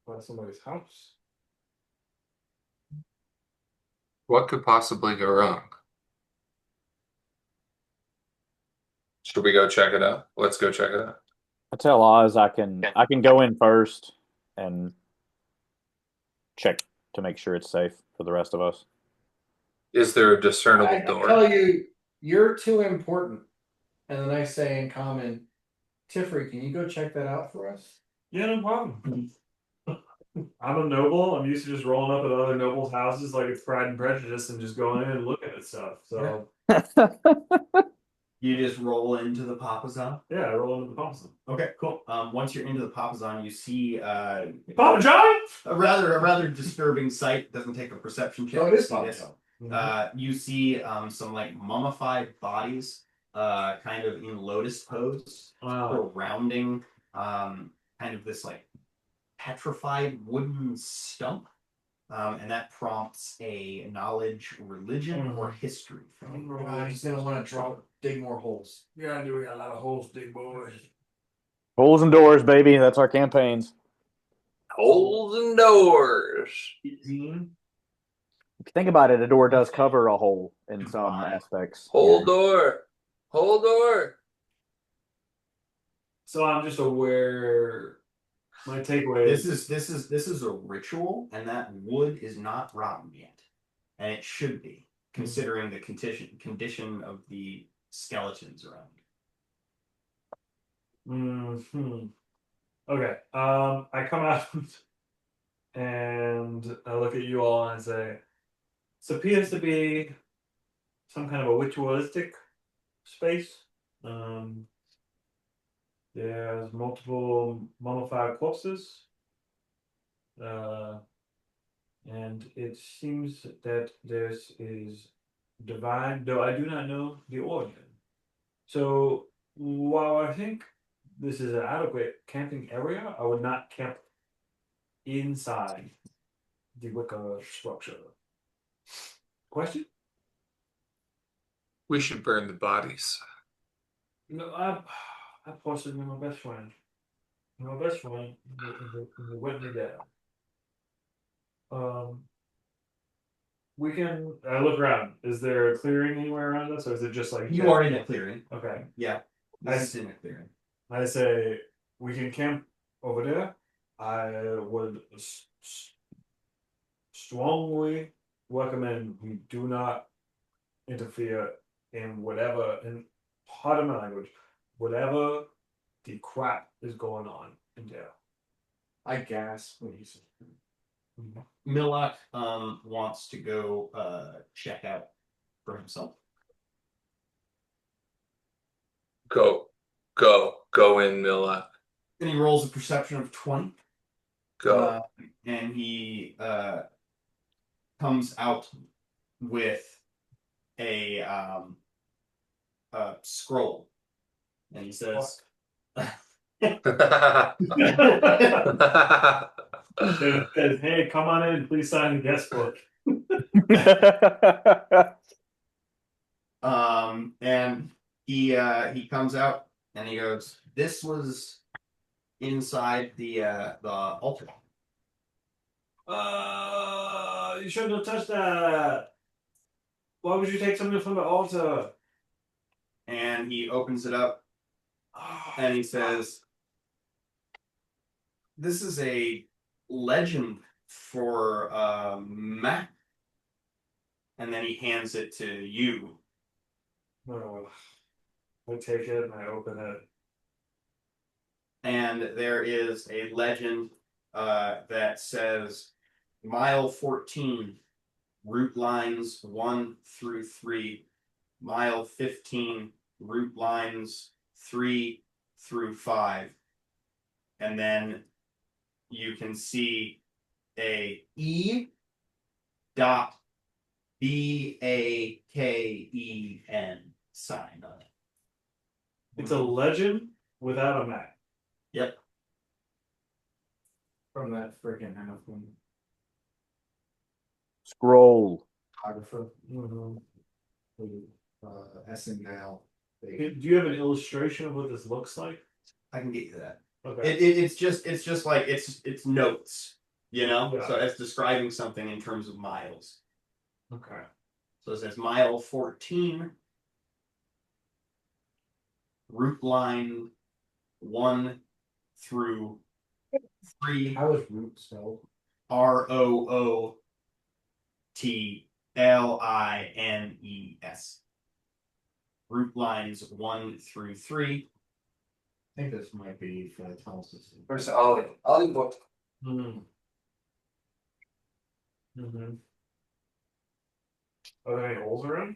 Speaker 3: By somebody's house.
Speaker 1: What could possibly go wrong? Should we go check it out? Let's go check it out.
Speaker 5: I tell Oz I can go in first and check to make sure it's safe for the rest of us.
Speaker 1: Is there a discernible
Speaker 4: I
Speaker 1: door?
Speaker 4: tell you, you're too important. And then I say in common, Tiffany, can you go check that out for us?
Speaker 3: Yeah, no problem. I'm a noble. I'm used to just rolling up at other nobles' houses like it's Pride and Prejudice and just going in and looking at stuff. So
Speaker 2: You just roll into the papasan.
Speaker 3: yeah, I roll into the Thompson.
Speaker 2: Okay, cool. Once you're into the papasan, you see
Speaker 3: Papa John!
Speaker 2: a rather disturbing sight. Doesn't take a perception check.
Speaker 4: Oh, it
Speaker 2: to
Speaker 4: is
Speaker 2: see this.
Speaker 4: Papa.
Speaker 2: You see some like mummified bodies, kind of in lotus pose,
Speaker 3: Wow.
Speaker 2: surrounding kind of this like petrified wooden stump, and that prompts a knowledge, religion, or history from you.
Speaker 4: He's gonna want to dig more holes.
Speaker 7: Yeah, I do. We got a lot of holes, big boys.
Speaker 5: Holes and doors, baby. That's our campaigns.
Speaker 1: Holes and doors.
Speaker 5: If you think about it, a door does cover a hole in some aspects.
Speaker 1: Hole door. Hole door.
Speaker 3: So I'm just aware My takeaway
Speaker 2: This
Speaker 3: is
Speaker 2: is a ritual, and that wood is not rotten yet, and it should be, considering the condition of the skeletons around.
Speaker 3: Okay. I come out and I look at you all and say, "This appears to be some kind of a ritualistic space. Um, there's multiple mummified corpses, and it seems that this is divine, though I do not know the origin. So while I think this is an adequate camping area, I would not camp inside the Wicca structure. Question?
Speaker 1: We should burn the bodies.
Speaker 3: No, I posted with my best friend. My best friend went me down. Um, we can. I look around. Is there a clearing anywhere around us, or is it just like
Speaker 2: You are in a clearing.
Speaker 3: Okay.
Speaker 2: Yeah, this is in a clearing.
Speaker 3: I say we can camp over there. I would strongly recommend we do not interfere in whatever, in pardon my language, whatever the crap is going on in there.
Speaker 4: I gasp when he said.
Speaker 2: Millock wants to go check out for himself.
Speaker 1: Go in, Milla.
Speaker 2: And he rolls a perception of 20.
Speaker 1: Go.
Speaker 2: And he comes out with a scroll. And he says,
Speaker 3: Says, hey, come on in, please sign the guest book.
Speaker 2: And he comes out and he goes, this was inside the altar.
Speaker 3: You shouldn't have touched that. Why would you take something from the altar?
Speaker 2: And he opens it up and he says, this is a legend for Mac. And then he hands it to you.
Speaker 3: Oh, I take it and I open it.
Speaker 2: And there is a legend that says mile 14, route lines 1 through 3, mile 15, route lines 3 through 5. And then you can see a E dot BAKEN sign on it.
Speaker 3: It's a legend without a map.
Speaker 2: Yep.
Speaker 4: From that freaking house one.
Speaker 5: Scroll.
Speaker 4: Photographer.
Speaker 3: Mm-hmm.
Speaker 4: SNL.
Speaker 3: Do you have an illustration of what this looks like?
Speaker 2: I can get you that.
Speaker 3: Okay.
Speaker 2: It's just like it's notes, you know?
Speaker 3: Yeah.
Speaker 2: So it's describing something in terms of miles.
Speaker 3: Okay.
Speaker 2: So it says mile 14, route line 1 through 3.
Speaker 4: How is root spelled?
Speaker 2: ROOTLINES. Route lines 1 through 3.
Speaker 4: I think this might be for the tunnel system.
Speaker 8: Where's Ollie? Ollie booked.
Speaker 3: Mm-hmm. Mm-hmm. Are there any holes around?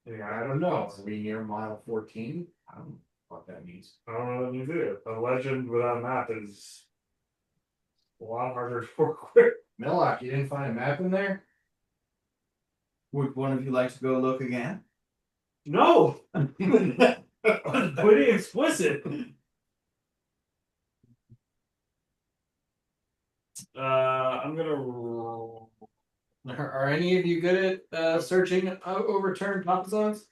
Speaker 3: Yeah,
Speaker 4: I don't know. Are we near mile 14? I don't know what that means.
Speaker 3: I don't know what you do. A legend without a map is a lot harder to work with.
Speaker 4: Millock, you didn't find a map in there?
Speaker 2: Would one of you like to go look again?
Speaker 3: No! Pretty explicit. I'm gonna roll.
Speaker 4: Are any of you good at searching overturned topazons?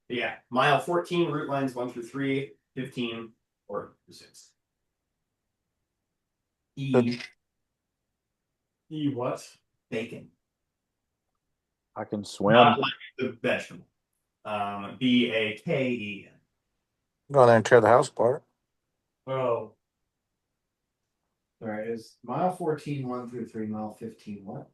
Speaker 2: Yeah. Mile 14, route lines 1 through 3, 15, or 6. E.
Speaker 3: E what?
Speaker 2: Bacon.
Speaker 5: I can swim.
Speaker 2: Not like the vegetable. BAKEN.
Speaker 6: Go in there and tear the house apart.
Speaker 3: Oh.
Speaker 4: Alright, is mile 14 1 through 3, mile 15 what?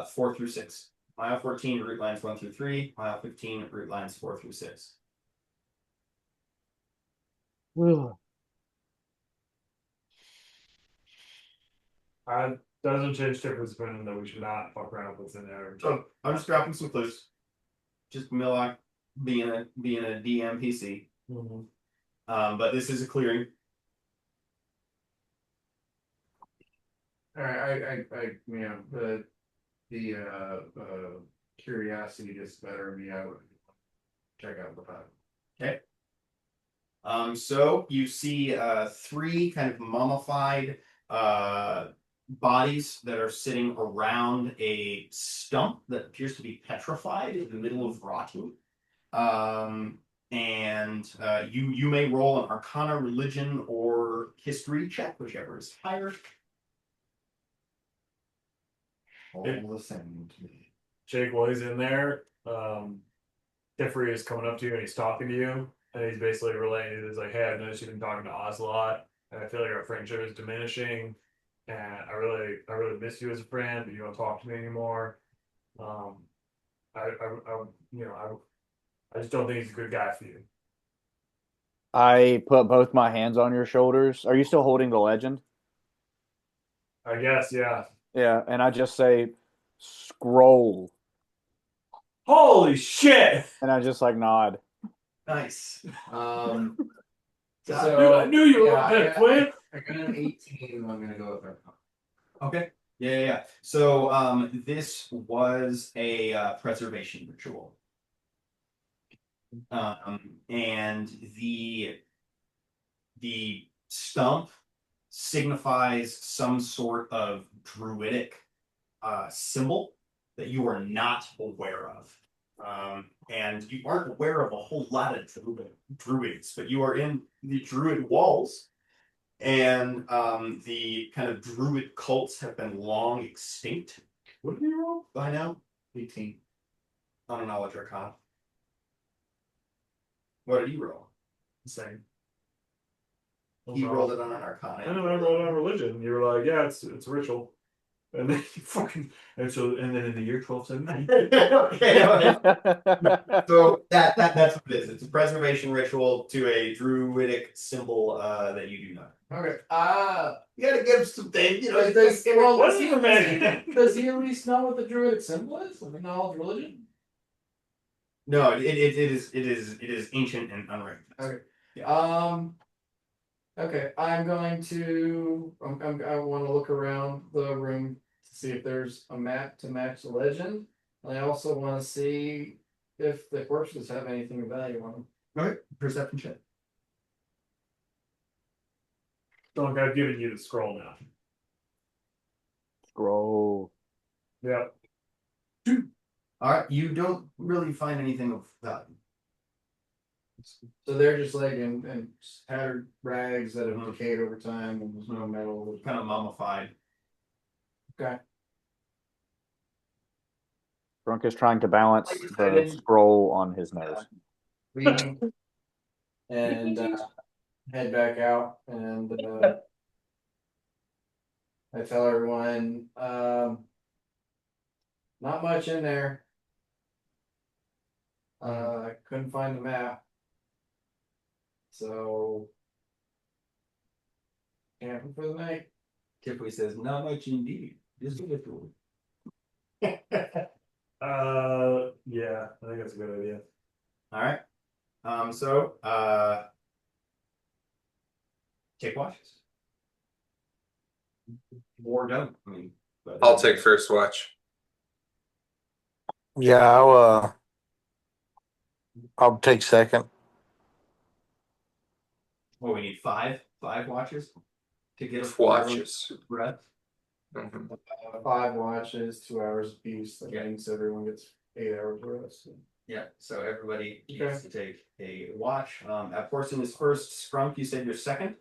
Speaker 2: 4 through 6. Mile 14, route lines 1 through 3. Mile 15, route lines 4 through 6.
Speaker 3: Doesn't change Tiffany's opinion that we should not fuck around with what's in there.
Speaker 2: So I'm just dropping some clues. Just Millock being a DMPC.
Speaker 3: Mhm.
Speaker 2: But this is a clearing.
Speaker 4: Alright, the curiosity gets the better of me. I would check out the pub.
Speaker 2: Okay. So you see 3 kind of mummified bodies that are sitting around a stump that appears to be petrified in the middle of rotting. And you may roll an Arcana, Religion, or History check, whichever is higher.
Speaker 4: All the same to me.
Speaker 3: Jake, while he's in there, Tiffany is coming up to you and he's talking to you, and he's basically relaying he's like, "Hey, I've noticed you've been talking to Oz a lot, and I feel like our friendship is diminishing, and I really miss you as a friend, but you don't talk to me anymore. I just don't think he's a good guy for you."
Speaker 5: I put both my hands on your shoulders. Are you still holding the legend?
Speaker 3: I guess, yeah.
Speaker 5: Yeah, and I just say scroll.
Speaker 3: Holy shit!
Speaker 5: And I just like nod.
Speaker 2: Nice.
Speaker 3: Dude, I knew you were a bit flip.
Speaker 4: I got an 18. I'm gonna go with her.
Speaker 2: Okay. Yeah. So this was a preservation ritual. And the stump signifies some sort of druidic symbol that you are not aware of. And you aren't aware of a whole lot of druids, but you are in the druid walls, and the kind of druid cults have been long extinct. What did you roll by now? 18. On a knowledge arcana. What did you roll?
Speaker 3: Same.
Speaker 2: He rolled it on an arcana.
Speaker 3: I know I rolled on religion. You were like, yeah, it's a ritual. And then you fucking and then in the year 1279.
Speaker 2: Okay. So that's what it is. It's a preservation ritual to a druidic symbol that you do not.
Speaker 4: Okay.
Speaker 2: You gotta give some things, you know.
Speaker 4: Does he
Speaker 3: information?
Speaker 4: does he at least know what the druidic symbol is? Like knowledge religion?
Speaker 2: No, it is ancient and unrecognized.
Speaker 4: Okay. Okay, I'm going to. I want to look around the room to see if there's a map to match the legend. And I also want to see if the corpses have anything of value on them.
Speaker 2: Okay, perception check.
Speaker 3: Don't I've given you the scroll now.
Speaker 5: Scroll.
Speaker 3: Yep.
Speaker 2: All right, you don't really find anything of value.
Speaker 4: So they're just like in tattered rags that have decayed over time, and there's no metal.
Speaker 2: Kind of mummified.
Speaker 4: Okay.
Speaker 5: Drunk is trying to balance
Speaker 2: Like I
Speaker 5: the
Speaker 2: said,
Speaker 5: scroll on his nose.
Speaker 4: Leave and head back out, and I tell everyone, not much in there. I couldn't find the map. So camping for the night.
Speaker 2: Tiffany says, not much indeed. Just a little.
Speaker 3: Yeah, I think that's a good idea.
Speaker 2: All right. So take watches. Or don't. I mean, but
Speaker 1: I'll take first watch.
Speaker 6: Yeah, I'll take second.
Speaker 2: Well, we need five watches to get a
Speaker 1: Watches.
Speaker 2: breath.
Speaker 1: Mhm.
Speaker 4: 5 watches, 2 hours apiece. That means everyone gets 8 hours rest.
Speaker 2: Yeah, so everybody
Speaker 4: Okay.
Speaker 2: gets to take a watch. That person is first. Scrunk, you said you're second.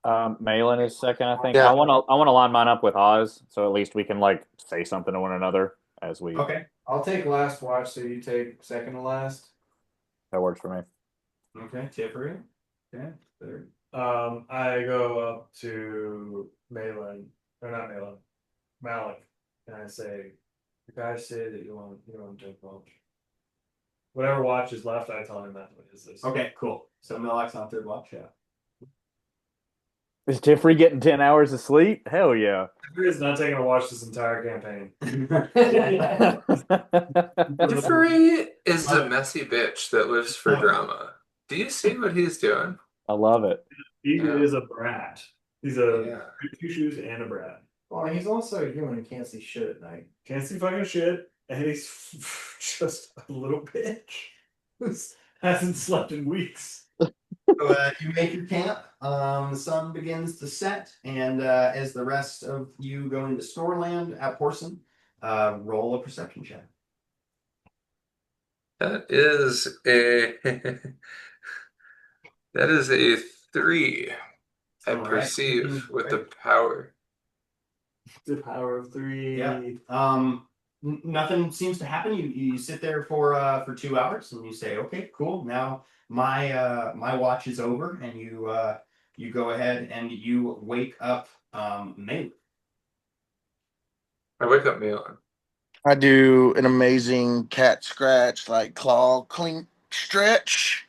Speaker 5: Malin is second, I think.
Speaker 6: Yeah.
Speaker 5: I wanna line mine up with Oz, so at least we can like say something to one another as we.
Speaker 2: Okay.
Speaker 4: I'll take last watch, so you take second to last.
Speaker 5: That works for me.
Speaker 2: Okay, Tiffany. Okay, third.
Speaker 3: I go up to Malin, or not Malin, Malik, and I say, "The guys say that you want to take watch. Whatever watch is left, I tell him that's what is this."
Speaker 2: Okay, cool. So Millock's on third watch, yeah.
Speaker 5: Is Tiffany getting 10 hours of sleep? Hell yeah.
Speaker 3: He is not taking a watch this entire campaign.
Speaker 1: Jeffrey is a messy bitch that lives for drama. Do you see what he's doing?
Speaker 5: I love it.
Speaker 3: He
Speaker 1: Yeah.
Speaker 3: is a brat. He's a
Speaker 1: Yeah.
Speaker 3: two shoes and a brat.
Speaker 4: Well, he's also a human and can't see shit at night.
Speaker 3: Can't see fucking shit, and he's just a little bitch who hasn't slept in weeks.
Speaker 2: So, you make your camp. The sun begins to set, and as the rest of you go into Storeland at Porson, roll a perception check.
Speaker 1: That is a that is a 3. I
Speaker 2: All right.
Speaker 1: perceive with the power.
Speaker 3: The power of 3.
Speaker 2: Yeah. Nothing seems to happen. You sit there for 2 hours, and you say, "Okay, cool. Now my watch is over," and you go ahead and you wake up May.
Speaker 1: I wake up Milan.
Speaker 6: I do an amazing cat scratch, like claw clink stretch,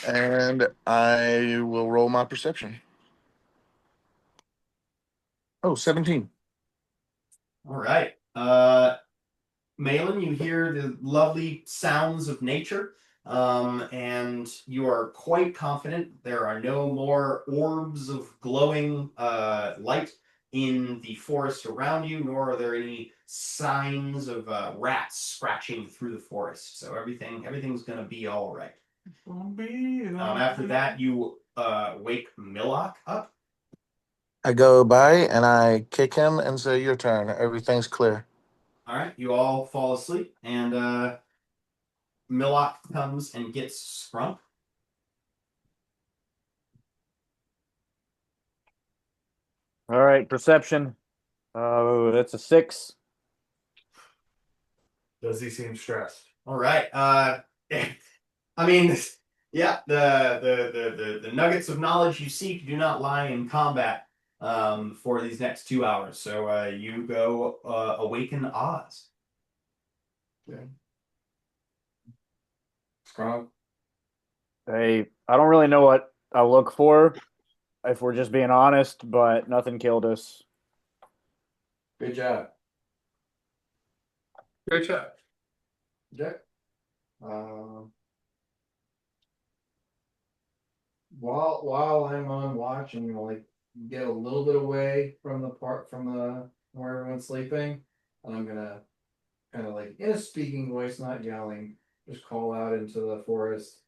Speaker 6: and I will roll my perception. Oh, 17.
Speaker 2: All right. Malin, you hear the lovely sounds of nature, and you are quite confident there are no more orbs of glowing light in the forest around you, nor are there any signs of rats scratching through the forest. So everything's gonna be all right. After that, you wake Millock up.
Speaker 6: I go by and I kick him and say, "Your turn. Everything's clear."
Speaker 2: All right, you all fall asleep, and Millock comes and gets Sprunk.
Speaker 5: All right, perception. Oh, that's a 6.
Speaker 3: Does he seem stressed?
Speaker 2: All right. I mean, yeah, the nuggets of knowledge you seek do not lie in combat for these next 2 hours. So you go awaken Oz.
Speaker 4: Strong.
Speaker 5: Hey, I don't really know what I look for, if we're just being honest, but nothing killed us.
Speaker 4: Good job.
Speaker 1: Great job.
Speaker 4: Jack. Um, while I'm on watch and like get a little bit away from the part from the where everyone's sleeping, I'm gonna kind of like in a speaking voice, not yelling, just call out into the forest.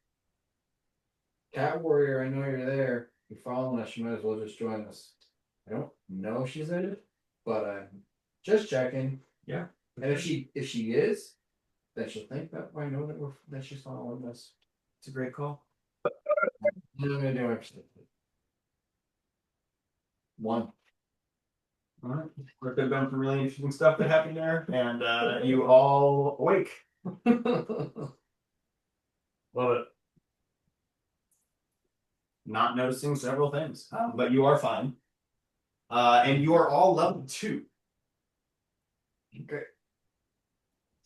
Speaker 4: Cat warrior, I know you're there. You're following us. You might as well just join us. I don't know if she's in it, but I'm just checking.
Speaker 2: Yeah.
Speaker 4: And if she is, then she'll think that I know that she's following us.
Speaker 2: It's a great call.
Speaker 4: I'm gonna do everything. 1.
Speaker 2: All right. There could have been some really interesting stuff that happened there, and you all awake.
Speaker 3: Love it.
Speaker 2: Not noticing several things, but you are fine. And you are all level 2.
Speaker 4: Okay.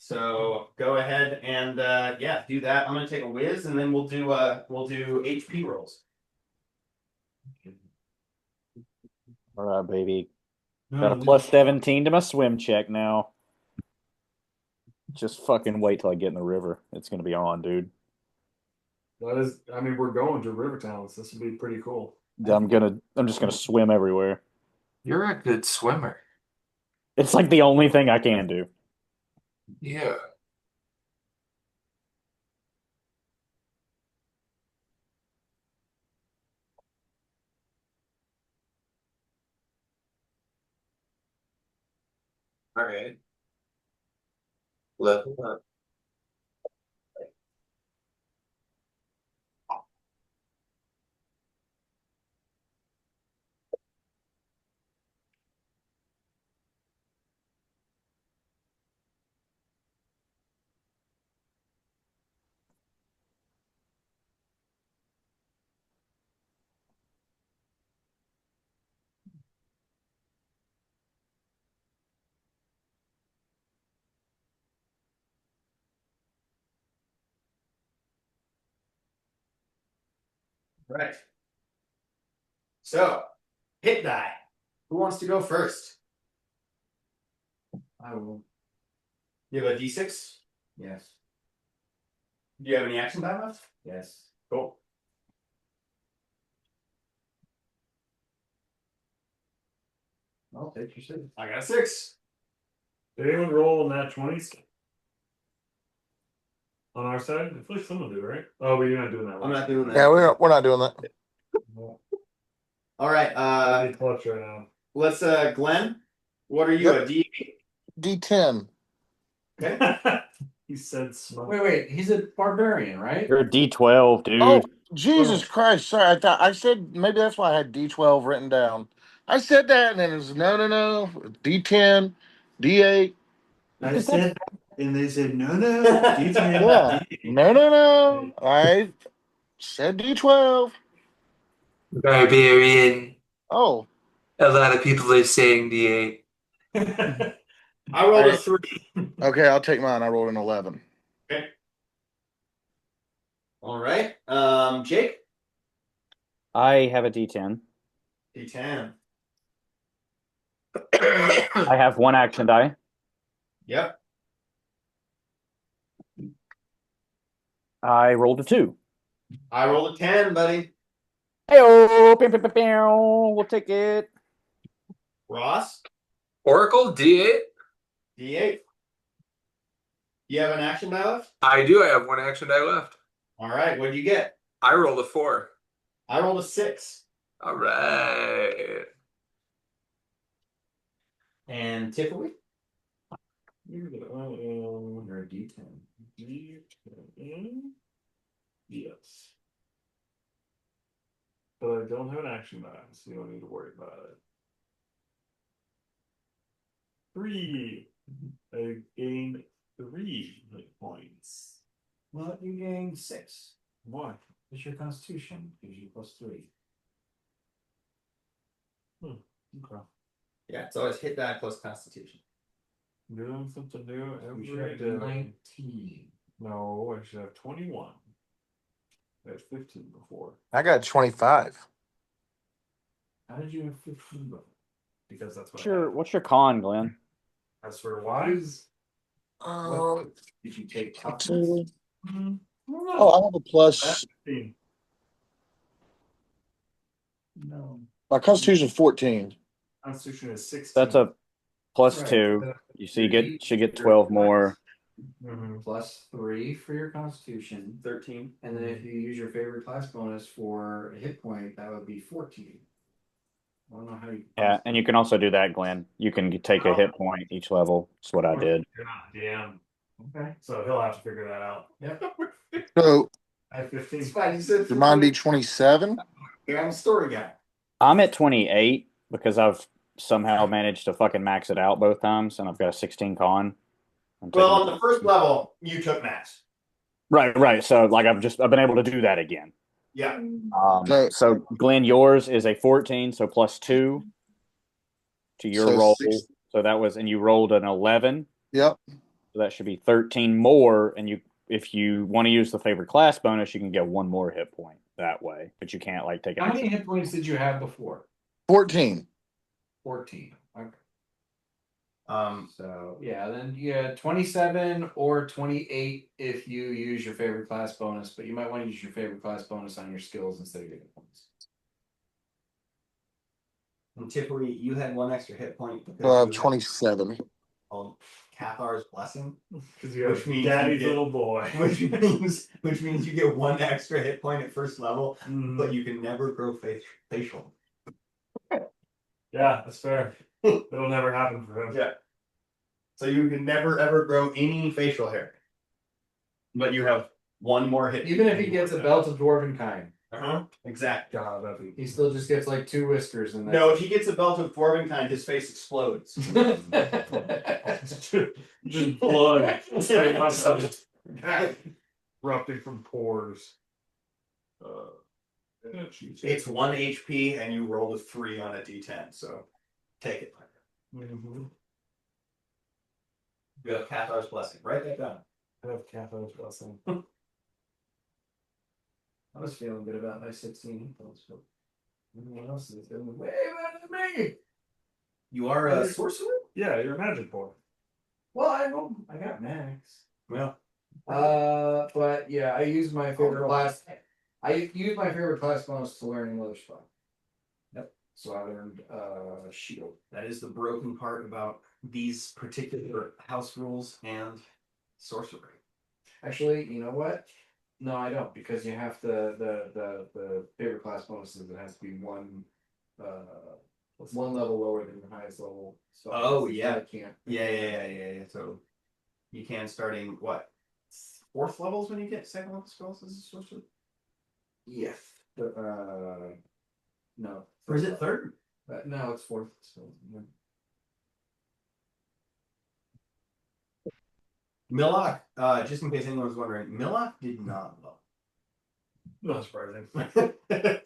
Speaker 2: So go ahead and yeah, do that. I'm gonna take a whiz, and then we'll do HP rolls.
Speaker 5: All right, baby. Got a plus 17 to my swim check now. Just fucking wait till I get in the river. It's gonna be on, dude.
Speaker 3: That is, I mean, we're going to Rivertown, so this would be pretty cool.
Speaker 5: I'm just gonna swim everywhere.
Speaker 1: You're a good swimmer.
Speaker 5: It's like the only thing I can do.
Speaker 1: Yeah. All right. Level up.
Speaker 2: Right. So, hit die. Who wants to go first?
Speaker 4: I will.
Speaker 2: You have a D6?
Speaker 4: Yes.
Speaker 2: Do you have any action die left?
Speaker 4: Yes.
Speaker 2: Cool.
Speaker 4: I'll take your 6.
Speaker 2: I got a 6.
Speaker 3: Did anyone roll nat 20s? On our side? I feel like someone do, right? Oh, but you're not doing that
Speaker 2: I'm
Speaker 3: one.
Speaker 2: not doing that.
Speaker 6: Yeah, we're not doing that.
Speaker 2: All right.
Speaker 3: I'd be clutch right now.
Speaker 2: Let's Glenn. What are you?
Speaker 6: Yep.
Speaker 2: A D8?
Speaker 6: D10.
Speaker 2: Okay.
Speaker 3: He said smoke.
Speaker 4: Wait. He's a barbarian, right?
Speaker 5: You're a D12, dude.
Speaker 6: Oh, Jesus Christ! Sorry, I said maybe that's why I had D12 written down. I said that, and then it was no, D10, D8.
Speaker 3: I said, and they said no.
Speaker 6: Yeah, no. I said D12.
Speaker 1: Barbarian.
Speaker 6: Oh,
Speaker 1: A lot of people are saying D8.
Speaker 2: I rolled a
Speaker 6: Alright.
Speaker 2: 3.
Speaker 6: okay. I'll take mine. I rolled an 11.
Speaker 2: Okay. All right. Jake?
Speaker 5: I have a D10.
Speaker 2: D10.
Speaker 5: I have one action die.
Speaker 2: Yep.
Speaker 5: I rolled a 2.
Speaker 2: I rolled a 10, buddy.
Speaker 5: Hey, we'll take it.
Speaker 2: Ross?
Speaker 1: Oracle D8?
Speaker 2: D8. You have an action die left?
Speaker 1: I do. I have one action die left.
Speaker 2: All right. What did you get?
Speaker 1: I rolled a 4.
Speaker 2: I rolled a 6.
Speaker 1: All right.
Speaker 2: And Tiffany?
Speaker 3: You're
Speaker 4: You're a D10.
Speaker 3: Yes. But I don't have an action die, so you don't need to worry about it. 3. I gain 3 hit points.
Speaker 4: Well, you gain 6.
Speaker 3: Why?
Speaker 4: It's your constitution. Gives you +3.
Speaker 3: Okay.
Speaker 2: Yeah, it's always hit die plus constitution.
Speaker 3: Doing something new
Speaker 4: You
Speaker 3: every
Speaker 4: should have
Speaker 3: day.
Speaker 4: 19.
Speaker 3: No, I should have 21. I had 15 before.
Speaker 6: I got 25.
Speaker 4: How did you have 15?
Speaker 3: Because that's what
Speaker 5: What's your con, Glenn?
Speaker 3: As for wise,
Speaker 4: Did you take toughness?
Speaker 6: 2. Oh, I have a plus.
Speaker 3: 15.
Speaker 4: No.
Speaker 6: My constitution 14.
Speaker 3: Constitution is 16.
Speaker 5: That's a plus
Speaker 4: Right.
Speaker 5: 2. You see, should get 12 more.
Speaker 3: Mhm.
Speaker 4: +3 for your constitution.
Speaker 2: 13.
Speaker 4: And then if you use your favorite class bonus for a hit point, that would be 14. I don't know how you.
Speaker 5: Yeah, and you can also do that, Glenn. You can take a hit point each level. That's what I did.
Speaker 3: You're not DM,
Speaker 4: Okay.
Speaker 3: so he'll have to figure that out.
Speaker 4: Yep.
Speaker 6: So,
Speaker 3: I have 15.
Speaker 2: It's fine. You said
Speaker 6: should mine be 27?
Speaker 2: Yeah, I'm a story guy.
Speaker 5: I'm at 28 because I've somehow managed to fucking max it out both times, and I've got a 16 con.
Speaker 2: Well, on the first level, you took max.
Speaker 5: Right. So, like, I've been able to do that again.
Speaker 2: Yeah.
Speaker 5: So Glenn, yours is a 14, so +2 to your
Speaker 6: So
Speaker 5: roll.
Speaker 6: 6.
Speaker 5: So that was, and you rolled an 11.
Speaker 6: Yep.
Speaker 5: So that should be 13 more. And if you want to use the favorite class bonus, you can get 1 more hit point that way. But you can't like take it.
Speaker 4: How many hit points did you have before?
Speaker 6: 14.
Speaker 4: 14. Okay.
Speaker 2: Um,
Speaker 4: So yeah, then you had 27 or 28 if you use your favorite class bonus, but you might want to use your favorite class bonus on your skills instead of hit points.
Speaker 2: and Tiffany, you had 1 extra hit point because
Speaker 6: So I have
Speaker 2: you had
Speaker 6: 27.
Speaker 2: called Cathar's Blessing,
Speaker 3: Because you have
Speaker 2: Which means
Speaker 3: daddy's
Speaker 2: you get-
Speaker 3: little boy.
Speaker 2: which means you get 1 extra hit point at first level,
Speaker 3: Mhm.
Speaker 2: but you can never grow facial.
Speaker 3: Yeah, that's fair. It'll never happen for him.
Speaker 2: Yeah. So you can never ever grow any facial hair, but you have 1 more hit.
Speaker 4: Even if he gets a belt of dwarven kind,
Speaker 2: Exactly.
Speaker 3: God, that'd be.
Speaker 4: he still just gets like 2 whiskers and
Speaker 2: No, if he gets a belt of dwarven kind, his face explodes.
Speaker 3: Just blood. Erupting from pores.
Speaker 2: It's 1 HP, and you rolled a 3 on a D10, so take it.
Speaker 3: Mhm.
Speaker 2: You have Cathar's Blessing. Write that down.
Speaker 3: I have Cathar's Blessing.
Speaker 4: I was feeling good about my 16 points, but everyone else is doing way better than me.
Speaker 2: You are a sorcerer?
Speaker 3: Yeah, you're a magic boy.
Speaker 4: Well, I got max.
Speaker 2: Yeah.
Speaker 4: But yeah, I use my favorite class. I use my favorite class bonus to learn another spell.
Speaker 2: Yep.
Speaker 4: So I learned shield.
Speaker 2: That is the broken part about these particular house rules and sorcery.
Speaker 4: Actually, you know what? No, I don't, because you have the favorite class bonuses. It has to be one level lower than the highest level. So
Speaker 2: Oh, yeah.
Speaker 4: I can't.
Speaker 2: Yeah. So you can starting what? 4th levels when you get 2nd level spells as a sorcerer?
Speaker 4: Yes. No.
Speaker 2: Or is it 3rd?
Speaker 4: No, it's 4th. So, yeah.
Speaker 2: Millock, just in case anyone's wondering, Millock did not love.
Speaker 3: Not surprising.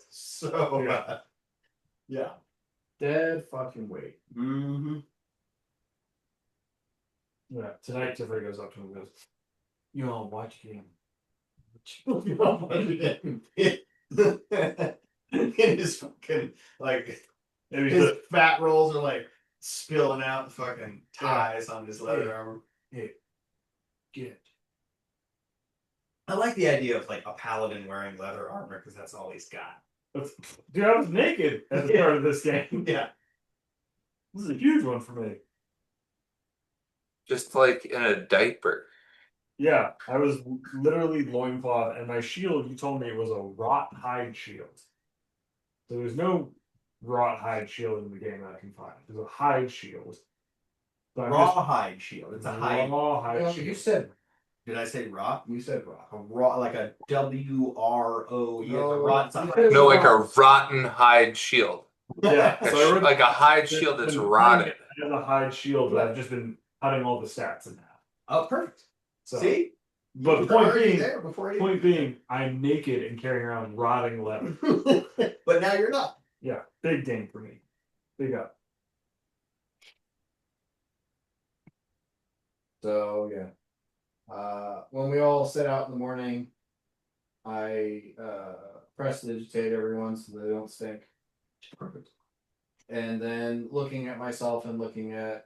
Speaker 2: So, yeah.
Speaker 4: Dead fucking weight.
Speaker 2: Mm-hmm.
Speaker 3: Yeah. Tonight, Tiffany goes up to him and goes, "You all watch game."
Speaker 2: It is fucking like
Speaker 3: Maybe
Speaker 2: his
Speaker 3: the,
Speaker 2: fat rolls are like spilling out the fucking ties on his leather armor.
Speaker 3: get.
Speaker 2: I like the idea of like a paladin wearing leather armor because that's all he's got.
Speaker 3: Dude, I was naked at the start of this game.
Speaker 2: Yeah.
Speaker 3: This is a huge one for me.
Speaker 1: Just like in a diaper.
Speaker 3: Yeah, I was literally loincloth, and my shield, you told me it was a wrought hide shield. So there's no wrought hide shield in the game that I can find. There's a hide shield. So I'm just
Speaker 2: Rawhide shield. It's a hide.
Speaker 3: raw hide
Speaker 4: Well,
Speaker 3: shield.
Speaker 4: you said
Speaker 2: Did I say raw?
Speaker 4: you said rock.
Speaker 2: A raw, like a WRO. Yeah, the
Speaker 4: No,
Speaker 2: raw. It's a
Speaker 4: you
Speaker 2: hide.
Speaker 4: said-
Speaker 1: No, like a rotten hide shield.
Speaker 3: Yeah,
Speaker 1: A
Speaker 3: so I wrote
Speaker 1: like a hide shield that's rotted.
Speaker 3: I have a hide shield, but I've just been cutting all the stats in half.
Speaker 2: Oh, perfect.
Speaker 3: So,
Speaker 2: See?
Speaker 3: but
Speaker 2: You
Speaker 3: the point
Speaker 2: were already
Speaker 3: being,
Speaker 2: there before I
Speaker 3: point being, I'm naked and carrying around rotting leather.
Speaker 2: But now you're not.
Speaker 3: Yeah, big game for me. Big up.
Speaker 4: So yeah. When we all set out in the morning, I press digitate everyone so they don't stink.
Speaker 2: Perfect.
Speaker 4: And then looking at myself and looking at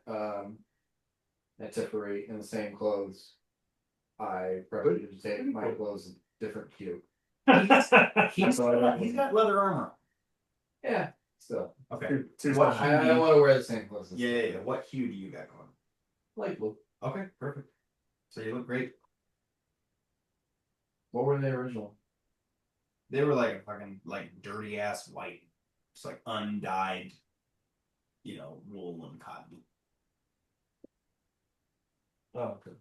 Speaker 4: Tiffany in the same clothes, I press digitate my clothes in different hue.
Speaker 2: He's got leather armor.
Speaker 4: Yeah, still.
Speaker 2: Okay.
Speaker 3: Two
Speaker 2: What
Speaker 3: spots.
Speaker 4: I don't want to wear the same clothes.
Speaker 2: Yeah. What hue do you got going?
Speaker 4: Light blue.
Speaker 2: Okay, perfect. So you look great.
Speaker 4: What were they original?
Speaker 2: They were like a fucking like dirty ass white. Just like undyed, wool and cotton.
Speaker 3: Oh, okay.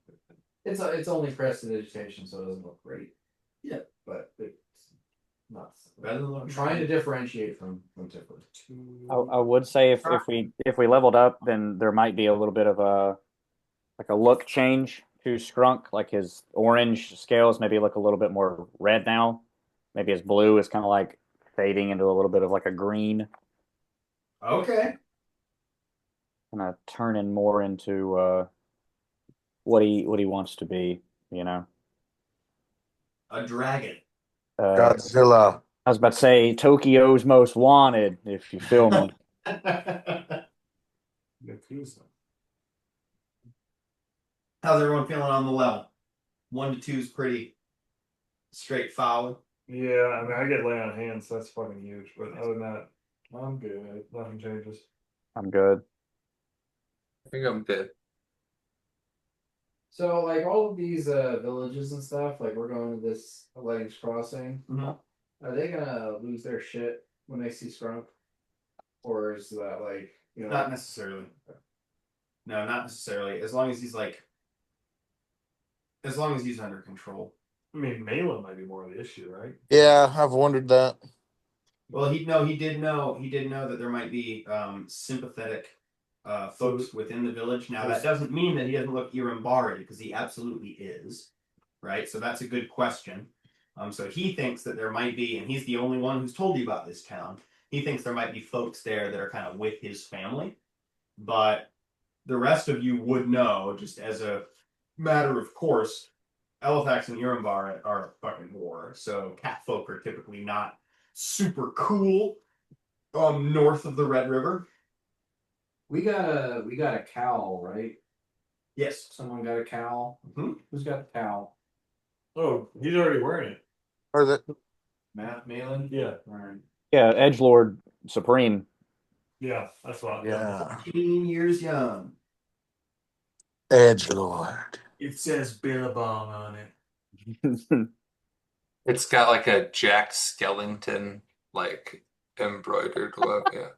Speaker 4: It's only prestidigitation, so it doesn't look great.
Speaker 2: Yeah.
Speaker 4: But it's not
Speaker 2: Better than
Speaker 4: I'm trying to differentiate from Tiffany.
Speaker 5: I would say if we leveled up, then there might be a little bit of a look change to Skrunk. Like his orange scales maybe look a little bit more red now. Maybe his blue is kind of like fading into a little bit of like a green,
Speaker 2: Okay.
Speaker 5: kind of turning more into what he wants to be. You know.
Speaker 2: A dragon.
Speaker 6: Godzilla.
Speaker 5: I was about to say Tokyo's Most Wanted, if you feel me.
Speaker 3: Yakuza.
Speaker 2: How's everyone feeling on the level? 1 to 2 is pretty straightforward.
Speaker 3: Yeah, I mean, I get lay on hands, so that's fucking huge. But other than that, I'm good. Nothing changes.
Speaker 5: I'm good.
Speaker 1: I think I'm good.
Speaker 4: So like all of these villages and stuff, like we're going to this Atlantic's Crossing.
Speaker 2: Mhm.
Speaker 4: Are they gonna lose their shit when they see Skrunk? Or is that like
Speaker 2: Not necessarily. No, not necessarily. As long as he's under control.
Speaker 3: I mean, Malin might be more of the issue, right?
Speaker 6: Yeah, I've wondered that.
Speaker 2: Well, he did know that there might be sympathetic folks within the village. Now that doesn't mean that he doesn't look Irambari, because he absolutely is, right? So that's a good question. So he thinks that there might be, and he's the only one who's told you about this town. He thinks there might be folks there that are kind of with his family, but the rest of you would know, just as a matter of course, Elifax and Urumbar are fucking war, so cat folk are typically not super cool north of the Red River.
Speaker 4: We got a cowl, right?
Speaker 2: Yes.
Speaker 4: Someone got a cowl. Who's got the cowl?
Speaker 3: Oh, he's already wearing it.
Speaker 6: Or the
Speaker 4: Matt Malin?
Speaker 3: Yeah.
Speaker 4: Alright.
Speaker 5: Yeah, Edgelord Supreme.
Speaker 3: Yeah, that's what.
Speaker 6: yeah,
Speaker 2: 15 years young.
Speaker 6: Edge Lord.
Speaker 3: It says Billabong on it.
Speaker 1: It's got like a Jack Skellington like embroidered glove. Yeah.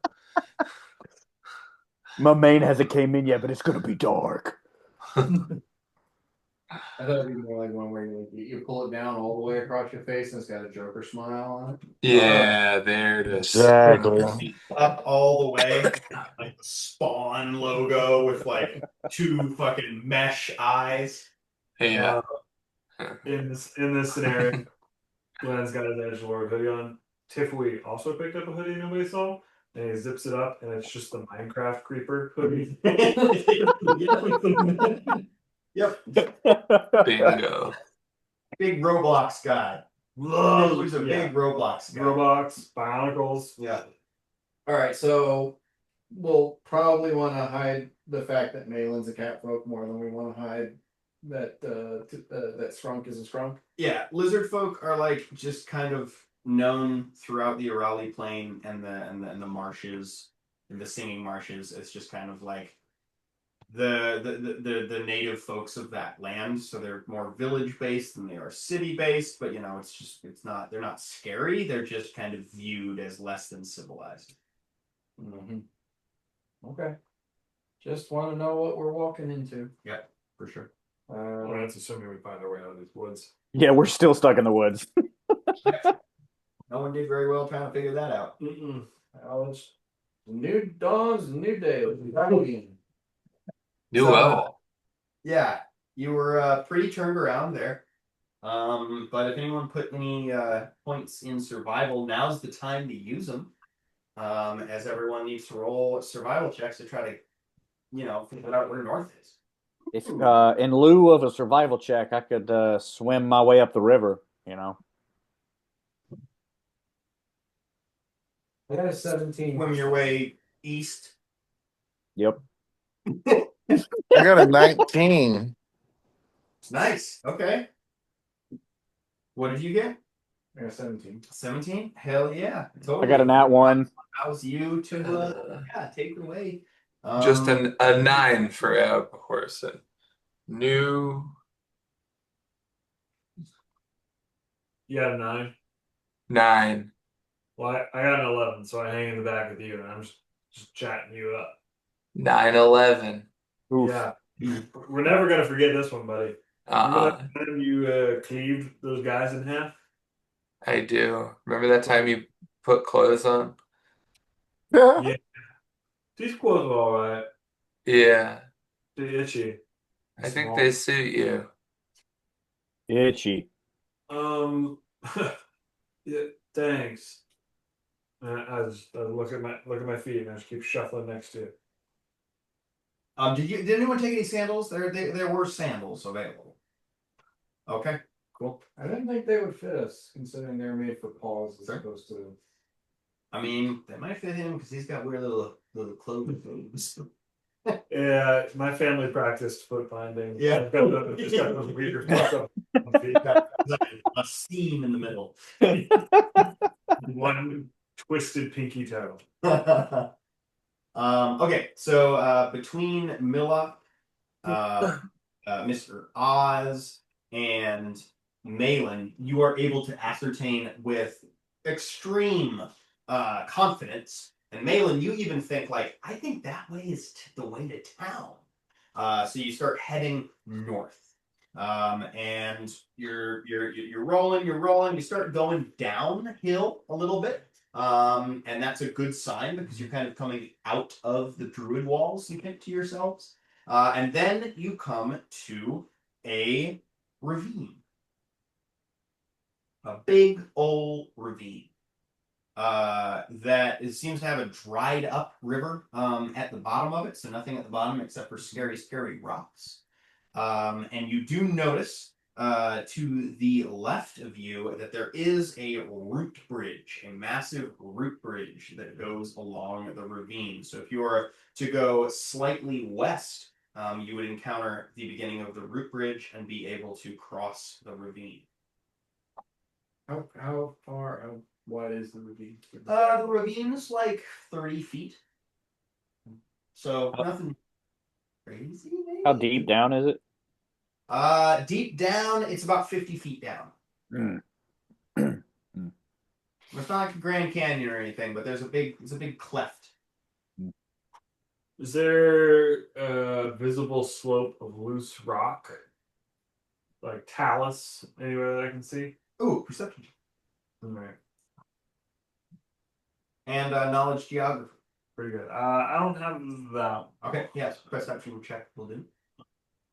Speaker 5: My main hasn't came in yet, but it's gonna be dark.
Speaker 4: I thought it'd be more like one where you pull it down all the way across your face and it's got a Joker smile on it.
Speaker 1: Yeah, there it is.
Speaker 6: Exactly.
Speaker 2: Up all the way, like the Spawn logo with like two fucking mesh eyes.
Speaker 1: Yeah.
Speaker 3: In this scenario, Glenn's got his Edgelord hoodie on. Tiffany also picked up a hoodie nobody saw, and he zips it up, and it's just the Minecraft creeper hoodie.
Speaker 2: Yep.
Speaker 1: Bingo.
Speaker 2: Big Roblox guy. He's a big Roblox guy.
Speaker 3: Roblox, Bionicles.
Speaker 2: Yeah.
Speaker 4: Alright, so we'll probably want to hide the fact that Malin's a cat folk more than we want to hide that that Skrunk is a Skrunk.
Speaker 2: Yeah, lizard folk are like just kind of known throughout the Arali Plain and the marshes, and the singing marshes. It's just kind of like the native folks of that land. So they're more village based than they are city based. But they're not scary. They're just kind of viewed as less than civilized.
Speaker 4: Okay. Just want to know what we're walking into.
Speaker 2: Yeah, for sure.
Speaker 3: Well, that's assuming we find our way out of these woods.
Speaker 5: Yeah, we're still stuck in the woods.
Speaker 2: No one did very well trying to figure that out.
Speaker 4: Well, it's new dawns, new day.
Speaker 1: New
Speaker 2: So-
Speaker 1: level.
Speaker 2: Yeah, you were pretty turned around there. But if anyone put any points in survival, now's the time to use them. As everyone needs to roll survival checks to try to, figure out where north is.
Speaker 5: If in lieu of a survival check, I could swim my way up the river.
Speaker 4: I got a 17.
Speaker 2: Swim your way east.
Speaker 5: Yep.
Speaker 6: I got a 19.
Speaker 2: Nice. Okay. What did you get?
Speaker 4: I got 17.
Speaker 2: 17? Hell yeah. Totally.
Speaker 5: I got a nat 1.
Speaker 2: Allows you to take it away.
Speaker 1: Just a 9 for Hwhatsit. New.
Speaker 3: You got a 9.
Speaker 1: 9.
Speaker 3: Well, I got an 11, so I hang in the back with you, and I'm just chatting you up.
Speaker 1: 9/11.
Speaker 5: Oof.
Speaker 3: Yeah, we're never gonna forget this one, buddy. Remember that time you cleaved those guys in half?
Speaker 1: I do. Remember that time you put clothes on?
Speaker 3: Yeah. These clothes are all right.
Speaker 1: Yeah.
Speaker 3: They're itchy.
Speaker 1: I think they suit you.
Speaker 5: Itchy.
Speaker 3: Yeah, thanks. I look at my feet and I just keep shuffling next to you.
Speaker 2: Did anyone take any sandals? There were sandals available. Okay, cool.
Speaker 4: I didn't think they would fit us, considering they're made for paws as opposed to.
Speaker 2: I mean, they might fit him because he's got weird little clothes.
Speaker 3: Yeah, my family practiced foot binding.
Speaker 2: Yeah.
Speaker 3: I've got just got those weird fucked up feet.
Speaker 2: A seam in the middle.
Speaker 3: One twisted pinky toe.
Speaker 2: Okay, so between Milla, Mr. Oz, and Malin, you are able to ascertain with extreme confidence. And Malin, you even think like, I think that way is the way to town. So you start heading north. And you're rolling, you start going downhill a little bit. And that's a good sign because you're kind of coming out of the druid walls you think to yourselves. And then you come to a ravine. A big old ravine. Seems to have a dried up river at the bottom of it, so nothing at the bottom except for scary rocks. And you do notice to the left of you that there is a root bridge, a massive root bridge that goes along the ravine. So if you were to go slightly west, you would encounter the beginning of the root bridge and be able to cross the ravine.
Speaker 4: How far? How wide is the ravine?
Speaker 2: The ravine is like 30 feet. So nothing crazy, maybe?
Speaker 5: How deep down is it?
Speaker 2: Deep down, it's about 50 feet down. It's not like a Grand Canyon or anything, but it's a big cleft.
Speaker 3: Is there a visible slope of loose rock? Like talus anywhere that I can see?
Speaker 2: Ooh, perception.
Speaker 3: Alright.
Speaker 2: And knowledge geography.
Speaker 3: Pretty good. I don't have that
Speaker 2: Okay, yes, perception check will do.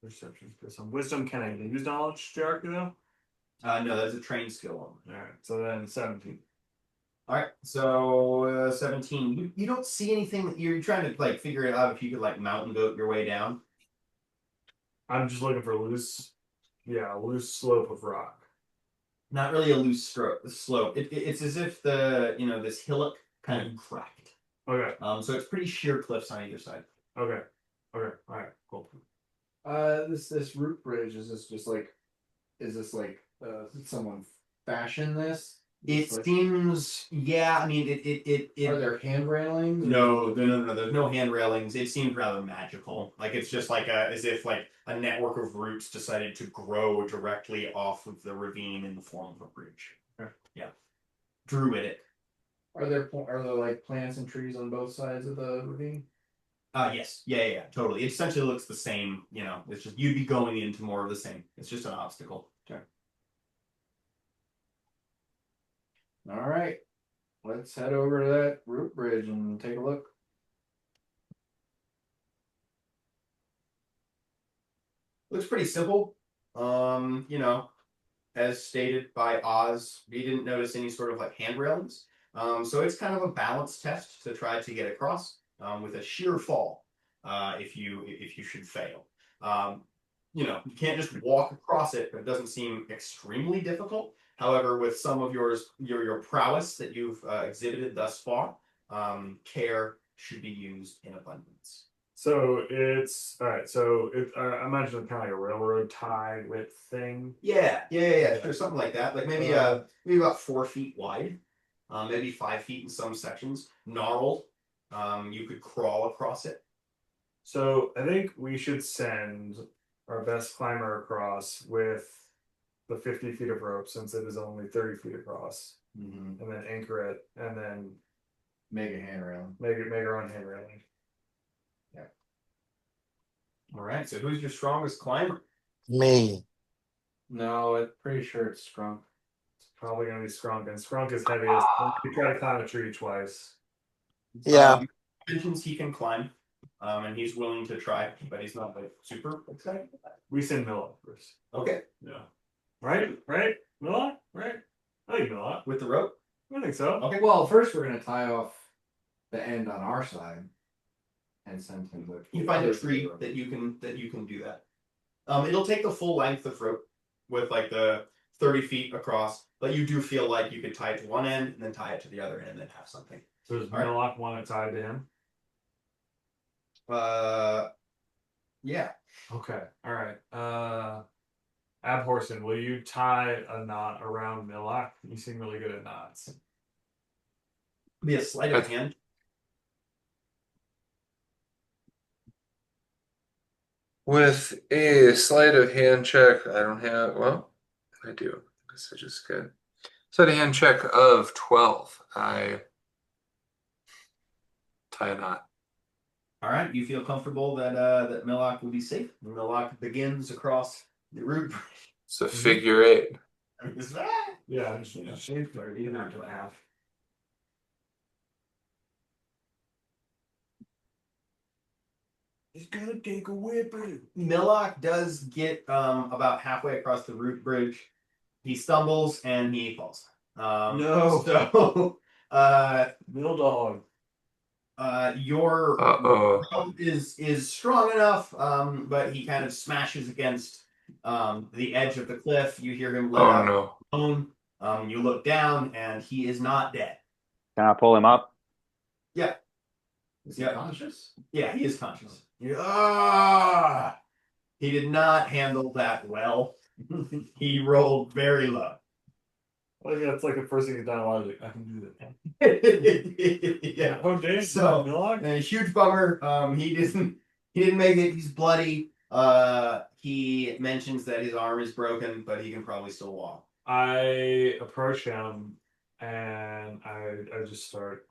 Speaker 3: perception for some wisdom. Can I use knowledge geography though?
Speaker 2: No, that's a trained skill.
Speaker 3: Alright, so then 17.
Speaker 2: Alright, so 17. You don't see anything. You're trying to like figure it out if you could like mountain goat your way down.
Speaker 3: I'm just looking for loose slope of rock.
Speaker 2: Not really a loose slope. It's as if this hillock kind of cracked.
Speaker 3: Okay.
Speaker 2: So it's pretty sheer cliffs on either side.
Speaker 3: Okay. Alright, cool.
Speaker 4: This root bridge, is this like did someone fashion this?
Speaker 2: It seems, yeah. I mean, it.
Speaker 4: Are there hand railings?
Speaker 2: No. There's no hand railings. It seems rather magical. Like it's just like as if like a network of roots decided to grow directly off of the ravine in the form of a bridge.
Speaker 3: Okay.
Speaker 2: Yeah. Druidic.
Speaker 4: Are there like plants and trees on both sides of the ravine?
Speaker 2: Yes. Yeah. Totally. It essentially looks the same. It's just you'd be going into more of the same. It's just an obstacle.
Speaker 4: Okay. All right. Let's head over to that root bridge and take a look.
Speaker 2: Looks pretty simple. As stated by Oz, he didn't notice any sort of like hand railings. So it's kind of a balance test to try to get across with a sheer fall if you should fail. You can't just walk across it, but it doesn't seem extremely difficult. However, with some of your prowess that you've exhibited thus far, care should be used in abundance.
Speaker 3: So it's all right. So I imagine it's kind of like a railroad tie with thing.
Speaker 2: Yeah. There's something like that. Like maybe about 4 feet wide, maybe 5 feet in some sections. Gnarled. You could crawl across it.
Speaker 3: So I think we should send our best climber across with the 50 feet of rope, since it is only 30 feet across, and then anchor it, and then
Speaker 4: Make a hand railing.
Speaker 3: make our own hand railing.
Speaker 2: Yeah. All right. So who's your strongest climber?
Speaker 6: Me.
Speaker 4: No, I'm pretty sure it's Scrunk.
Speaker 3: It's probably gonna be Scrunk, and Scrunk is heaviest. You try to climb a tree twice.
Speaker 6: Yeah.
Speaker 2: Mentions he can climb, and he's willing to try, but he's not like super excited.
Speaker 3: We send Milla first.
Speaker 2: Okay.
Speaker 3: Yeah. Right? Milla? Right? I think Milla.
Speaker 2: With the rope.
Speaker 3: I think so.
Speaker 2: Okay.
Speaker 4: Well, first we're gonna tie off the end on our side and send him the.
Speaker 2: You find a tree that you can do that. It'll take the full length of rope with like the 30 feet across, but you do feel like you could tie it to one end and then tie it to the other end and then have something.
Speaker 3: So does
Speaker 2: All right.
Speaker 3: Millock want it tied to him?
Speaker 2: Yeah.
Speaker 3: Okay. All right. Abhorsen, will you tie a knot around Millock? You seem really good at knots.
Speaker 2: Be a sleight of hand.
Speaker 1: With a sleight of hand check, I don't have. Well, I do. I guess I just get sleight of hand check of 12. I tie a knot.
Speaker 2: All right. You feel comfortable that Millock will be safe. Millock begins across the root bridge.
Speaker 1: It's a figure 8.
Speaker 2: Is that?
Speaker 3: Yeah, just shave 30, you knocked it in half.
Speaker 7: He's gonna take a whipping.
Speaker 2: Millock does get about halfway across the root bridge. He stumbles and he falls.
Speaker 3: No.
Speaker 2: So
Speaker 3: Mill dog.
Speaker 2: your
Speaker 1: Uh-oh.
Speaker 2: rope is strong enough, but he kind of smashes against the edge of the cliff. You hear him let
Speaker 1: Oh
Speaker 2: out
Speaker 1: no.
Speaker 2: a moan. You look down, and he is not dead.
Speaker 5: Can I pull him up?
Speaker 2: Yeah,
Speaker 4: Is he
Speaker 2: Yeah.
Speaker 4: conscious?
Speaker 2: yeah, he is conscious. Ah! He did not handle that well. He rolled very low.
Speaker 3: Well, yeah, it's like the first thing he's done. I can do that.
Speaker 2: Yeah.
Speaker 3: Oh, damn.
Speaker 2: So,
Speaker 3: Millock?
Speaker 2: a huge bummer. He didn't make it. He's bloody. He mentions that his arm is broken, but he can probably still walk.
Speaker 3: I approach him and I just start.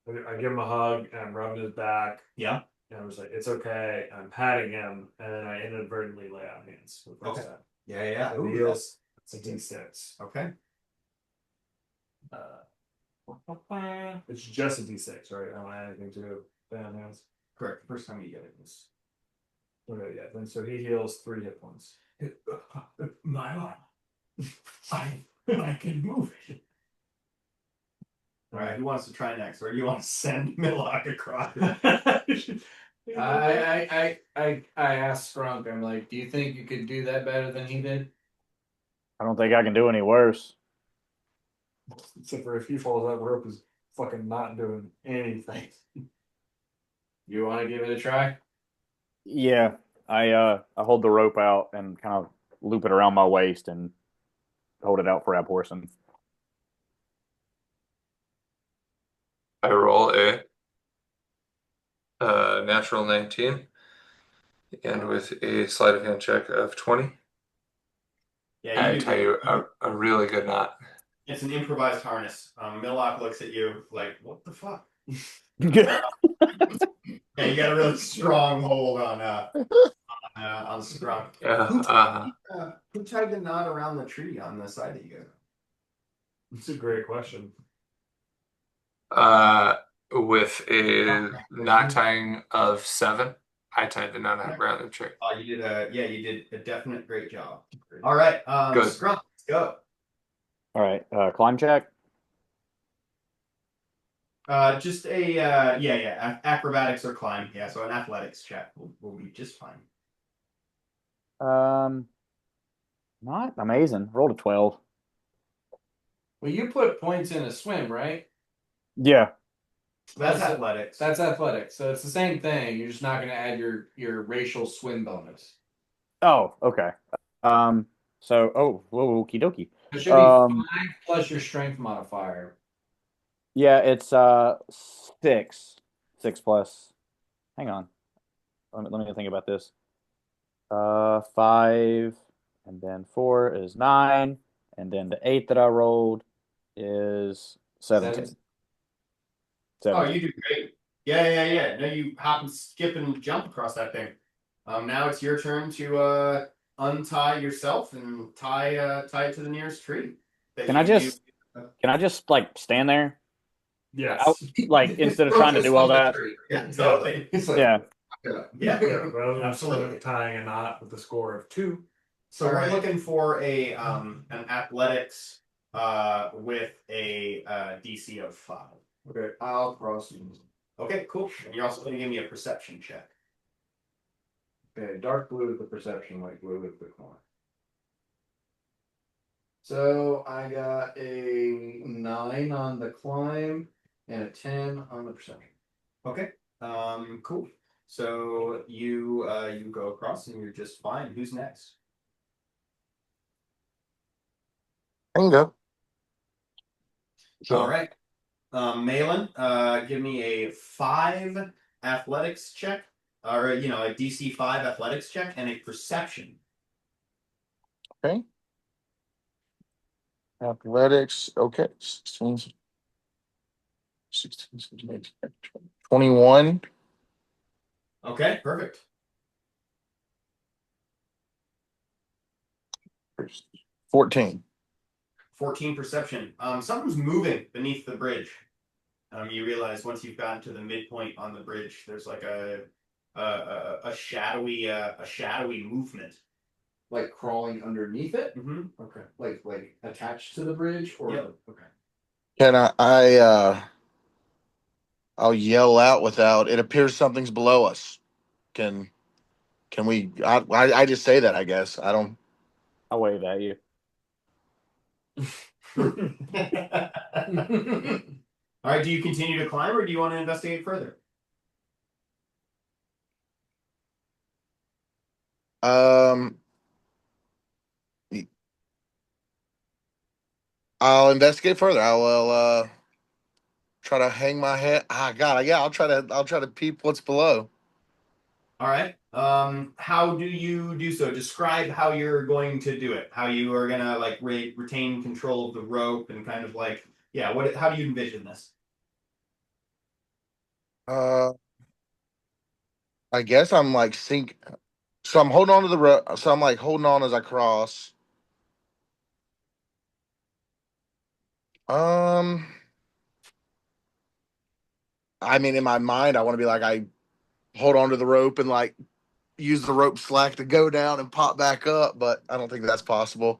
Speaker 3: I give him a hug and I'm rubbing his back.
Speaker 2: Yeah.
Speaker 3: And I was like, "It's okay." And I'm patting him, and then I inadvertently lay out hands for the first
Speaker 2: Okay.
Speaker 3: time.
Speaker 2: Yeah.
Speaker 3: So he
Speaker 2: Ooh,
Speaker 3: heals. It's a D6.
Speaker 2: okay.
Speaker 3: It's just a D6, right? I don't add anything to lay on hands.
Speaker 2: Correct. The first time you get it was.
Speaker 3: Okay, yeah. Then so he heals 3 hit points.
Speaker 7: My arm. I can move it.
Speaker 2: All right. Who wants to try next, or do you want to send Millock across?
Speaker 4: I asked Scrunk, I'm like, do you think you could do that better than he did?
Speaker 5: I don't think I can do any worse.
Speaker 3: Except for if he falls out, the rope is fucking not doing anything.
Speaker 4: You want to give it a try?
Speaker 5: Yeah, I hold the rope out and kind of loop it around my waist and hold it out for Abhorsen.
Speaker 1: I roll a natural 19, and with a sleight of hand check of 20,
Speaker 2: Yeah,
Speaker 1: I
Speaker 2: you do
Speaker 1: tie
Speaker 2: great.
Speaker 1: you a really good knot.
Speaker 2: It's an improvised harness. Millock looks at you like, "What the fuck?"
Speaker 5: Yeah.
Speaker 2: Yeah, you got a really strong hold on Scrunk.
Speaker 1: Yeah.
Speaker 2: Who tied the knot around the tree on the side that you go?
Speaker 3: It's a great question.
Speaker 1: With a knot tying of 7, I tied the knot around the tree.
Speaker 2: Oh, you did a definite great job. All right,
Speaker 1: Good.
Speaker 2: Scrunk, let's go.
Speaker 5: All right, climb check.
Speaker 2: Just a acrobatics or climb. Yeah, so an athletics check will be just fine.
Speaker 5: Not amazing. Rolled a 12.
Speaker 4: Well, you put points in a swim, right?
Speaker 5: Yeah.
Speaker 2: That's athletics.
Speaker 4: That's athletics. So it's the same thing. You're just not going to add your racial swim bonus.
Speaker 5: Oh, okay. Whoa, okie dokie.
Speaker 4: It should be 5 plus your strength modifier.
Speaker 5: Yeah, it's 6. 6 plus. Hang on. Let me think about this. 5 and then 4 is 9, and then the 8 that I rolled is 17.
Speaker 2: Oh, you do great. Yeah. No, you hop and skip and jump across that thing. Now it's your turn to untie yourself and tie it to the nearest tree.
Speaker 5: Can I just like stand there?
Speaker 3: Yes.
Speaker 5: Like instead of trying to do all that?
Speaker 2: Yeah, totally.
Speaker 5: Yeah.
Speaker 2: Yeah,
Speaker 3: Well, I'm
Speaker 2: absolutely.
Speaker 3: tying a knot with a score of 2.
Speaker 2: So we're looking for an athletics with a DC of 5.
Speaker 3: Okay.
Speaker 4: I'll cross you.
Speaker 2: Okay, cool. And you're also going to give me a perception check.
Speaker 4: Okay, dark blue is the perception, light blue is the climb. So I got a 9 on the climb and a 10 on the perception.
Speaker 2: Okay. Cool. So you go across and you're just fine. Who's next?
Speaker 6: I can go.
Speaker 2: All right. Malin, give me a 5 athletics check, or a DC 5 athletics check and a perception.
Speaker 6: Okay. Athletics. Okay. 16, 17, 18, 21.
Speaker 2: Okay, perfect.
Speaker 6: 14.
Speaker 2: 14 perception. Something's moving beneath the bridge. You realize once you've gotten to the midpoint on the bridge, there's like a shadowy movement.
Speaker 4: Like crawling underneath it?
Speaker 2: Mm-hmm.
Speaker 4: Okay. Like attached to the bridge? Or
Speaker 2: Yep.
Speaker 4: Okay.
Speaker 6: Can I'll yell out without it appears something's below us. Can Can we? I just say that. I guess I don't.
Speaker 5: I'll wave at you.
Speaker 2: All right. Do you continue to climb, or do you want to investigate further?
Speaker 6: Um, I'll investigate further. I will try to hang my head. Ah, God, yeah. I'll try to peep what's below.
Speaker 2: All right. How do you do so? Describe how you're going to do it. How you are gonna like retain control of the rope and kind of like, yeah. What? How do you envision this?
Speaker 6: Uh, I guess I'm like sink. So I'm holding on to the rope. So I'm like holding on as I cross. Um, I mean, in my mind, I want to be like I hold on to the rope and like use the rope slack to go down and pop back up, but I don't think that's possible.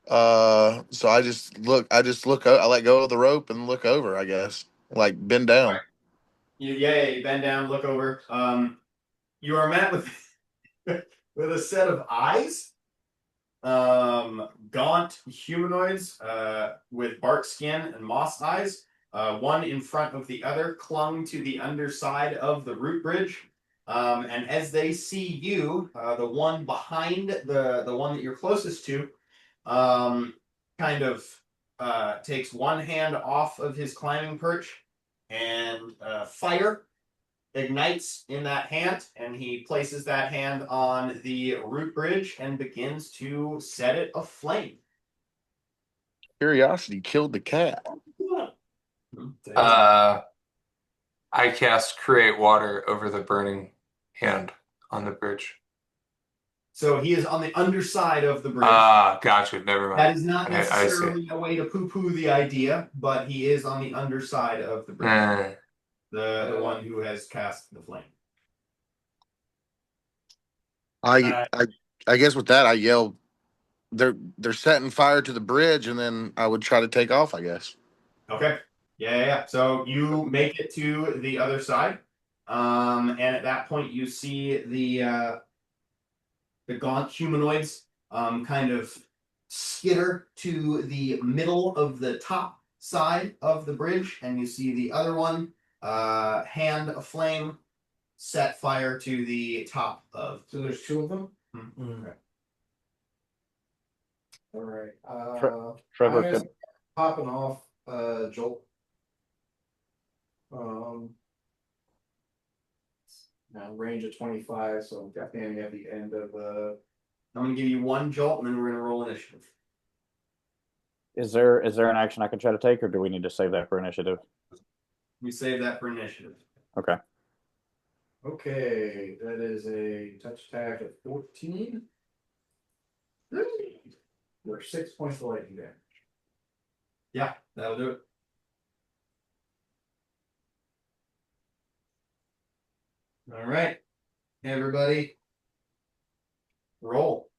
Speaker 6: So I just look, I let go of the rope and look over, I guess, like bend
Speaker 2: All right.
Speaker 6: down.
Speaker 2: You bend down, look over. You are met with with a set of eyes. Gaunt humanoids with bark skin and moss eyes, one in front of the other, clung to the underside of the root bridge. And as they see you, the one behind the one that you're closest to, um, kind of takes one hand off of his climbing perch, and fire ignites in that hand, and he places that hand on the root bridge and begins to set it aflame.
Speaker 6: Curiosity killed the cat.
Speaker 1: I cast create water over the burning hand on the bridge.
Speaker 2: So he is on the underside of the bridge.
Speaker 1: Ah, gotcha. Never mind.
Speaker 2: That is not
Speaker 1: I see.
Speaker 2: necessarily a way to poo-poo the idea, but he is on the underside of the bridge. The one who has cast the flame.
Speaker 6: I I guess with that I yell, they're setting fire to the bridge, and then I would try to take off, I guess.
Speaker 2: Okay. Yeah. So you make it to the other side. And at that point you see the gaunt humanoids kind of skitter to the middle of the top side of the bridge, and you see the other one hand aflame, set fire to the top of.
Speaker 4: So there's two of them?
Speaker 2: Mm-hmm.
Speaker 4: Okay. All right.
Speaker 5: Trevor
Speaker 4: I'm gonna
Speaker 5: could.
Speaker 4: say popping off Jolt. Now range of 25, so I'm definitely at the end of
Speaker 2: I'm gonna give you one jolt, and then we're gonna roll initiative.
Speaker 5: Is there an action I can try to take, or do we need to save that for initiative?
Speaker 2: We save that for initiative.
Speaker 5: Okay.
Speaker 4: Okay, that is a touch attack of 14. We're 6 points of lightning damage.
Speaker 2: Yeah, that'll do it. All right, everybody, roll.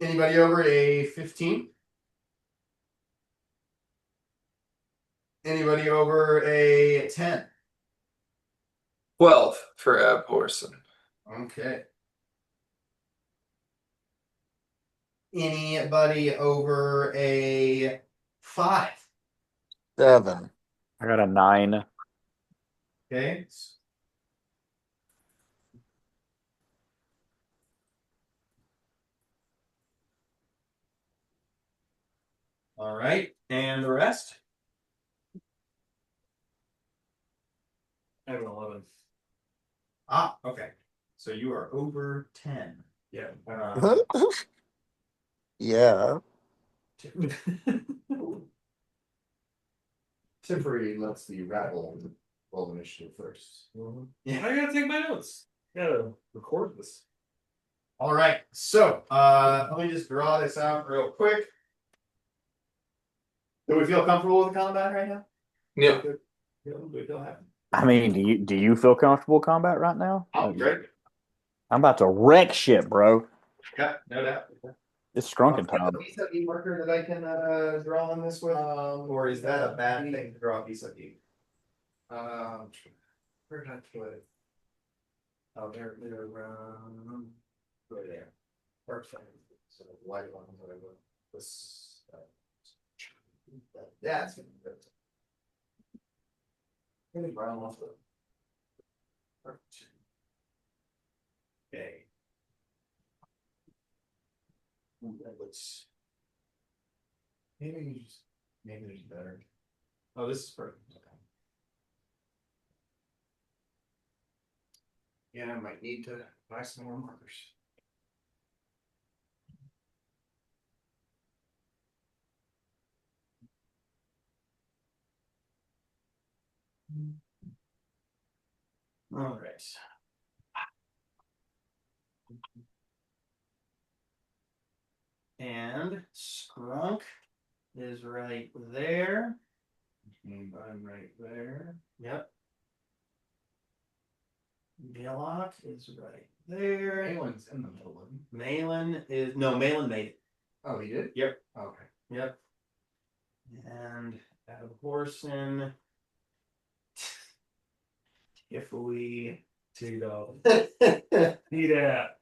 Speaker 2: Anybody over a 15? Anybody over a 10?
Speaker 1: 12 for Abhorson.
Speaker 2: Okay. Anybody over a 5?
Speaker 6: 7.
Speaker 5: I got a 9.
Speaker 2: Okay. All right. And the rest?
Speaker 3: I have an 11.
Speaker 2: Ah, okay. So you are over 10.
Speaker 3: Yeah.
Speaker 6: Yeah.
Speaker 4: Temporary lets the rattle roll initiative first.
Speaker 2: Yeah.
Speaker 3: I gotta take my notes. Gotta record this.
Speaker 2: All right. So let me just draw this out real quick. Do we feel comfortable with the combat right now?
Speaker 1: Yeah.
Speaker 5: I mean, do you feel comfortable combat right now?
Speaker 2: Oh, great.
Speaker 5: I'm about to wreck shit, bro.
Speaker 2: Yeah, no doubt.
Speaker 5: It's Scrunk in
Speaker 2: Do you have
Speaker 5: town.
Speaker 2: a vis-a-vis marker that I can draw on this with? Or is that a bad thing to draw vis-a-vis?
Speaker 4: Where did I put it? Oh, they're right there. Perfect. So the white one, whatever. This. That's gonna be good. Maybe brown off the. Perfect. Okay. That looks. Maybe there's better. Oh, this is perfect. Okay. Yeah, I might need to buy some more markers. All right. And Scrunk is right there. And I'm right there. Yep. Gillock is right there.
Speaker 2: Malin's in the middle of them.
Speaker 4: Malin is Malin made it.
Speaker 2: Oh, he did?
Speaker 4: Yep.
Speaker 2: Okay.
Speaker 4: Yep. And Horson. If we
Speaker 3: T-Dog.
Speaker 4: all
Speaker 3: Need that.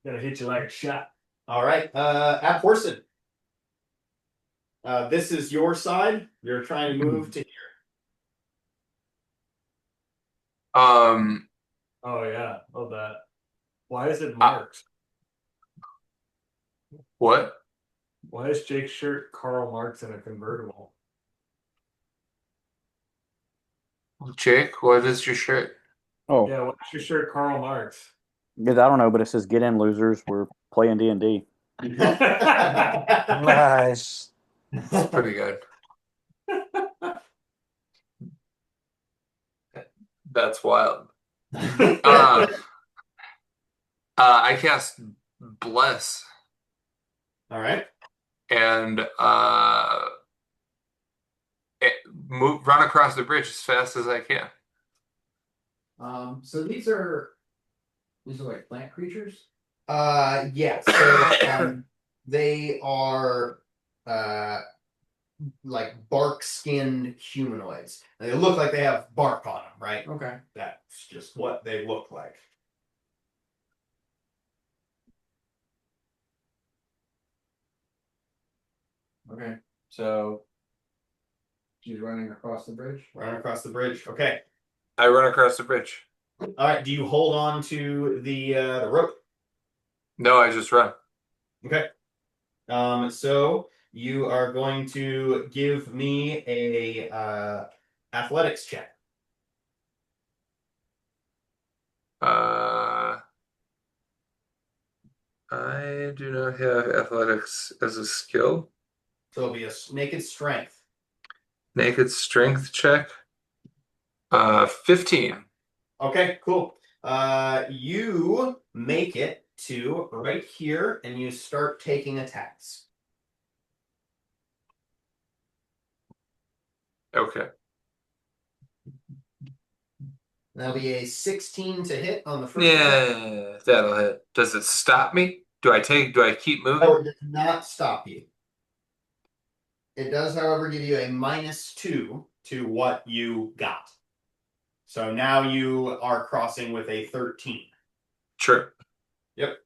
Speaker 3: Gonna hit you like a shot.
Speaker 2: right, at Horson. This is your side. You're trying to move to
Speaker 1: Um,
Speaker 3: Oh yeah, love that. Why is it marks?
Speaker 1: what?
Speaker 3: Why is Jake's shirt Karl Marx in a convertible?
Speaker 1: Jake, what is your shirt?
Speaker 5: Oh,
Speaker 3: Yeah, why is your shirt Karl Marx?
Speaker 5: because I don't know, but it says "Get in, losers. We're playing D&D."
Speaker 7: Nice.
Speaker 1: It's pretty good. That's wild. I cast Bless
Speaker 2: All right.
Speaker 1: and run across the bridge as fast as I can.
Speaker 4: So these are like plant creatures.
Speaker 2: Yeah. So they are like bark skinned humanoids. They look like they have bark on them, right?
Speaker 4: Okay.
Speaker 2: That's just what they look like.
Speaker 4: Okay. So she's running across the bridge.
Speaker 2: Run across the bridge. Okay.
Speaker 1: I run across the bridge.
Speaker 2: All right. Do you hold on to the rope?
Speaker 1: No, I just run.
Speaker 2: Okay. So you are going to give me a athletics check.
Speaker 1: Uh, I do not have athletics as a skill.
Speaker 2: So it'll be a naked strength.
Speaker 1: Naked strength check. 15.
Speaker 2: Okay, cool. You make it to right here, and you start taking attacks.
Speaker 1: Okay.
Speaker 2: That'll be a 16 to hit on the first attack.
Speaker 1: Yeah, that'll hit. Does it stop me? Do I keep
Speaker 2: No,
Speaker 1: moving?
Speaker 2: it does not stop you. It does, however, give you a -2 to what you got. So now you are crossing with a 13.
Speaker 1: Sure.
Speaker 2: Yep.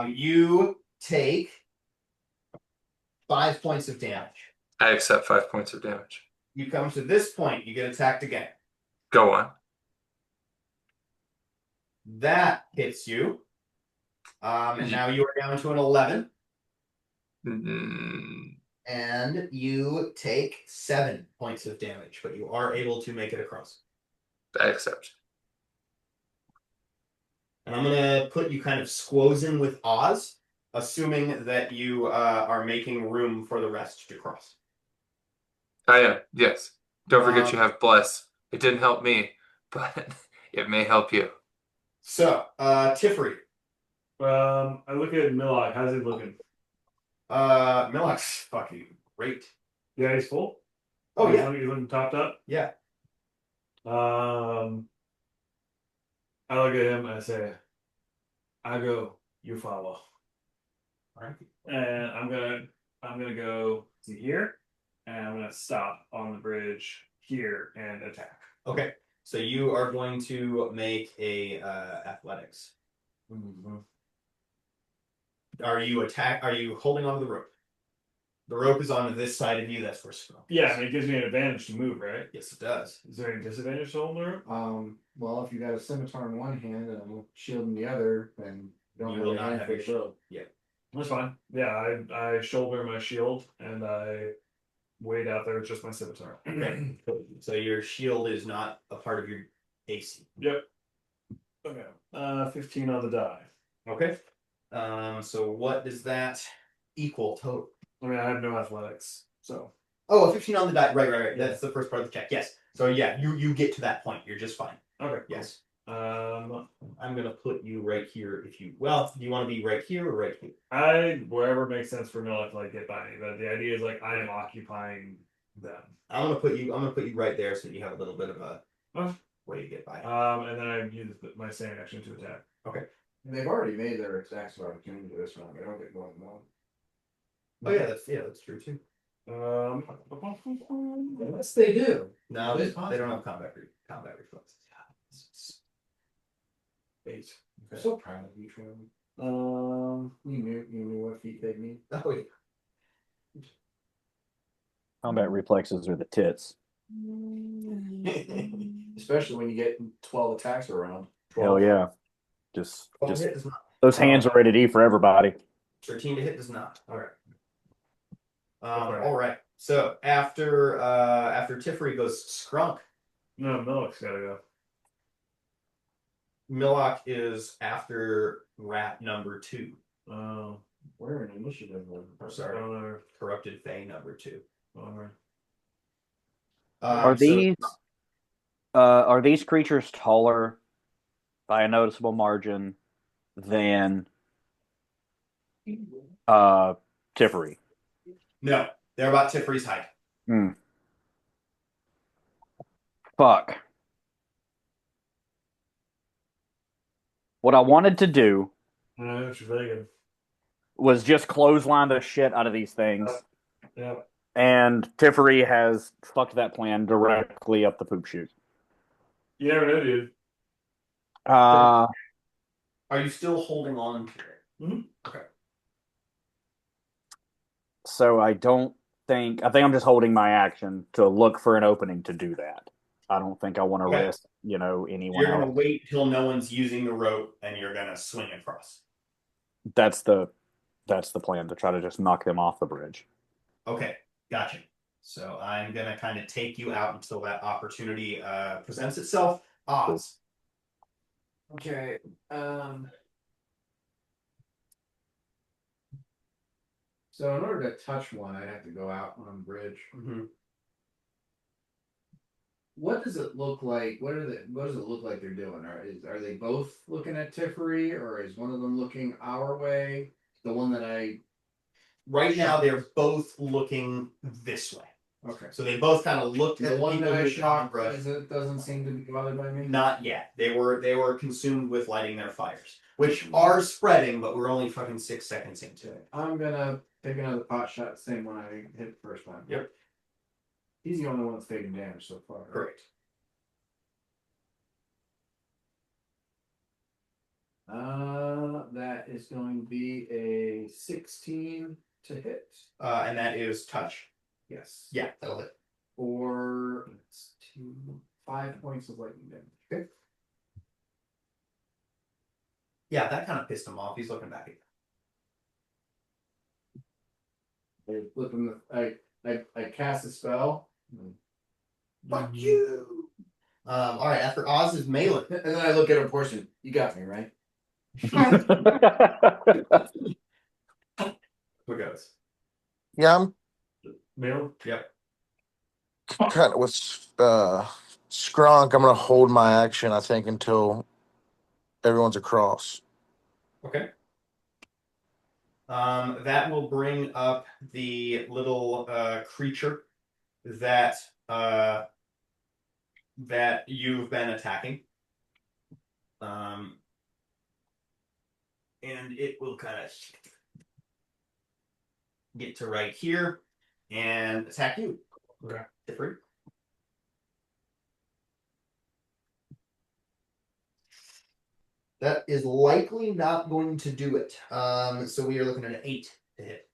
Speaker 2: You take 5 points of damage.
Speaker 1: I accept 5 points of damage.
Speaker 2: You come to this point, you get attacked again.
Speaker 1: Go on.
Speaker 2: That hits you. And now you are down to an 11.
Speaker 1: Mm,
Speaker 2: And you take 7 points of damage, but you are able to make it across.
Speaker 1: I accept.
Speaker 2: And I'm going to put you kind of squozing with Oz, assuming that you are making room for the rest to cross.
Speaker 1: I am. Yes. Don't forget you
Speaker 2: Um,
Speaker 1: have bless. It didn't help me, but it may help you.
Speaker 2: So, Tiffery.
Speaker 3: I look at Millock. How's he looking?
Speaker 2: Millock's fucking great.
Speaker 3: Yeah, he's full.
Speaker 2: Oh,
Speaker 3: He's
Speaker 2: yeah.
Speaker 3: looking topped up.
Speaker 2: Yeah.
Speaker 3: I look at him and I say, "I go, you follow."
Speaker 2: right.
Speaker 3: And I'm gonna go to here, and I'm gonna stop on the bridge here and attack.
Speaker 2: Okay. So you are going to make a athletics. Are you holding onto the rope? The rope is on this side of you. That's for scrum.
Speaker 3: Yeah, I mean, it gives me an advantage to move, right?
Speaker 2: Yes, it does.
Speaker 3: Is there any disadvantage to holding the rope?
Speaker 4: Well, if you got a scimitar in one hand and a shield in the other, then you don't
Speaker 2: You
Speaker 4: have
Speaker 2: will
Speaker 4: a
Speaker 2: not
Speaker 4: hand
Speaker 2: have
Speaker 4: for
Speaker 2: your
Speaker 4: the rope.
Speaker 3: That's fine. Yeah, I shoulder my shield and I wade out there with just my scimitar.
Speaker 2: Okay. So your shield is not a part of your AC.
Speaker 3: Yep. Okay. 15 on the die.
Speaker 2: Okay. So what does that equal total?
Speaker 3: I mean, I have no athletics, so.
Speaker 2: Oh, a 15 on the die. Right. That's the first part of the check. Yes. So yeah, you get to that point. You're just fine.
Speaker 3: Okay.
Speaker 2: Yes.
Speaker 3: Cool.
Speaker 2: I'm gonna put you right here. Do you want to be right here or right here?
Speaker 3: Wherever makes sense for Miller to like get by me, but the idea is like I am occupying them.
Speaker 2: I'm gonna put you right there so you have a little bit of a
Speaker 3: Oh.
Speaker 2: way to get by.
Speaker 3: And then I use my standing action to attack.
Speaker 2: Okay.
Speaker 4: And they've already made their attacks of opportunity this round. They don't get more than one.
Speaker 2: Oh yeah, that's true too.
Speaker 4: Yes, they do.
Speaker 2: No,
Speaker 4: It is
Speaker 2: they don't have combat reflexes.
Speaker 3: Eight.
Speaker 4: I'm so proud of you, Trim. You knew what feat they need.
Speaker 2: Oh yeah.
Speaker 5: Combat reflexes are the tits.
Speaker 4: Especially when you get 12 attacks around.
Speaker 5: Hell yeah. Just
Speaker 2: Hit does not.
Speaker 5: those hands are ready to eat for everybody.
Speaker 2: 13 to hit does not. All right.
Speaker 3: Okay.
Speaker 2: All right. So after Tiffery goes Skrunk,
Speaker 3: No, Miller's gotta go.
Speaker 2: Millock is after rat number 2.
Speaker 4: We're in initiative.
Speaker 2: Oh, sorry. Corrupted Fey number 2.
Speaker 3: Alright.
Speaker 5: Are these creatures taller by a noticeable margin than Tiffery?
Speaker 2: No, they're about Tiffery's height.
Speaker 5: Fuck. What I wanted to do
Speaker 3: I know what you're thinking.
Speaker 5: was just clothesline the shit out of these things.
Speaker 3: Yeah.
Speaker 5: And Tiffery has fucked that plan directly up the poop chute.
Speaker 3: You never know, dude.
Speaker 2: Are you still holding on to it?
Speaker 3: Mm-hmm.
Speaker 2: Okay.
Speaker 5: So I think I'm just holding my action to look for an opening to do that. I don't think I want to risk, anyone
Speaker 2: You're gonna
Speaker 5: else.
Speaker 2: wait till no one's using the rope and you're gonna swing across.
Speaker 5: That's the plan, to try to just knock them off the bridge.
Speaker 2: Okay, gotcha. So I'm gonna kind of take you out until that opportunity presents itself. Oz.
Speaker 4: Okay. So in order to touch one, I'd have to go out on the bridge.
Speaker 2: Mm-hmm.
Speaker 4: What does it look like? What does it look like they're doing? Are they both looking at Tiffery, or is one of them looking our way? The one that I
Speaker 2: Right now, they're both looking this way.
Speaker 4: Okay.
Speaker 2: So they both kind of looked at
Speaker 4: The one
Speaker 2: people
Speaker 4: that I
Speaker 2: who
Speaker 4: shot
Speaker 2: brush.
Speaker 4: doesn't seem to be bothered by me.
Speaker 2: Not yet. They were consumed with lighting their fires, which are spreading, but we're only fucking 6 seconds into it.
Speaker 4: I'm gonna take another pot shot, the same one I hit the first time.
Speaker 2: Yep.
Speaker 4: He's the only one that's taking damage so far. Right?
Speaker 2: Correct.
Speaker 4: That is going to be a 16 to hit.
Speaker 2: And that is touch.
Speaker 4: Yes.
Speaker 2: Yeah, that'll hit.
Speaker 4: Or 5 points of lightning damage.
Speaker 2: Okay. Yeah, that kind of pissed him off. He's looking back at
Speaker 4: I flip him. I cast a spell.
Speaker 2: Fuck you. All right. After Oz is Malin.
Speaker 4: And then I look at a portion. You got me right.
Speaker 2: Who goes?
Speaker 6: Yeah, I'm
Speaker 3: Male?
Speaker 2: Yep.
Speaker 6: kind of with Skrunk. I'm gonna hold my action, I think, until everyone's across.
Speaker 2: Okay. That will bring up the little creature that that you've been attacking. And it will kind of get to right here and attack you.
Speaker 3: Okay.
Speaker 2: Different. That is likely not going to do it. So we are looking at an 8 to hit.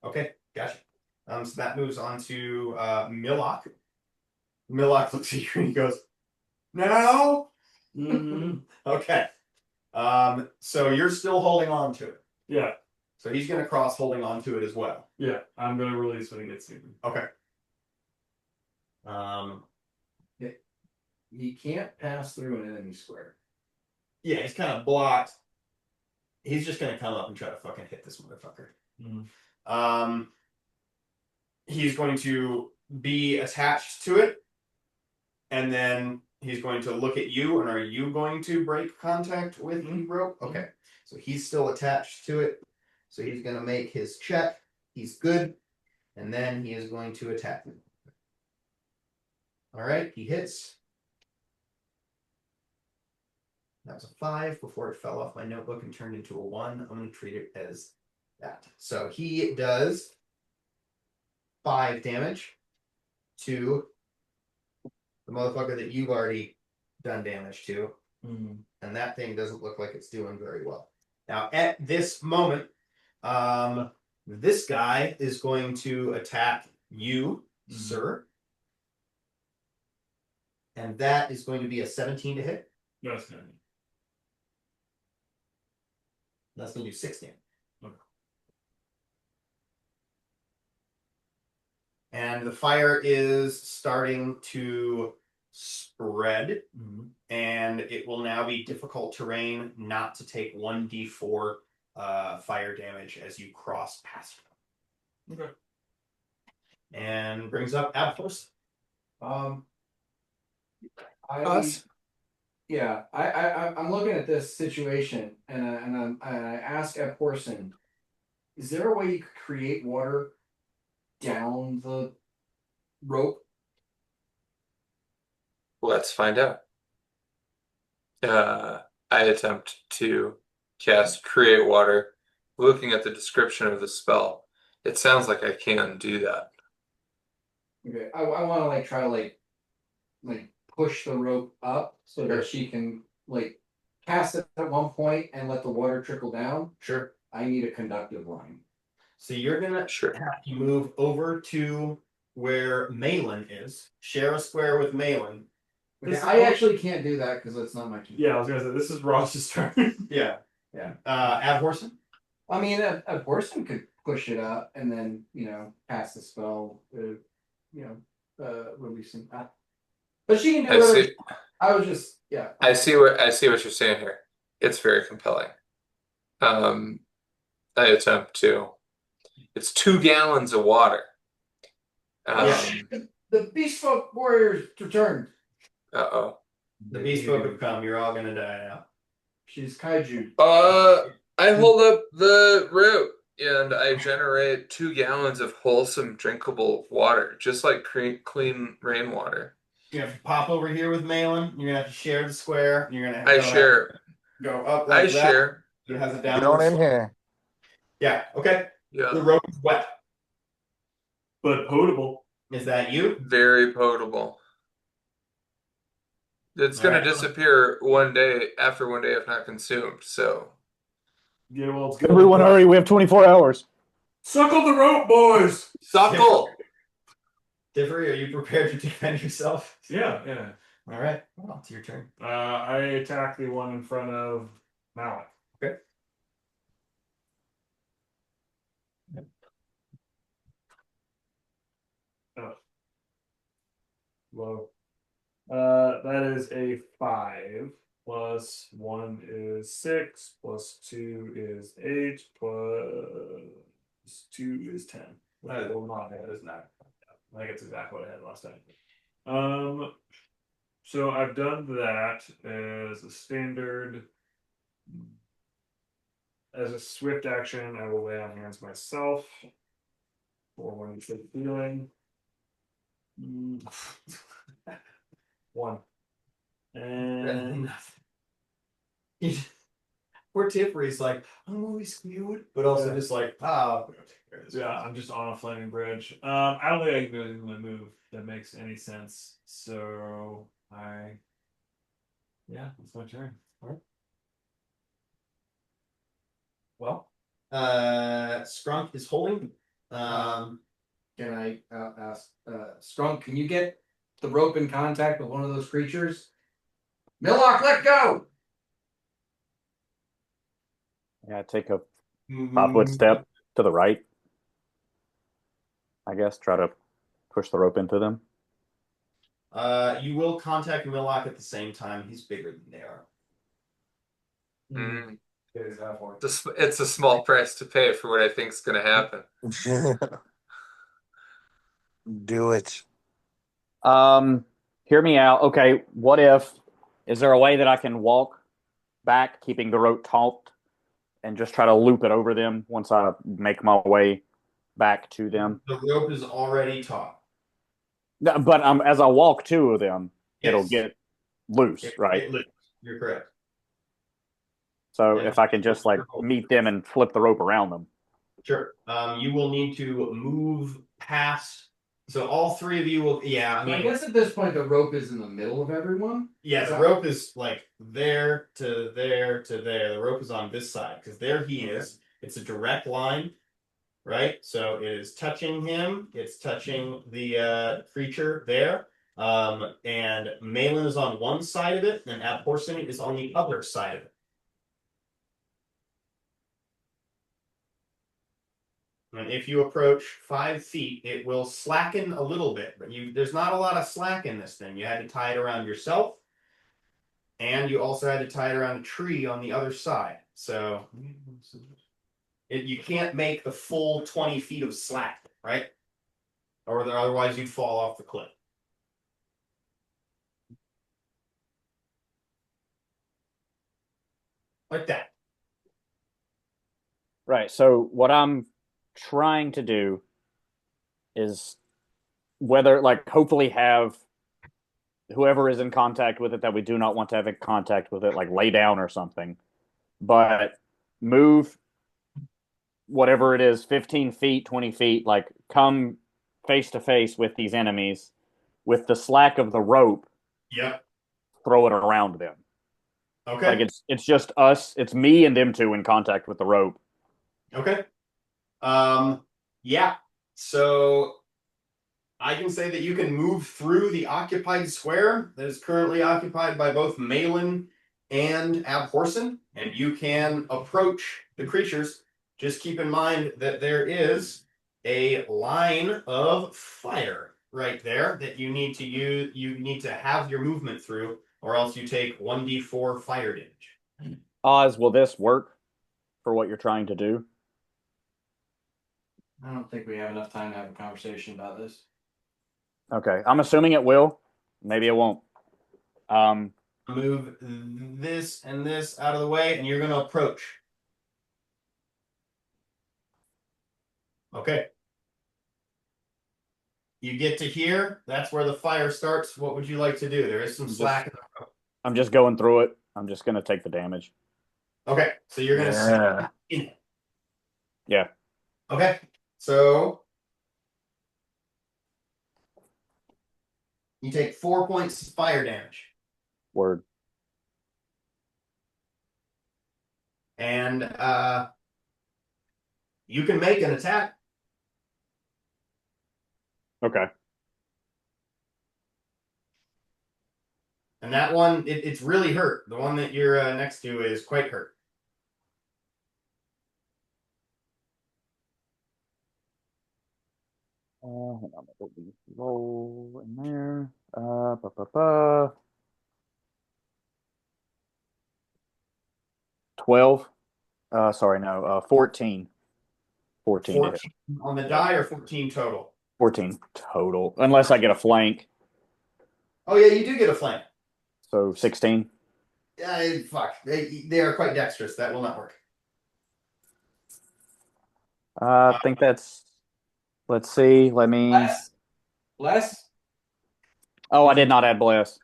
Speaker 2: Okay, gotcha. So that moves on to Millock. Millock looks at you and he goes, "No." Okay. So you're still holding on to it.
Speaker 3: Yeah.
Speaker 2: So he's gonna cross holding on to it as well.
Speaker 3: Yeah. I'm gonna release when he gets to me.
Speaker 2: Okay.
Speaker 4: He can't pass through an enemy square.
Speaker 2: Yeah, he's kind of blocked. He's just gonna come up and try to fucking hit this motherfucker. He's going to be attached to it, and then he's going to look at you. And are you going to break contact with the rope? Okay, so he's still attached to it. So he's gonna make his check. He's good, and then he is going to attack me. All right, he hits. That was a 5 before it fell off my notebook and turned into a 1. I'm going to treat it as that. So he does 5 damage to the motherfucker that you've already done damage to. And that thing doesn't look like it's doing very well. Now, at this moment, this guy is going to attack you, sir. And that is going to be a 17 to hit.
Speaker 3: No, it's not.
Speaker 2: That's going to do 6 damage.
Speaker 3: Okay.
Speaker 2: And the fire is starting to spread. And it will now be difficult terrain not to take 1d4 fire damage as you cross past them.
Speaker 3: Okay.
Speaker 2: And brings up Abthos.
Speaker 4: I'm looking at this situation, and I ask Abhorsen, is there a way you could create water down the rope?
Speaker 1: Let's find out. I attempt to cast Create Water. Looking at the description of the spell, it sounds like I can do that.
Speaker 4: Okay, I want to try to push the rope up so that she can cast it at one point and let the water trickle down.
Speaker 2: Sure.
Speaker 4: I need a conductive line.
Speaker 2: So you're gonna have to move over to where Malin is. Share a square with Malin.
Speaker 4: I actually can't do that because it's not my turn.
Speaker 3: Yeah, I was gonna say this is Ross's turn.
Speaker 2: Yeah. Abhorsen?
Speaker 4: I mean, a person could push it up and then pass the spell. Releasing. But she can do it. I was just
Speaker 1: I see what you're saying here. It's very compelling. I attempt to. It's 2 gallons of water.
Speaker 4: The Beast Folk Warriors returned.
Speaker 1: Uh-oh.
Speaker 2: The Beast Folk have come. You're all gonna die now.
Speaker 4: She's kaiju.
Speaker 1: I hold up the rope and I generate 2 gallons of wholesome, drinkable water, just like clean rainwater.
Speaker 2: You have to pop over here with Malin. You're gonna have to share the square. You're gonna have
Speaker 1: I share.
Speaker 2: Go up like that.
Speaker 1: Share.
Speaker 2: It has a
Speaker 6: Get
Speaker 2: downward
Speaker 6: on in
Speaker 2: slope.
Speaker 6: here.
Speaker 2: Yeah. Okay.
Speaker 1: Yeah.
Speaker 2: The rope is wet.
Speaker 3: But potable.
Speaker 2: Is that you?
Speaker 1: Very potable. It's going to disappear one day after one day if not consumed. So,
Speaker 3: Yeah, well, it's good.
Speaker 5: Everyone, hurry! We have 24 hours.
Speaker 3: Suckle the rope, boys.
Speaker 1: suckle.
Speaker 2: Differy, are you prepared to defend yourself?
Speaker 3: Yeah.
Speaker 2: All right. Well, it's your turn.
Speaker 3: I attack the one in front of Malik.
Speaker 2: Okay.
Speaker 3: Oh. Low. That is a 5. Plus 1 is 6. Plus 2 is 8. Plus 2 is 10. Well, not that is not. I think it's exactly what I had last time. So I've done that as a standard. As a swift action, I will lay on hands myself for when you take healing. 1. And
Speaker 2: poor Tiffany's like, I'm always skewered, but also
Speaker 3: Yeah.
Speaker 2: just like, ah, I'm gonna take care of this.
Speaker 3: Yeah, I'm just on a flaming bridge. I don't think I can do anything with my move that makes any sense. So yeah, that's my turn.
Speaker 2: Well, Scrunk is holding.
Speaker 4: Can I ask, Strunk, can you get the rope in contact with one of those creatures? Millock, let go!
Speaker 5: Yeah, take a 5 foot step to the right. I guess try to push the rope into them.
Speaker 2: You will contact Millock at the same time. He's bigger than they are.
Speaker 1: Mm.
Speaker 4: It is that one.
Speaker 1: It's a small price to pay for what I think is going to happen.
Speaker 6: Do it.
Speaker 5: Hear me out. Okay, what if? Is there a way that I can walk back, keeping the rope taut, and just try to loop it over them once I make my way back to them?
Speaker 2: The rope is already taut.
Speaker 5: No, but as I walk to them, it'll
Speaker 2: Yes.
Speaker 5: get loose, right?
Speaker 2: You're correct.
Speaker 5: So
Speaker 2: Yeah.
Speaker 5: if I can just like meet them and flip the rope around them.
Speaker 2: Sure. You will need to move past. So all three of you will. Yeah, I
Speaker 4: I
Speaker 2: mean,
Speaker 4: guess at this point the rope is in the middle of everyone.
Speaker 2: yeah, the rope is like there to there to there. The rope is on this side because there he is. It's a direct line, right? So it is touching him. It's touching the creature there. And Malin is on one side of it, and Abhorsen is on the other side of it. And if you approach 5 feet, it will slacken a little bit, but there's not a lot of slack in this thing. You had to tie it around yourself, and you also had to tie it around a tree on the other side. So you can't make the full 20 feet of slack, right? Or otherwise you'd fall off the cliff. Like that.
Speaker 5: Right. So what I'm trying to do is whether like hopefully have whoever is in contact with it that we do not want to have in contact with it like lay down or something, but move whatever it is 15 feet 20 feet, like come face to face with these enemies with the slack of the rope,
Speaker 2: Yep.
Speaker 5: throw it around them.
Speaker 2: Okay.
Speaker 5: Like it's just us, it's me and them two in contact with the rope.
Speaker 2: Okay. Yeah. So I can say that you can move through the occupied square that is currently occupied by both Malin and Abhorsen, and you can approach the creatures. Just keep in mind that there is a line of fire right there that you need to use. You need to have your movement through, or else you take 1d4 fire damage.
Speaker 5: Oz, will this work for what you're trying to do?
Speaker 4: I don't think we have enough time to have a conversation about this.
Speaker 5: Okay, I'm assuming it will. Maybe it won't.
Speaker 2: Move this and this out of the way, and you're going to approach. Okay. You get to here. That's where the fire starts. What would you like to do? There is some slack.
Speaker 5: I'm just going through it. I'm just gonna take the damage.
Speaker 2: Okay, so you're going to in it.
Speaker 5: Yeah.
Speaker 2: Okay, so you take 4 points fire damage.
Speaker 5: Word.
Speaker 2: And you can make an attack.
Speaker 5: Okay.
Speaker 2: And that one, it's really hurt. The one that you're next to is quite hurt.
Speaker 5: Hang on, let me roll in there. Ba, ba, ba. 12. Sorry, no. 14. 14 to hit.
Speaker 2: 14 on the die or 14 total?
Speaker 5: 14 total, unless I get a flank.
Speaker 2: Oh, yeah, you do get a flank.
Speaker 5: So 16.
Speaker 2: Fuck. They are quite dexterous. That will not work.
Speaker 5: I think that's. Let's see. Let me.
Speaker 4: Less?
Speaker 5: Oh, I did not add bless.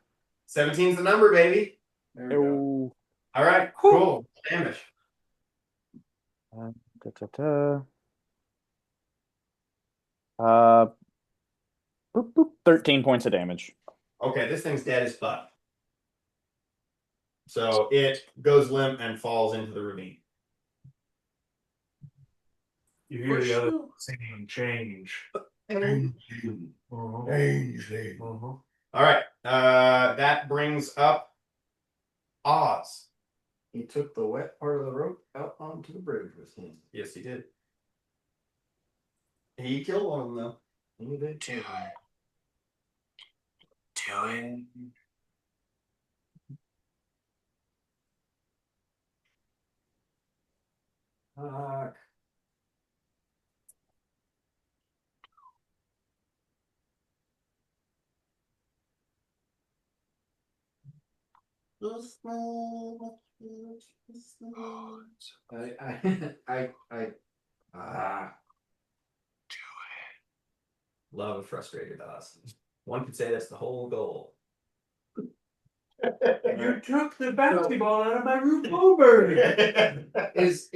Speaker 2: 17's the number, baby.
Speaker 4: There we go.
Speaker 5: Oh,
Speaker 2: All right, cool. Damage.
Speaker 5: Da, da, da. Uh, 13 points of damage.
Speaker 2: Okay, this thing's dead as fuck. So it goes limp and falls into the ravine.
Speaker 3: You hear the other singing change.
Speaker 7: Angel.
Speaker 2: All right. That brings up Oz.
Speaker 4: He took the wet part of the rope out onto the bridge with him.
Speaker 2: Yes, he did. He killed one of them though.
Speaker 4: He did.
Speaker 7: Do it.
Speaker 4: Fuck. Ah.
Speaker 2: Love a frustrated Oz. One could say that's the whole goal.
Speaker 3: You took the basketball out of my roof over.
Speaker 4: Is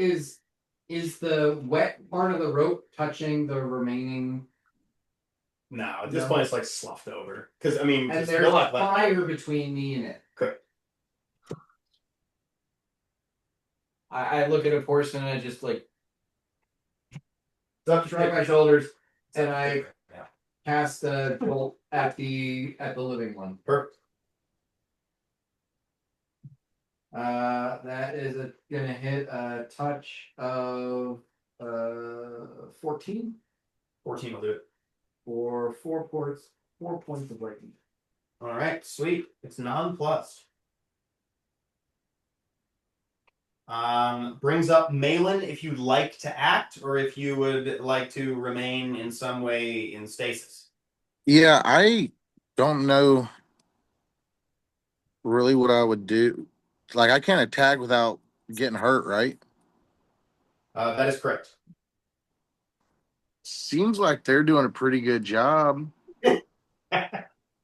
Speaker 4: the wet part of the rope touching the remaining?
Speaker 2: No, at this
Speaker 4: No.
Speaker 2: point it's like sloughed over. Because I mean,
Speaker 4: And
Speaker 2: it's
Speaker 4: there's
Speaker 2: still left.
Speaker 4: fire between me and it.
Speaker 2: Correct.
Speaker 4: I look at a portion and I just like
Speaker 2: It's up to
Speaker 4: shrug my
Speaker 2: Trey.
Speaker 4: shoulders and I
Speaker 2: Yeah.
Speaker 4: cast a bolt at the living one.
Speaker 2: Perfect.
Speaker 4: That is gonna hit a touch of 14
Speaker 2: 14 will do it.
Speaker 4: for 4 points of lightning.
Speaker 2: All right, sweet. It's nonplussed. Brings up Malin if you'd like to act or if you would like to remain in some way in stasis.
Speaker 6: Yeah, I don't know really what I would do. Like, I can't attack without getting hurt, right?
Speaker 2: That is correct.
Speaker 6: Seems like they're doing a pretty good job.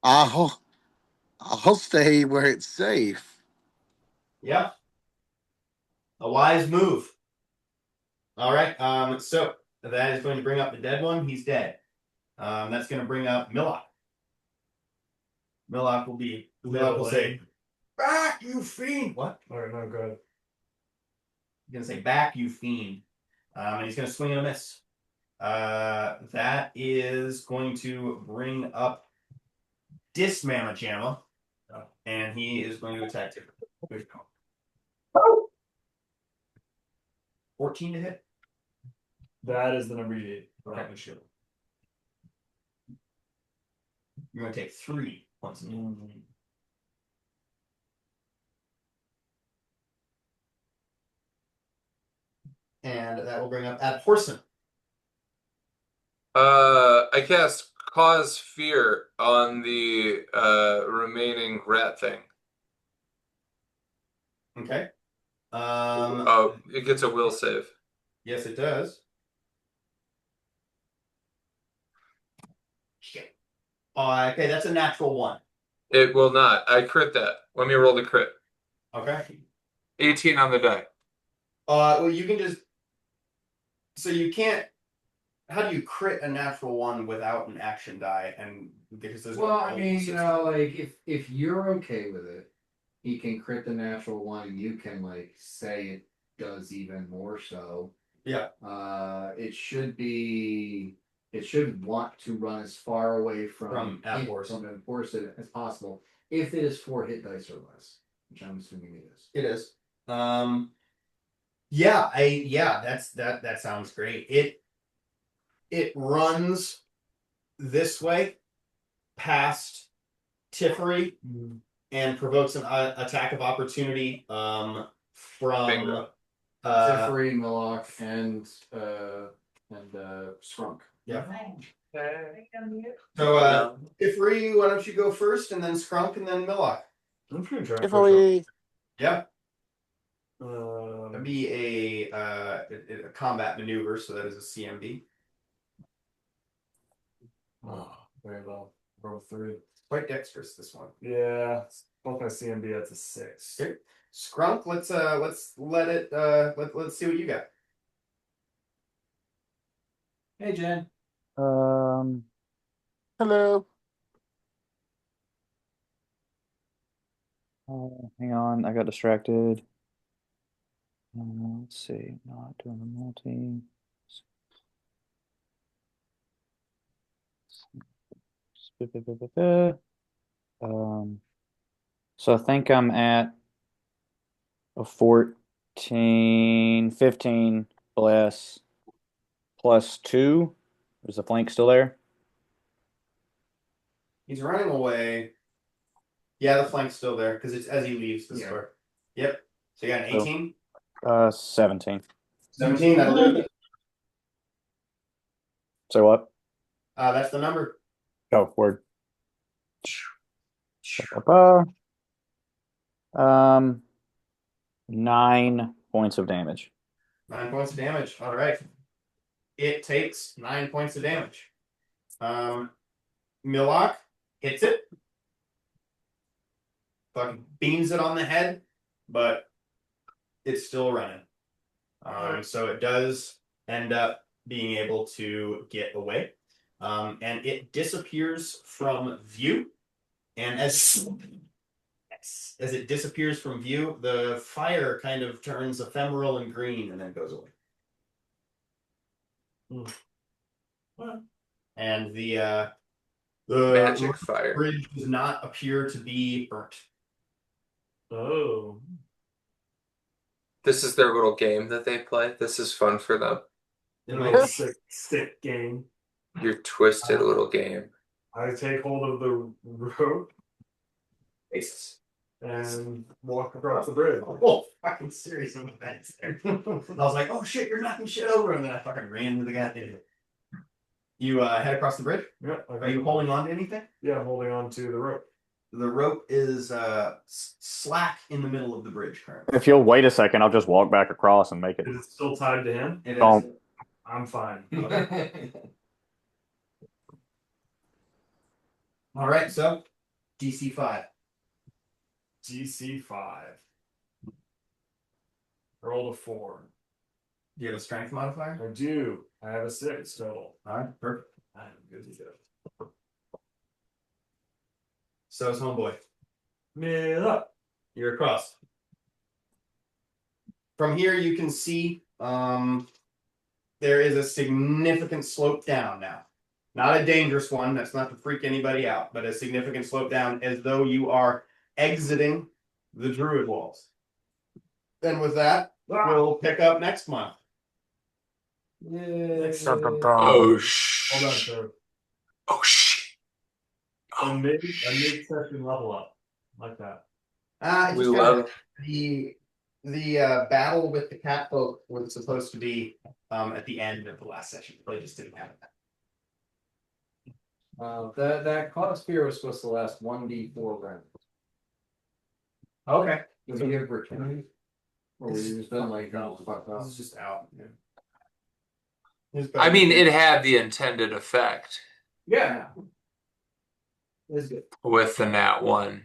Speaker 6: I'll I'll stay where it's safe.
Speaker 2: Yep. A wise move. All right. So that is going to bring up the dead one. He's dead. That's going to bring up Millock. Millock will say, "Back, you fiend!" What?
Speaker 3: Alright, no, go ahead.
Speaker 2: He's going to say, "Back, you fiend!" And he's going to swing and a miss. That is going to bring up Dismama Jamma, and he is going to attack Tiffany. 14 to hit.
Speaker 3: That is the number you need.
Speaker 2: Okay. You're going to take 3 points of damage. And that will bring up Horson.
Speaker 1: I cast Cause Fear on the remaining rat thing.
Speaker 2: Okay.
Speaker 1: Oh, it gets a will save.
Speaker 2: Yes, it does. Shit. Okay, that's a natural 1.
Speaker 1: It will not. I crit that. Let me roll the crit.
Speaker 2: Okay.
Speaker 1: 18 on the die.
Speaker 2: Well, you can just. So you can't. How do you crit a natural 1 without an action die? And because there's
Speaker 4: Well,
Speaker 2: no
Speaker 4: I mean, you know, like if you're okay with it, he can crit the natural one, and you can like say it does even more so.
Speaker 2: Yeah.
Speaker 4: It should be. It should want to run as far away from Hwhatsit as possible if it is 4 hit dice or less, which I'm assuming it is.
Speaker 2: It is. Yeah, that sounds great. It runs this way past Tiffery and provokes an attack of opportunity from
Speaker 1: Bingo.
Speaker 4: Zephyr, Millock, and Scrunk.
Speaker 2: Yeah. So Tiffery, why don't you go first, and then Scrunk, and then Millock?
Speaker 3: I'm just gonna try
Speaker 6: If we
Speaker 2: Yeah. That'd be a combat maneuver, so that is a CMB.
Speaker 3: Oh, very well. Roll 3.
Speaker 2: Quite dexterous, this one.
Speaker 3: Yeah, both my CMB. That's a 6.
Speaker 2: Okay. Scrunk, let's let it let's see what you got.
Speaker 4: Hey, Jen.
Speaker 5: Um,
Speaker 6: Hello.
Speaker 5: hang on, I got distracted. Let's see, not doing the multi. Um, so I think I'm at a 14, 15 plus 2. Is the flank still there?
Speaker 2: He's running away. Yeah, the flank's still there because it's as he leaves the
Speaker 4: Yeah.
Speaker 2: store. Yep. So you got an
Speaker 5: So-
Speaker 2: 18,
Speaker 5: 17.
Speaker 2: 17. That'll do it.
Speaker 5: So what?
Speaker 2: That's the number.
Speaker 5: Oh, word. Ba-ba-ba. 9 points of damage.
Speaker 2: 9 points of damage. All right. It takes 9 points of damage. Millock hits it. Fucking beams it on the head, but it's still running. So it does end up being able to get away. And it disappears from view. And as it disappears from view, the fire kind of turns ephemeral and green and then goes away. And the
Speaker 1: Magic fire.
Speaker 2: bridge does not appear to be burnt.
Speaker 3: Oh.
Speaker 1: This is their little game that they play. This is fun for them.
Speaker 2: It
Speaker 3: Little
Speaker 2: might be
Speaker 3: sick game.
Speaker 1: Your twisted little game.
Speaker 3: I take hold of the rope
Speaker 2: basis.
Speaker 3: and walk across the bridge.
Speaker 2: Oh, fucking series of events there. I was like, oh shit, you're knocking shit over, and then I fucking ran into the goddamn. You head across the bridge?
Speaker 3: Yeah.
Speaker 2: Are you holding on to anything?
Speaker 3: Yeah, I'm holding on to the rope.
Speaker 2: The rope is slack in the middle of the bridge currently.
Speaker 5: If you'll wait a second, I'll just walk back across and make it.
Speaker 3: Is it still tied to him?
Speaker 2: It
Speaker 5: Don't.
Speaker 3: I'm fine.
Speaker 2: All right, so DC 5.
Speaker 3: GC5. Roll a 4.
Speaker 2: Do you have a strength modifier?
Speaker 3: I do. I have a 6 total.
Speaker 2: All right, perfect.
Speaker 3: I'm good to go.
Speaker 2: So is homeboy.
Speaker 3: Miller.
Speaker 2: You're across. From here, you can see there is a significant slope down now. Not a dangerous one. That's not to freak anybody out, but a significant slope down as though you are exiting the Druid Walls. Then with that, we'll pick up next month.
Speaker 3: Yeah.
Speaker 1: Oh,
Speaker 3: Hold on,
Speaker 1: shh.
Speaker 3: sir.
Speaker 1: Oh, shit.
Speaker 3: A mid-session level up. Like that.
Speaker 2: It's
Speaker 1: We
Speaker 2: just kind of
Speaker 1: love
Speaker 2: the battle with the cat folk was supposed to be at the end of the last session. They just didn't have that.
Speaker 4: That cloud sphere was supposed to last 1d4 rounds.
Speaker 2: Okay.
Speaker 4: Does it give return? Or we just done like fuck
Speaker 2: This
Speaker 4: off?
Speaker 2: is just out. Yeah.
Speaker 1: I mean, it had the intended effect
Speaker 4: Yeah. It's good.
Speaker 1: with the nat 1.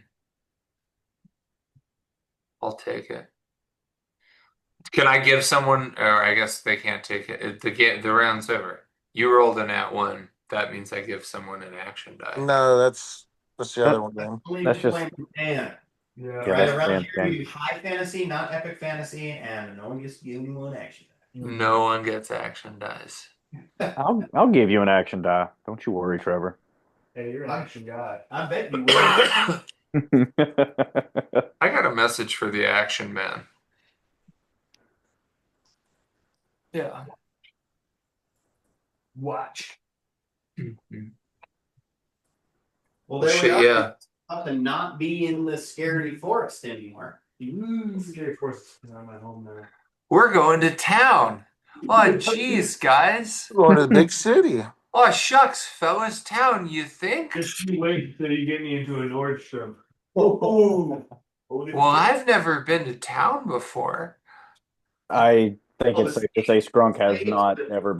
Speaker 1: I'll take it. Can I give someone, or I guess they can't take it. The round's over. You rolled a nat 1. That means I give someone an action die.
Speaker 6: No, that's the other one game.
Speaker 5: That's just-
Speaker 2: Dan.
Speaker 3: Yeah.
Speaker 5: Yeah,
Speaker 2: Right
Speaker 5: that's
Speaker 2: around
Speaker 5: Dan's
Speaker 2: here, we
Speaker 5: game.
Speaker 2: do high fantasy, not epic fantasy, and no one gets to give anyone action.
Speaker 1: No one gets action dice.
Speaker 5: I'll give you an action die. Don't you worry, Trevor.
Speaker 3: Hey, you're an action guy.
Speaker 2: I bet you will.
Speaker 1: I got a message for the action man. Yeah.
Speaker 3: Watch.
Speaker 2: Well, there we
Speaker 1: Shit,
Speaker 2: are.
Speaker 1: yeah.
Speaker 2: Up to not be in the scary forest anymore.
Speaker 3: Okay, of course, I'm at home now.
Speaker 1: We're going to town. Oh, geez, guys.
Speaker 6: Going to the big city.
Speaker 1: Oh, shucks, fellas. Town, you think?
Speaker 3: Just you wait until you get me into a Nordstrom.
Speaker 2: Oh,
Speaker 1: Well, I've never been to town before.
Speaker 5: I think
Speaker 2: Oh,
Speaker 5: it's
Speaker 2: the
Speaker 5: safe to say Scrunk has
Speaker 2: state-
Speaker 5: not ever